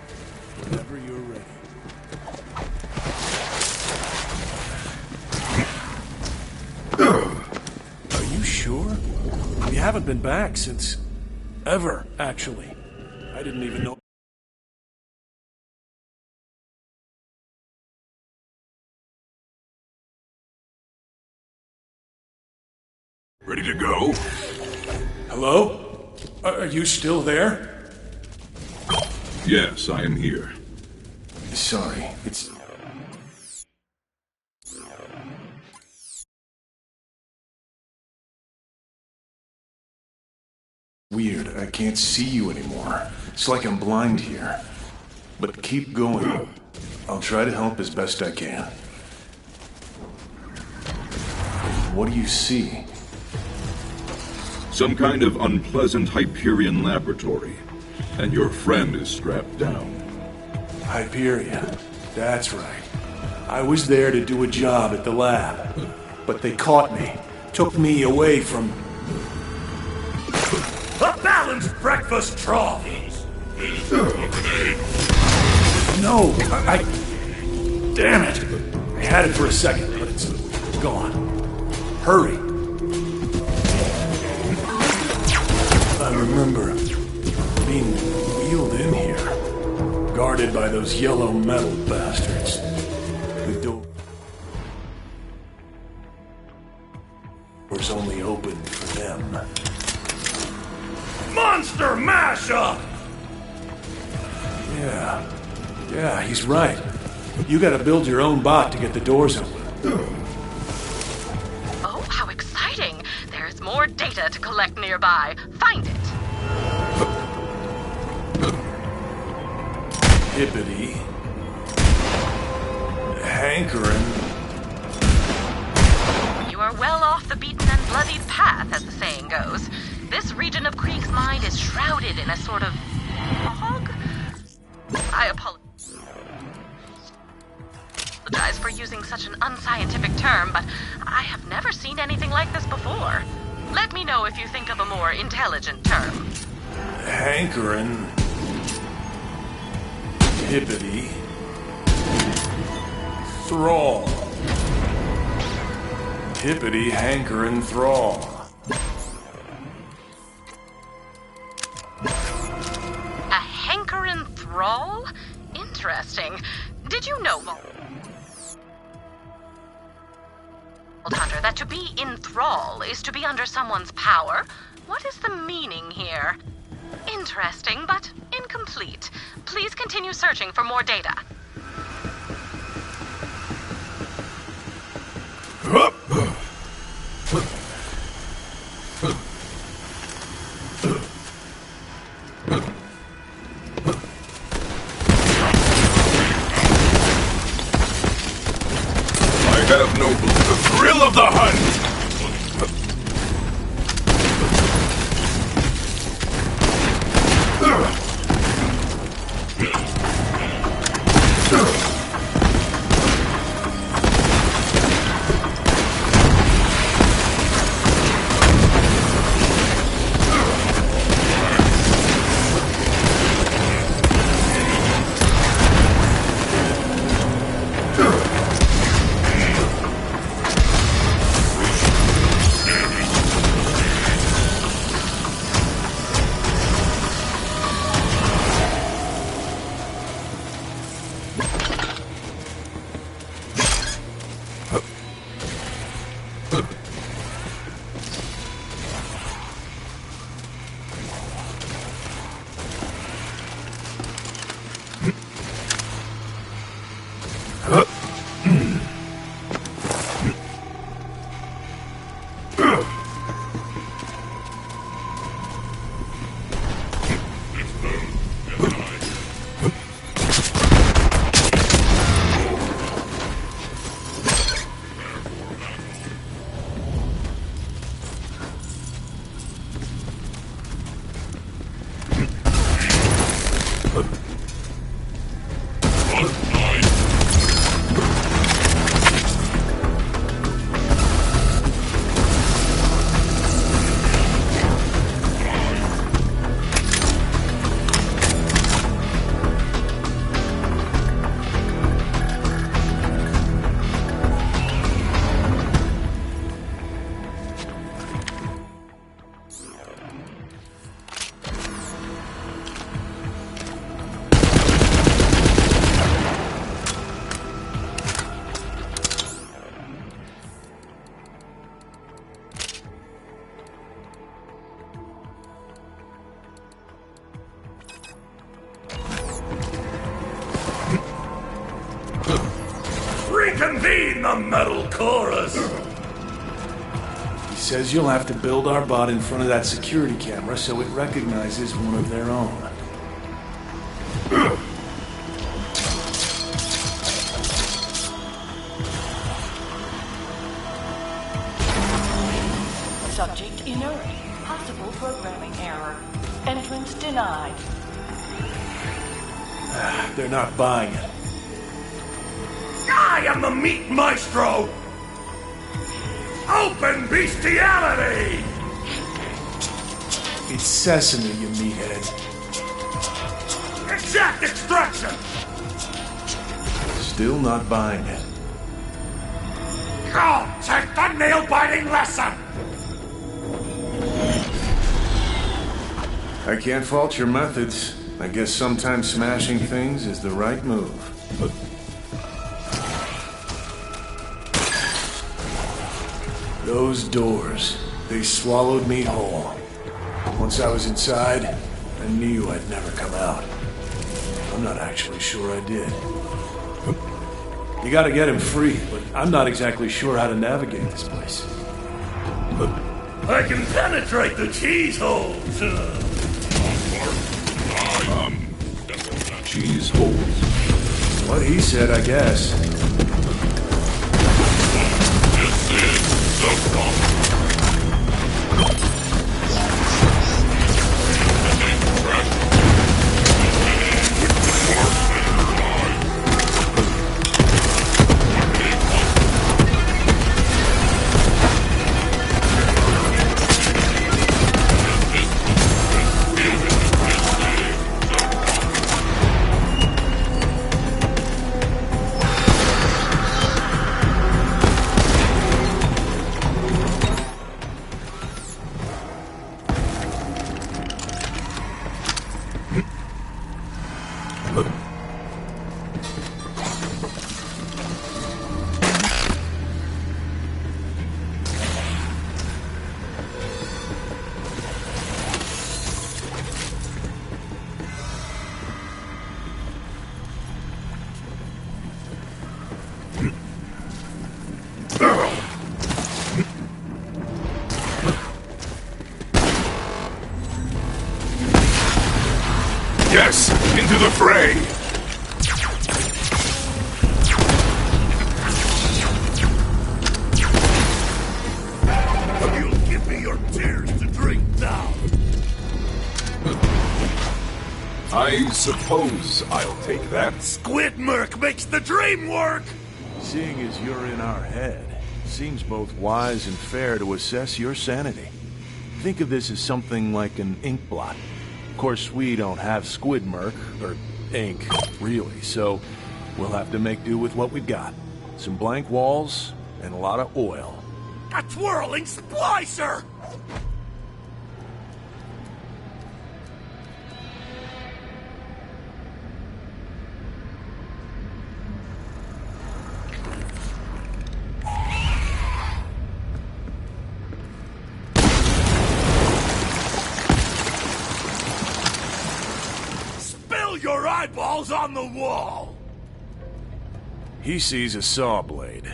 Whenever you're ready. Are you sure? We haven't been back since... ever, actually. I didn't even know... Ready to go? Hello? Are you still there? Yes, I am here. Sorry, it's... weird. I can't see you anymore. It's like I'm blind here. But keep going. I'll try to help as best I can. What do you see? Some kind of unpleasant Hyperion laboratory. And your friend is strapped down. Hyperion. That's right. I was there to do a job at the lab. But they caught me. Took me away from... A balanced breakfast trough! No! I... Damn it! I had it for a second, but it's gone. Hurry! I remember being wheeled in here, guarded by those yellow metal bastards. The doors only opened for them. Monster mashup! Yeah, he's right. You gotta build your own bot to get the doors open. Oh, how exciting! There's more data to collect nearby. Find it. Hippity. Hankering. You are well off the beaten and bloodied path, as the saying goes. This region of Krieg's mind is shrouded in a sort of fog. I apologize for using such an unscientific term, but I have never seen anything like this before. Let me know if you think of a more intelligent term. Hankering. Hippity. Thrall. Hippity hankering thrall. A hankering thrall? Interesting. Did you know, Hunter, that to be in thrall is to be under someone's power? What is the meaning here? Interesting, but incomplete. Please continue searching for more data. I have no the thrill of the hunt! Reconvene the metal chorus! He says you'll have to build our bot in front of that security camera so it recognizes one of their own. Subject inert. Possible programming error. Entrance denied. They're not buying it. I am the meat maestro! Open bestiality! It's sesame, you meathead. Exact extraction! Still not buying it. Go take the nail-biting lesson! I can't fault your methods. I guess sometimes smashing things is the right move. Those doors, they swallowed me whole. Once I was inside, I knew I'd never come out. I'm not actually sure I did. You gotta get him free, but I'm not exactly sure how to navigate this place. I can penetrate the cheese holes! Cheese holes. What he said, I guess. Yes, into the fray! You'll give me your tears to drink now. I suppose I'll take that. Squidmurk makes the dream work! Seeing as you're in our head, seems both wise and fair to assess your sanity. Think of this as something like an ink blot. Of course, we don't have Squidmurk, or ink, really, so we'll have to make do with what we've got. Some blank walls, and a lot of oil. A twirling splicer! Your eyeballs on the wall! He sees a saw blade.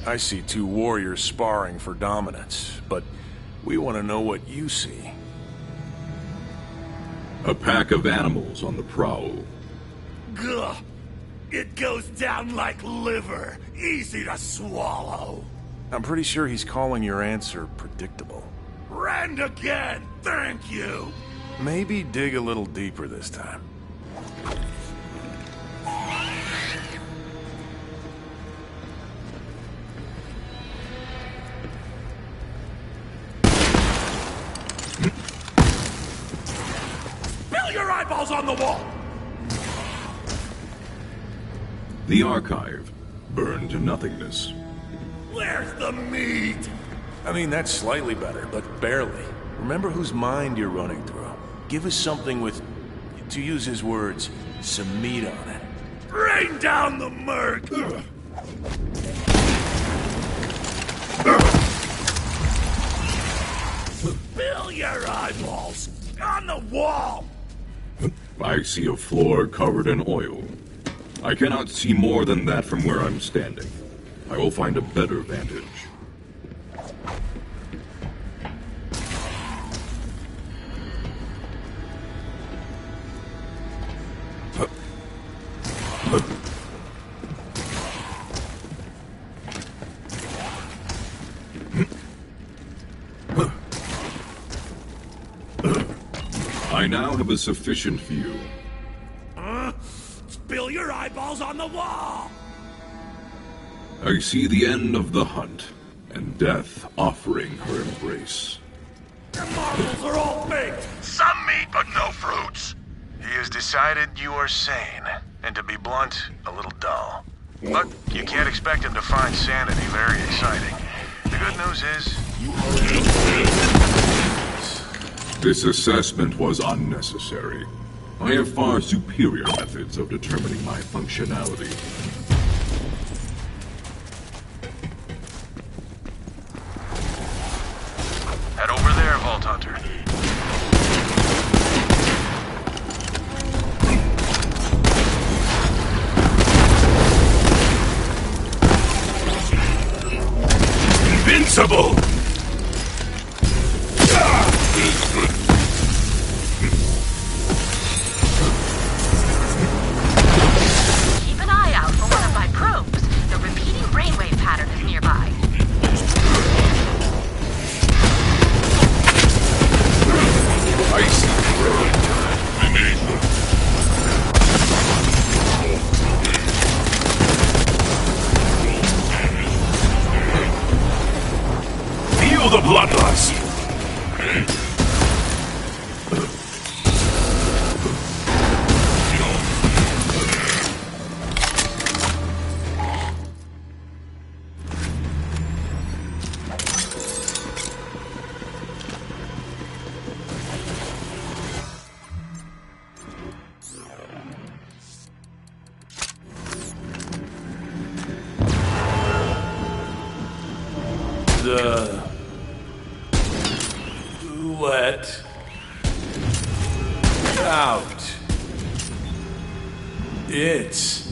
I see two warriors sparring for dominance, but we want to know what you see. A pack of animals on the prowl. Gah! It goes down like liver. Easy to swallow. I'm pretty sure he's calling your answer predictable. And again, thank you! Maybe dig a little deeper this time. your eyeballs on the wall! The archive burned to nothingness. Where's the meat? I mean, that's slightly better, but barely. Remember whose mind you're running through. Give us something with, to use his words, some meat on it. Rain down the murk! Spill your eyeballs on the wall! I see a floor covered in oil. I cannot see more than that from where I'm standing. I will find a better vantage. I now have a sufficient view. Spill your eyeballs on the wall! I see the end of the hunt, and death offering her embrace. Your marbles are all baked! Some meat, but no fruits. He has decided you are sane, and to be blunt, a little dull. But you can't expect him to find sanity very exciting. The good news is, you This assessment was unnecessary. I have far superior methods of determining my functionality. Head over there, Vault Hunter. Invincible! Keep an eye out for one of my probes. The repeating brainwave pattern is nearby. I see. Feel the bloodlust! Let out. It's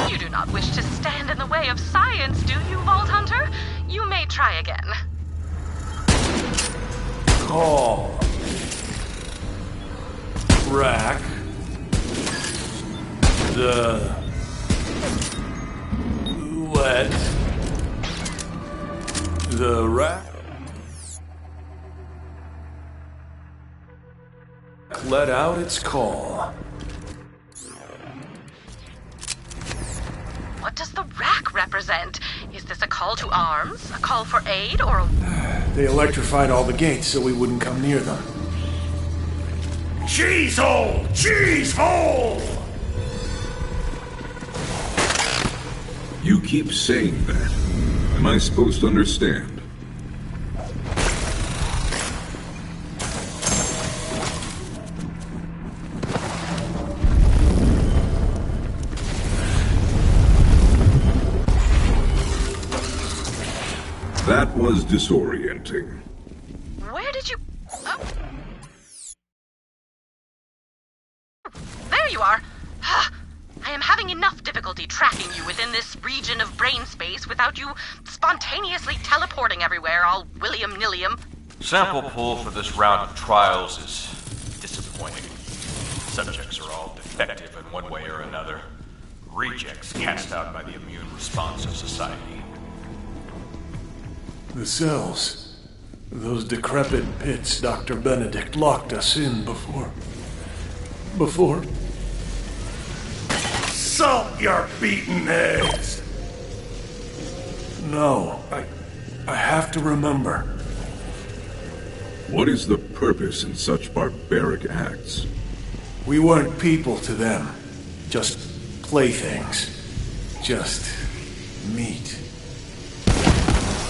You do not wish to stand in the way of science, do you, Vault Hunter? You may try again. call. Rack. Let the rack let out its call. What does the rack represent? Is this a call to arms? A call for aid? Or a... They electrified all the gates so we wouldn't come near them. Cheese hole! Cheese hole! You keep saying that. Am I supposed to understand? That was disorienting. Where did you... Oh. There you are! I am having enough difficulty tracking you within this region of brain space without you spontaneously teleporting everywhere, all william-nillium. Sample pool for this round of trials is disappointing. Subjects are all defective in one way or another. Rejects cast out by the immune response of society. The cells. Those decrepit pits Dr. Benedict locked us in before. Salt your beaten heads! No, I have to remember. What is the purpose in such barbaric acts? We weren't people to them. Just playthings. Just meat.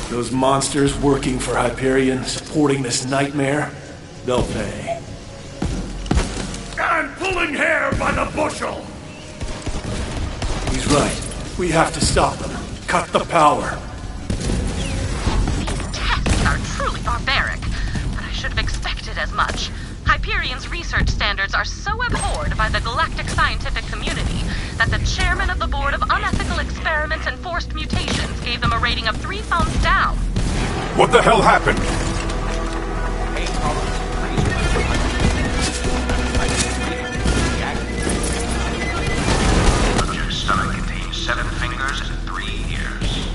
Those monsters working for Hyperion, supporting this nightmare, they'll pay. And pulling hair by the bushel! He's right. We have to stop them. Cut the power. These tests are truly barbaric, but I should have expected as much. Hyperion's research standards are so abhorred by the galactic scientific community that the chairman of the Board of Unethical Experiments and Forced Mutations gave them a rating of 3 thumbs down. What the hell happened? Your stomach contains 7 fingers and 3 ears.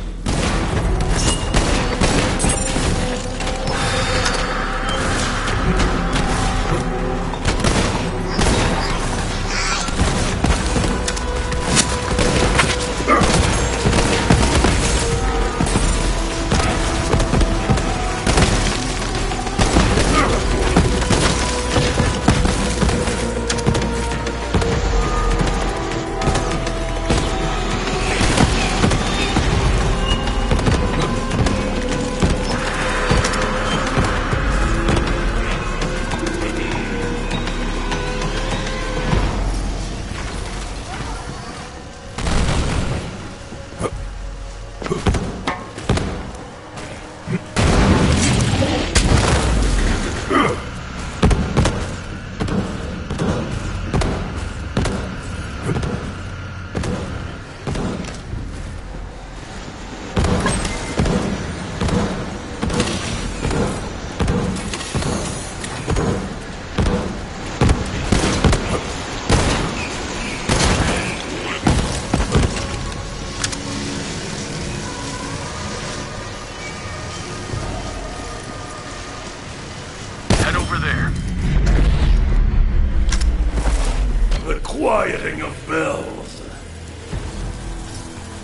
Quieting of bells.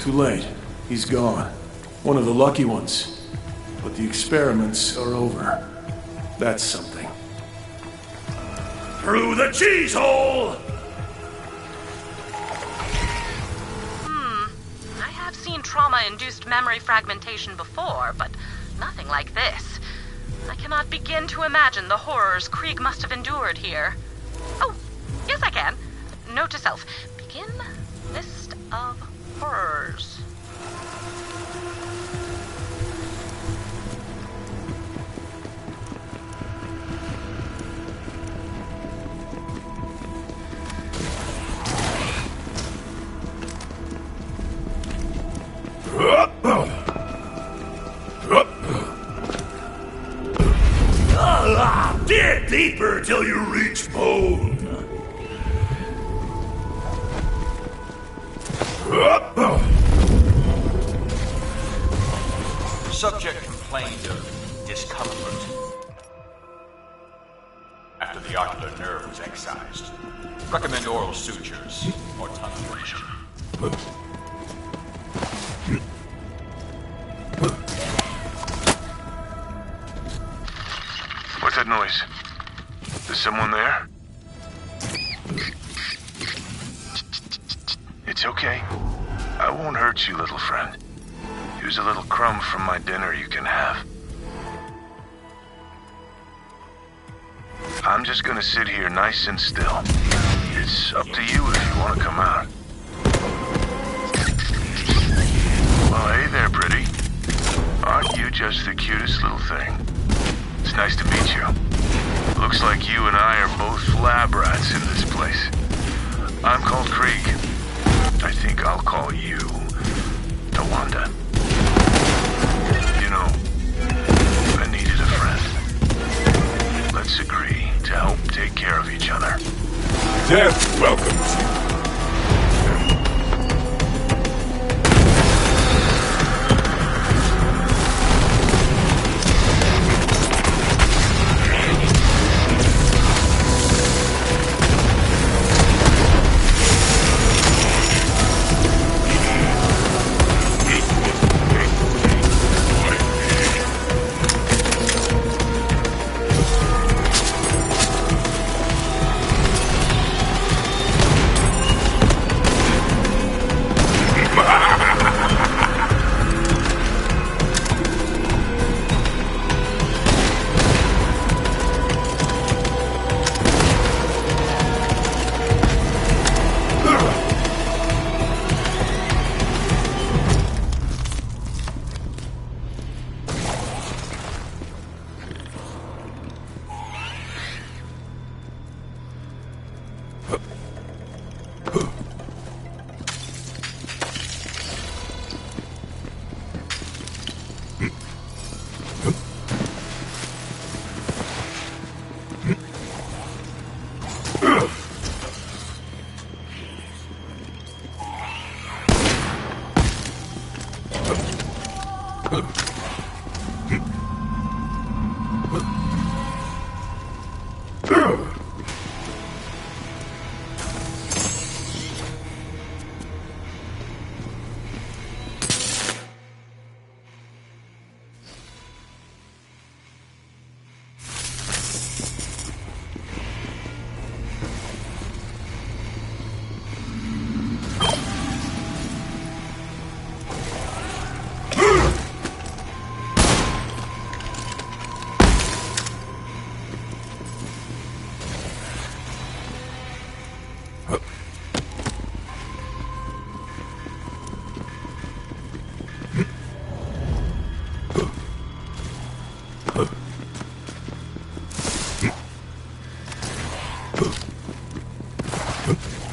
Too late. He's gone. One of the lucky ones. But the experiments are over. That's something. Through the cheese hole! I have seen trauma-induced memory fragmentation before, but nothing like this. I cannot begin to imagine the horrors Krieg must have endured here. Oh, yes I can. Note to self, begin list of horrors. Dig deeper till you reach bone. Subject complained of discomfort after the ocular nerve was excised. Recommend oral sutures or tongue abrasion. What's that noise? Is someone there? It's okay. I won't hurt you, little friend. Here's a little crumb from my dinner you can have. I'm just gonna sit here nice and still. It's up to you if you want to come out. Well, hey there, pretty. Aren't you just the cutest little thing? It's nice to meet you. Looks like you and I are both lab rats in this place. I'm called Krieg. I think I'll call you Tawanda. You know, I needed a friend. Let's agree to help take care of each other. Death welcomes you.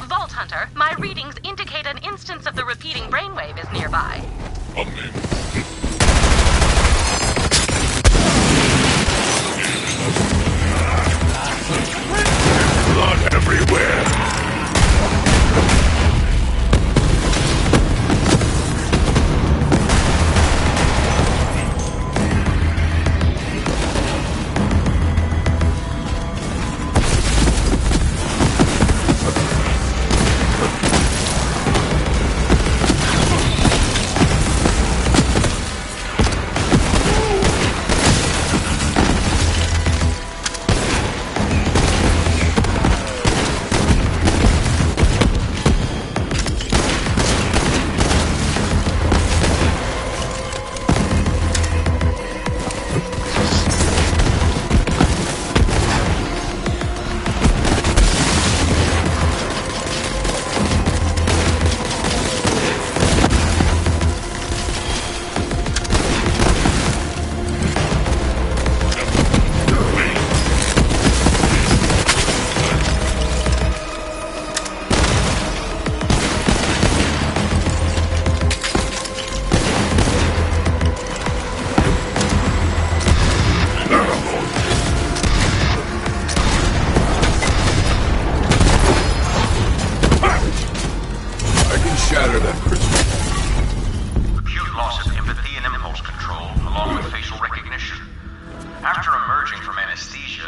Vault Hunter, my readings indicate an instance of the repeating brainwave is nearby. Blood everywhere!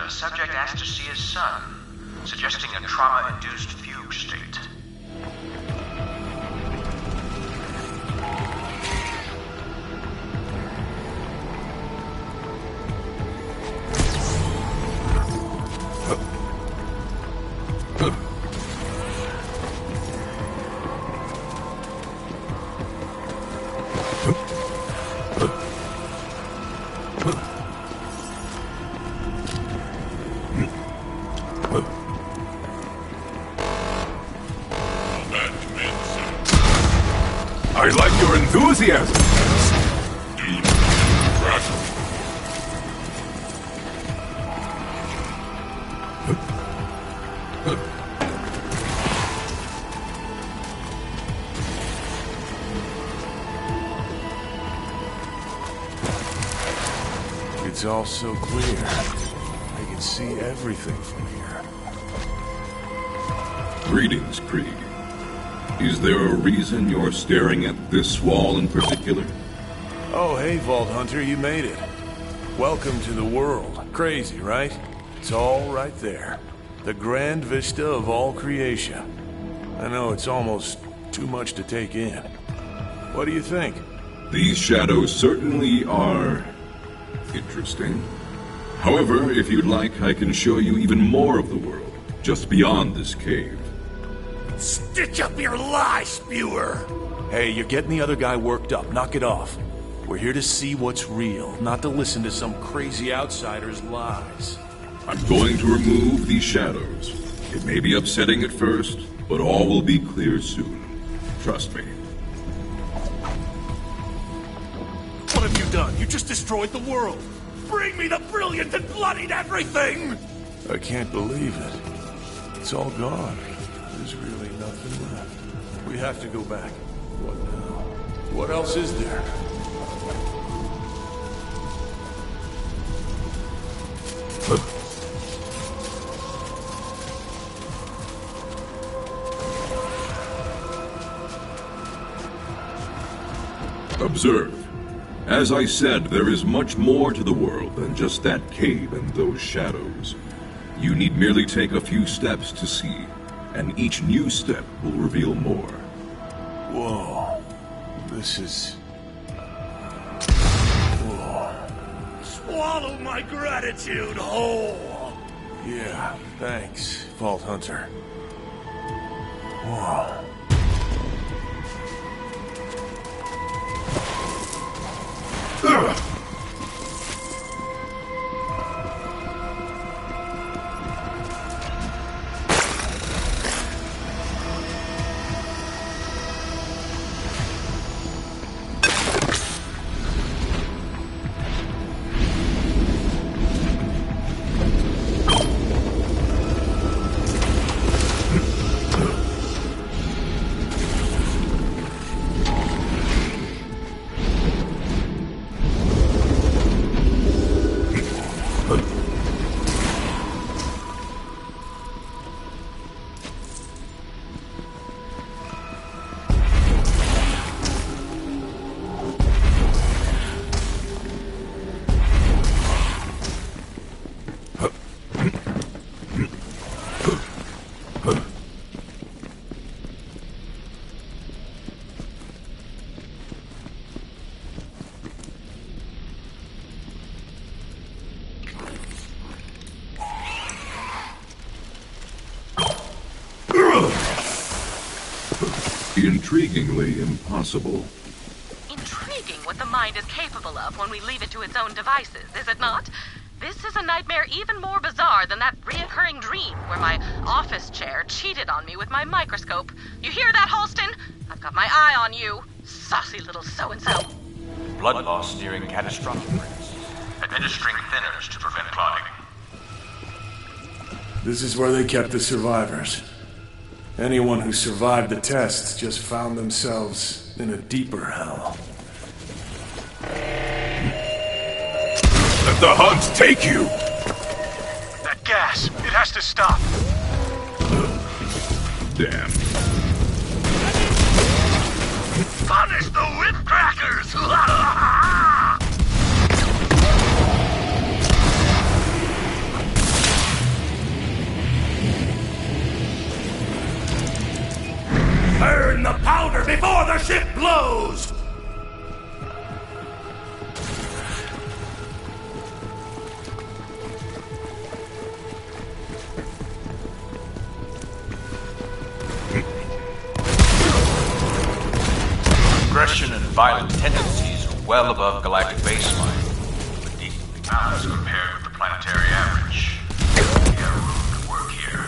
Subject asked to see his son, suggesting a trauma-induced fugue state. I like your enthusiasm. It's all so clear. I can see everything from here. Greetings, Krieg. Is there a reason you're staring at this wall in particular? Oh, hey, Vault Hunter, you made it. Welcome to the world. Crazy, right? It's all right there. The grand vista of all creation. I know it's almost too much to take in. What do you think? These shadows certainly are interesting. However, if you'd like, I can show you even more of the world, just beyond this cave. Stitch up your lie, spewer! Hey, you're getting the other guy worked up. Knock it off. We're here to see what's real, not to listen to some crazy outsider's lies. I'm going to remove these shadows. It may be upsetting at first, but all will be clear soon. Trust me. What have you done? You just destroyed the world! Bring me the brilliant and bloodied everything! I can't believe it. It's all gone. There's really nothing left. We have to go back. What now? What else is there? Observe. As I said, there is much more to the world than just that cave and those shadows. You need merely take a few steps to see, and each new step will reveal more. Whoa. This is... Whoa. Swallow my gratitude whole! Yeah, thanks, Vault Hunter. Whoa. Intriguingly impossible. Intriguing what the mind is capable of when we leave it to its own devices, is it not? This is a nightmare even more bizarre than that reoccurring dream where my office chair cheated on me with my microscope. You hear that, Halston? I've got my eye on you, saucy little so-and-so. Blood loss nearing catastrophic rates. Administering thinners to prevent clotting. This is where they kept the survivors. Anyone who survived the tests just found themselves in a deeper hell. Let the hunt take you! That gas, it has to stop. Damn. Punish the whipcrackers! Burn the powder before the ship blows! Aggression and violent tendencies are well above galactic baseline, but decently balanced compared with the planetary average. We have room to work here.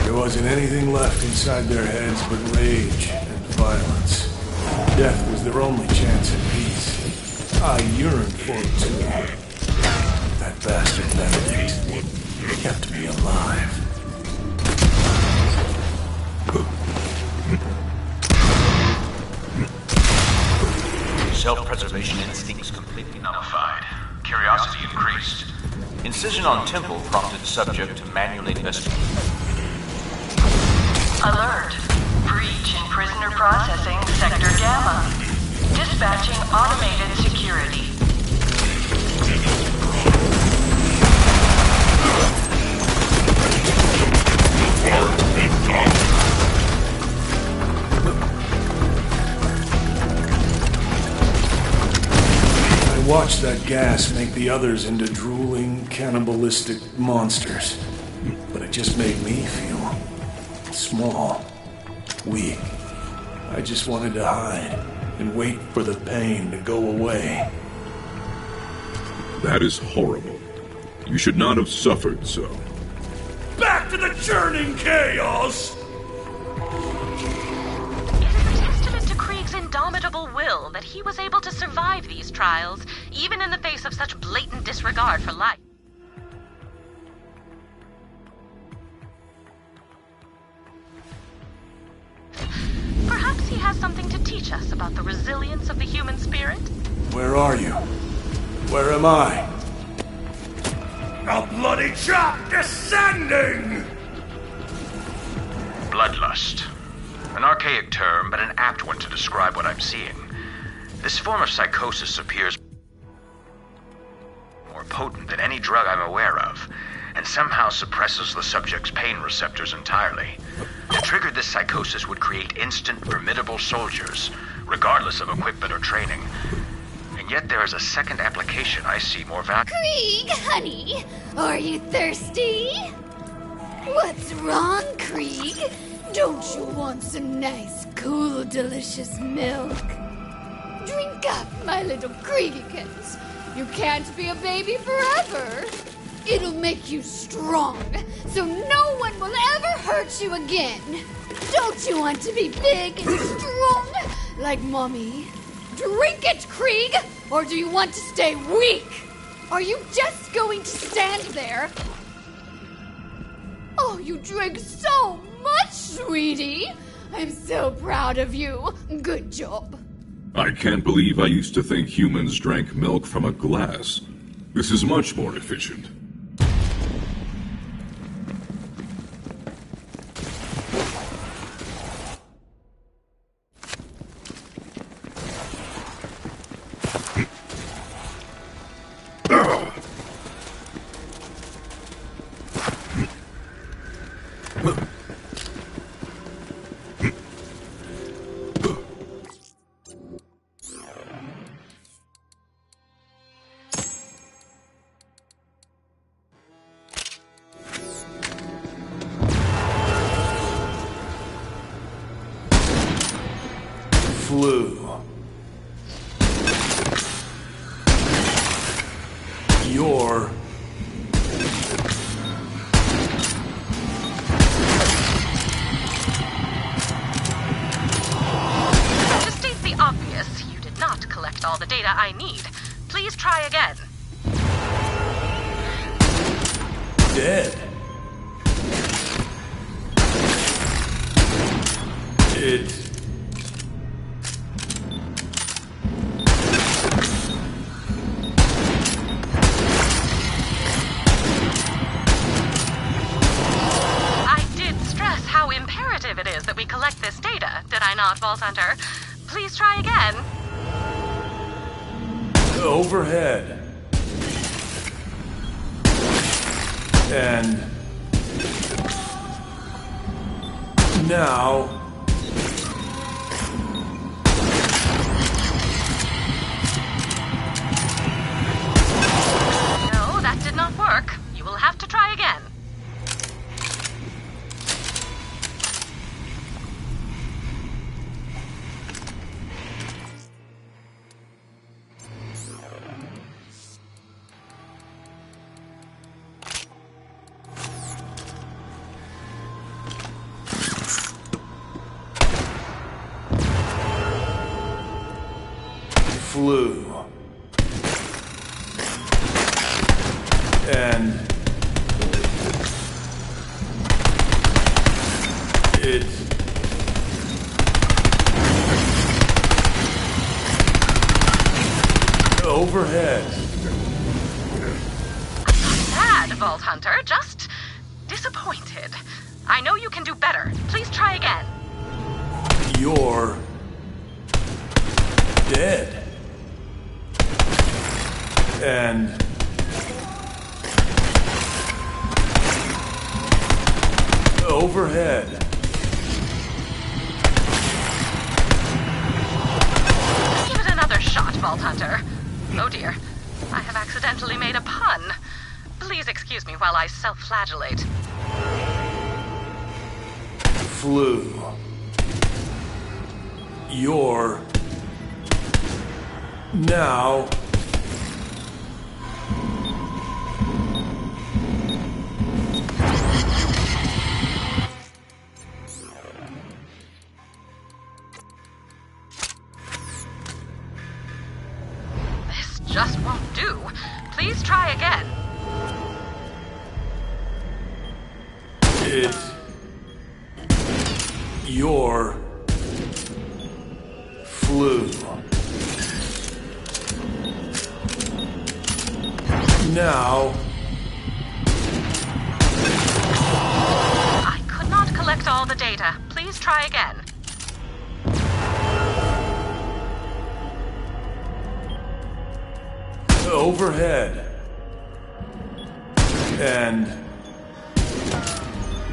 There wasn't anything left inside their heads but rage and violence. Death was their only chance at peace. I yearned for it too. That bastard Benedict kept me alive. Self-preservation instincts completely nullified. Curiosity increased. Incision on temple prompted subject to manually investigate. Alert. Breach in prisoner processing sector Gamma. Dispatching automated security. I watched that gas make the others into drooling, cannibalistic monsters. But it just made me feel small, weak. I just wanted to hide and wait for the pain to go away. That is horrible. You should not have suffered so. Back to the churning chaos! It is a testament to Krieg's indomitable will that he was able to survive these trials, even in the face of such blatant disregard for life. Perhaps he has something to teach us about the resilience of the human spirit? Where are you? Where am I? A bloody chop descending! Bloodlust. An archaic term, but an apt one to describe what I'm seeing. This form of psychosis appears more potent than any drug I'm aware of, and somehow suppresses the subject's pain receptors entirely. To trigger this psychosis would create instant, formidable soldiers, regardless of equipment or training. And yet there is a second application I see more valuable. Krieg, honey, are you thirsty? What's wrong, Krieg? Don't you want some nice, cool, delicious milk? Drink up, my little Kriegikins. You can't be a baby forever. It'll make you strong, so no one will ever hurt you again. Don't you want to be big and strong like Mommy? Drink it, Krieg, or do you want to stay weak? Are you just going to stand there? Oh, you drink so much, sweetie. I'm so proud of you. Good job. I can't believe I used to think humans drank milk from a glass. This is much more efficient. Flu. You're... To state the obvious, you did not collect all the data I need. Please try again. dead. It... It is that we collect this data, did I not, Vault Hunter? Please try again. Overhead. And... now... No, that did not work. You will have to try again. Flu. And... it... overhead. Bad, Vault Hunter, just disappointed. I know you can do better. Please try again. You're... dead. And... overhead. Give it another shot, Vault Hunter. Oh dear, I have accidentally made a pun. Please excuse me while I self-flagellate. Flu. You're... now... This just won't do. Please try again. It... your... flu. Now... I could not collect all the data. Please try again. overhead. And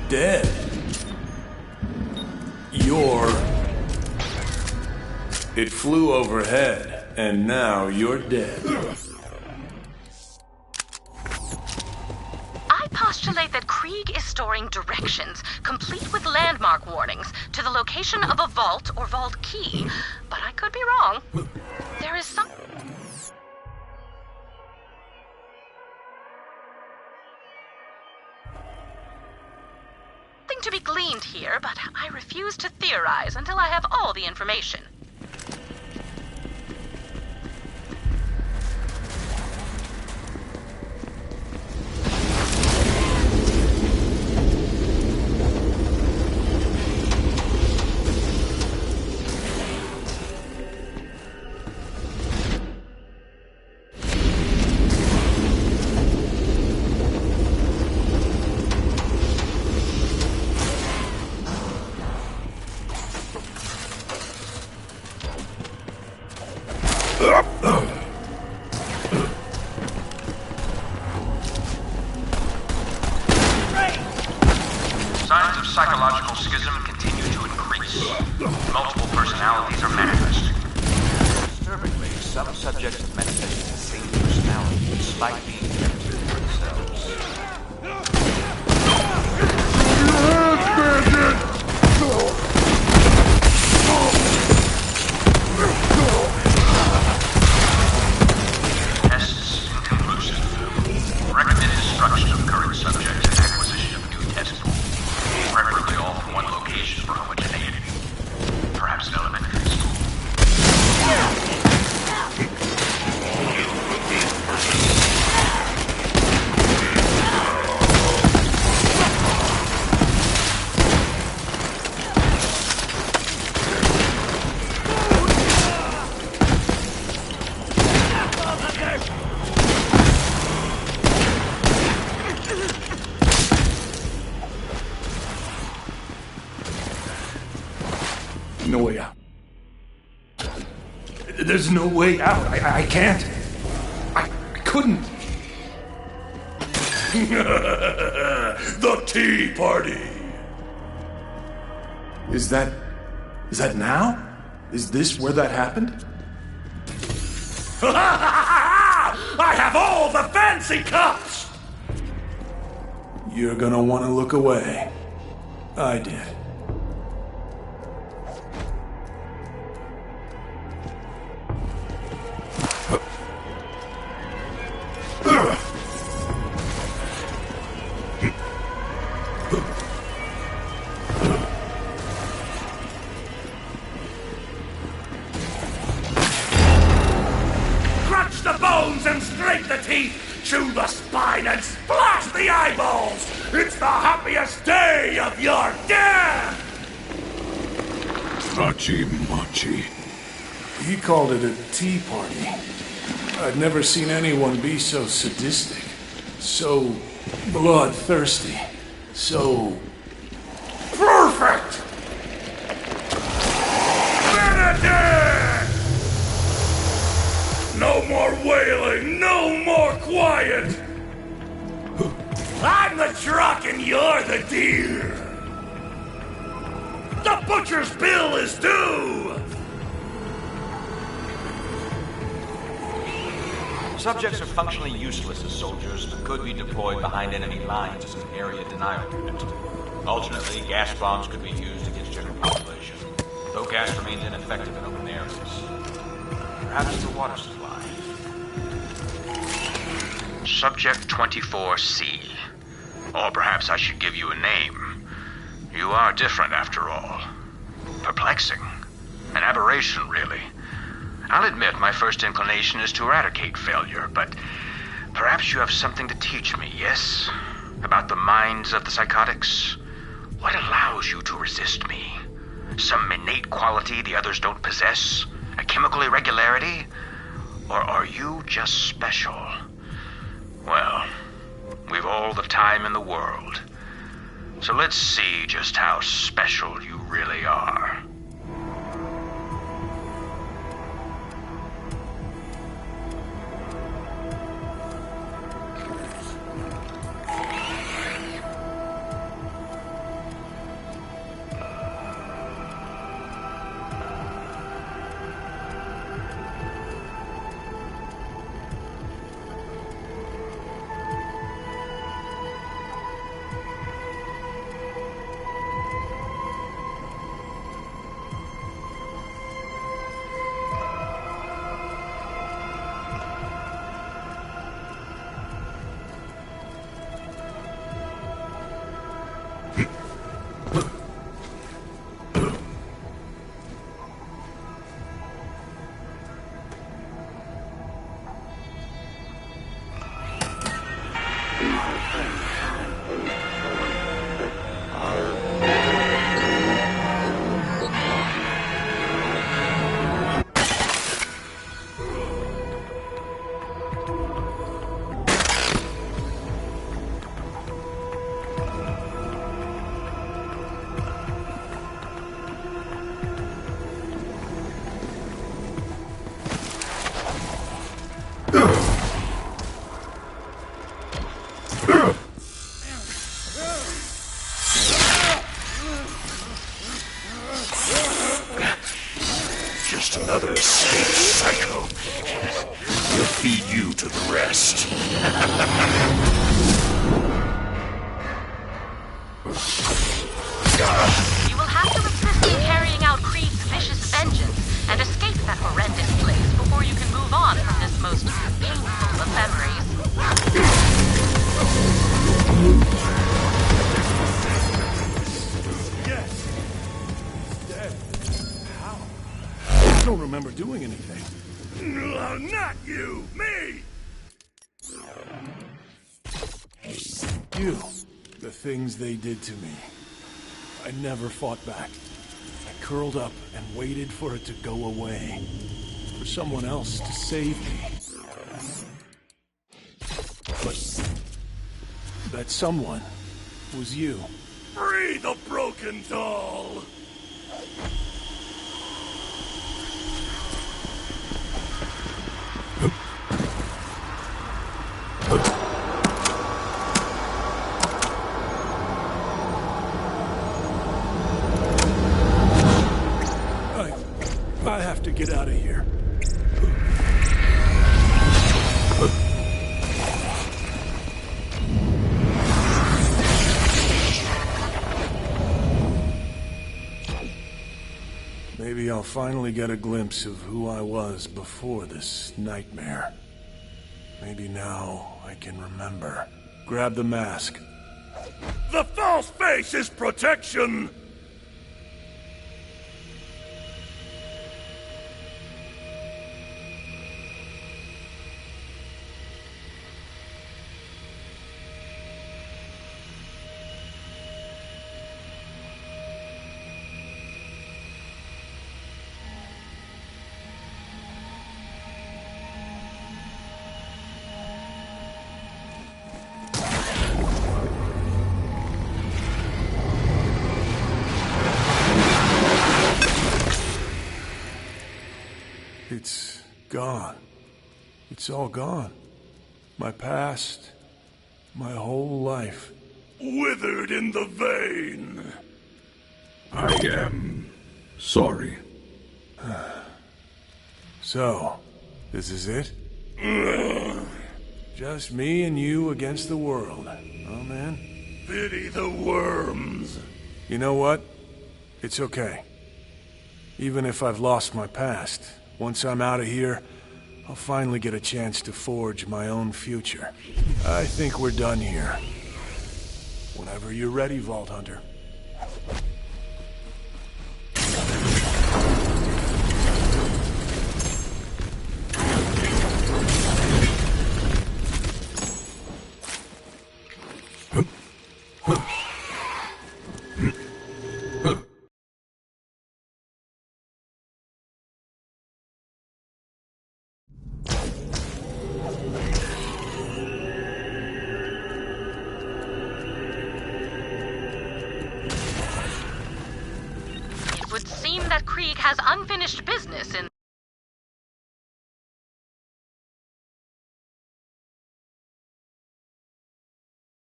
dead. It flew overhead, and now you're dead. I postulate that Krieg is storing directions, complete with landmark warnings, to the location of a vault or vault key. But I could be wrong. There is something to be gleaned here, but I refuse to theorize until I have all the information. Signs of psychological schism continue to increase. Multiple personalities are manifesting. Disturbingly, some subjects have manifested the same personality despite being kept to themselves. Tests inconclusive. Recommended destruction of current subjects and acquisition of new test pools. Preferably all from one location for homogeneity. Perhaps an elementary school. No way out. There's no way out. I can't. I couldn't. The Tea Party! Is that now? Is this where that happened? I have all the fancy cups! You're gonna want to look away. I did. Crunch the bones and scrape the teeth, chew the spine and splash the eyeballs! It's the happiest day of your death! Machi Machi. He called it a tea party. I'd never seen anyone be so sadistic, so bloodthirsty, so... Perfect! Benedict! No more wailing, no more quiet! I'm the truck and you're the deer! The butcher's bill is due! Subjects are functionally useless as soldiers, but could be deployed behind enemy lines as an area denial unit. Alternately, gas bombs could be used against general population, though gas remains ineffective in open areas. Perhaps the water supply. Subject 24C. Or perhaps I should give you a name. You are different after all. Perplexing. An aberration, really. I'll admit my first inclination is to eradicate failure, but perhaps you have something to teach me, yes? About the minds of the psychotics? What allows you to resist me? Some innate quality the others don't possess? A chemical irregularity? Or are you just special? Well, we've all the time in the world. So let's see just how special you really are. Just another escape, psycho. We'll feed you to the rest. You will have to assist in carrying out Krieg's vicious vengeance and escape that horrendous place before you can move on from this most painful of memories. Yes. Dead. How? I don't remember doing anything. Not you! Me! You. The things they did to me. I never fought back. I curled up and waited for it to go away. For someone else to save me. But that someone was you. Free the broken doll! I have to get out of here. Maybe I'll finally get a glimpse of who I was before this nightmare. Maybe now I can remember. Grab the mask. The false face is protection! It's gone. It's all gone. My past, my whole life. Withered in the vein. I am sorry. So, this is it? Just me and you against the world. Oh, man? Pity the worms. You know what? It's okay. Even if I've lost my past, once I'm out of here, I'll finally get a chance to forge my own future. I think we're done here. Whenever you're ready, Vault Hunter. It would seem that Krieg has unfinished business in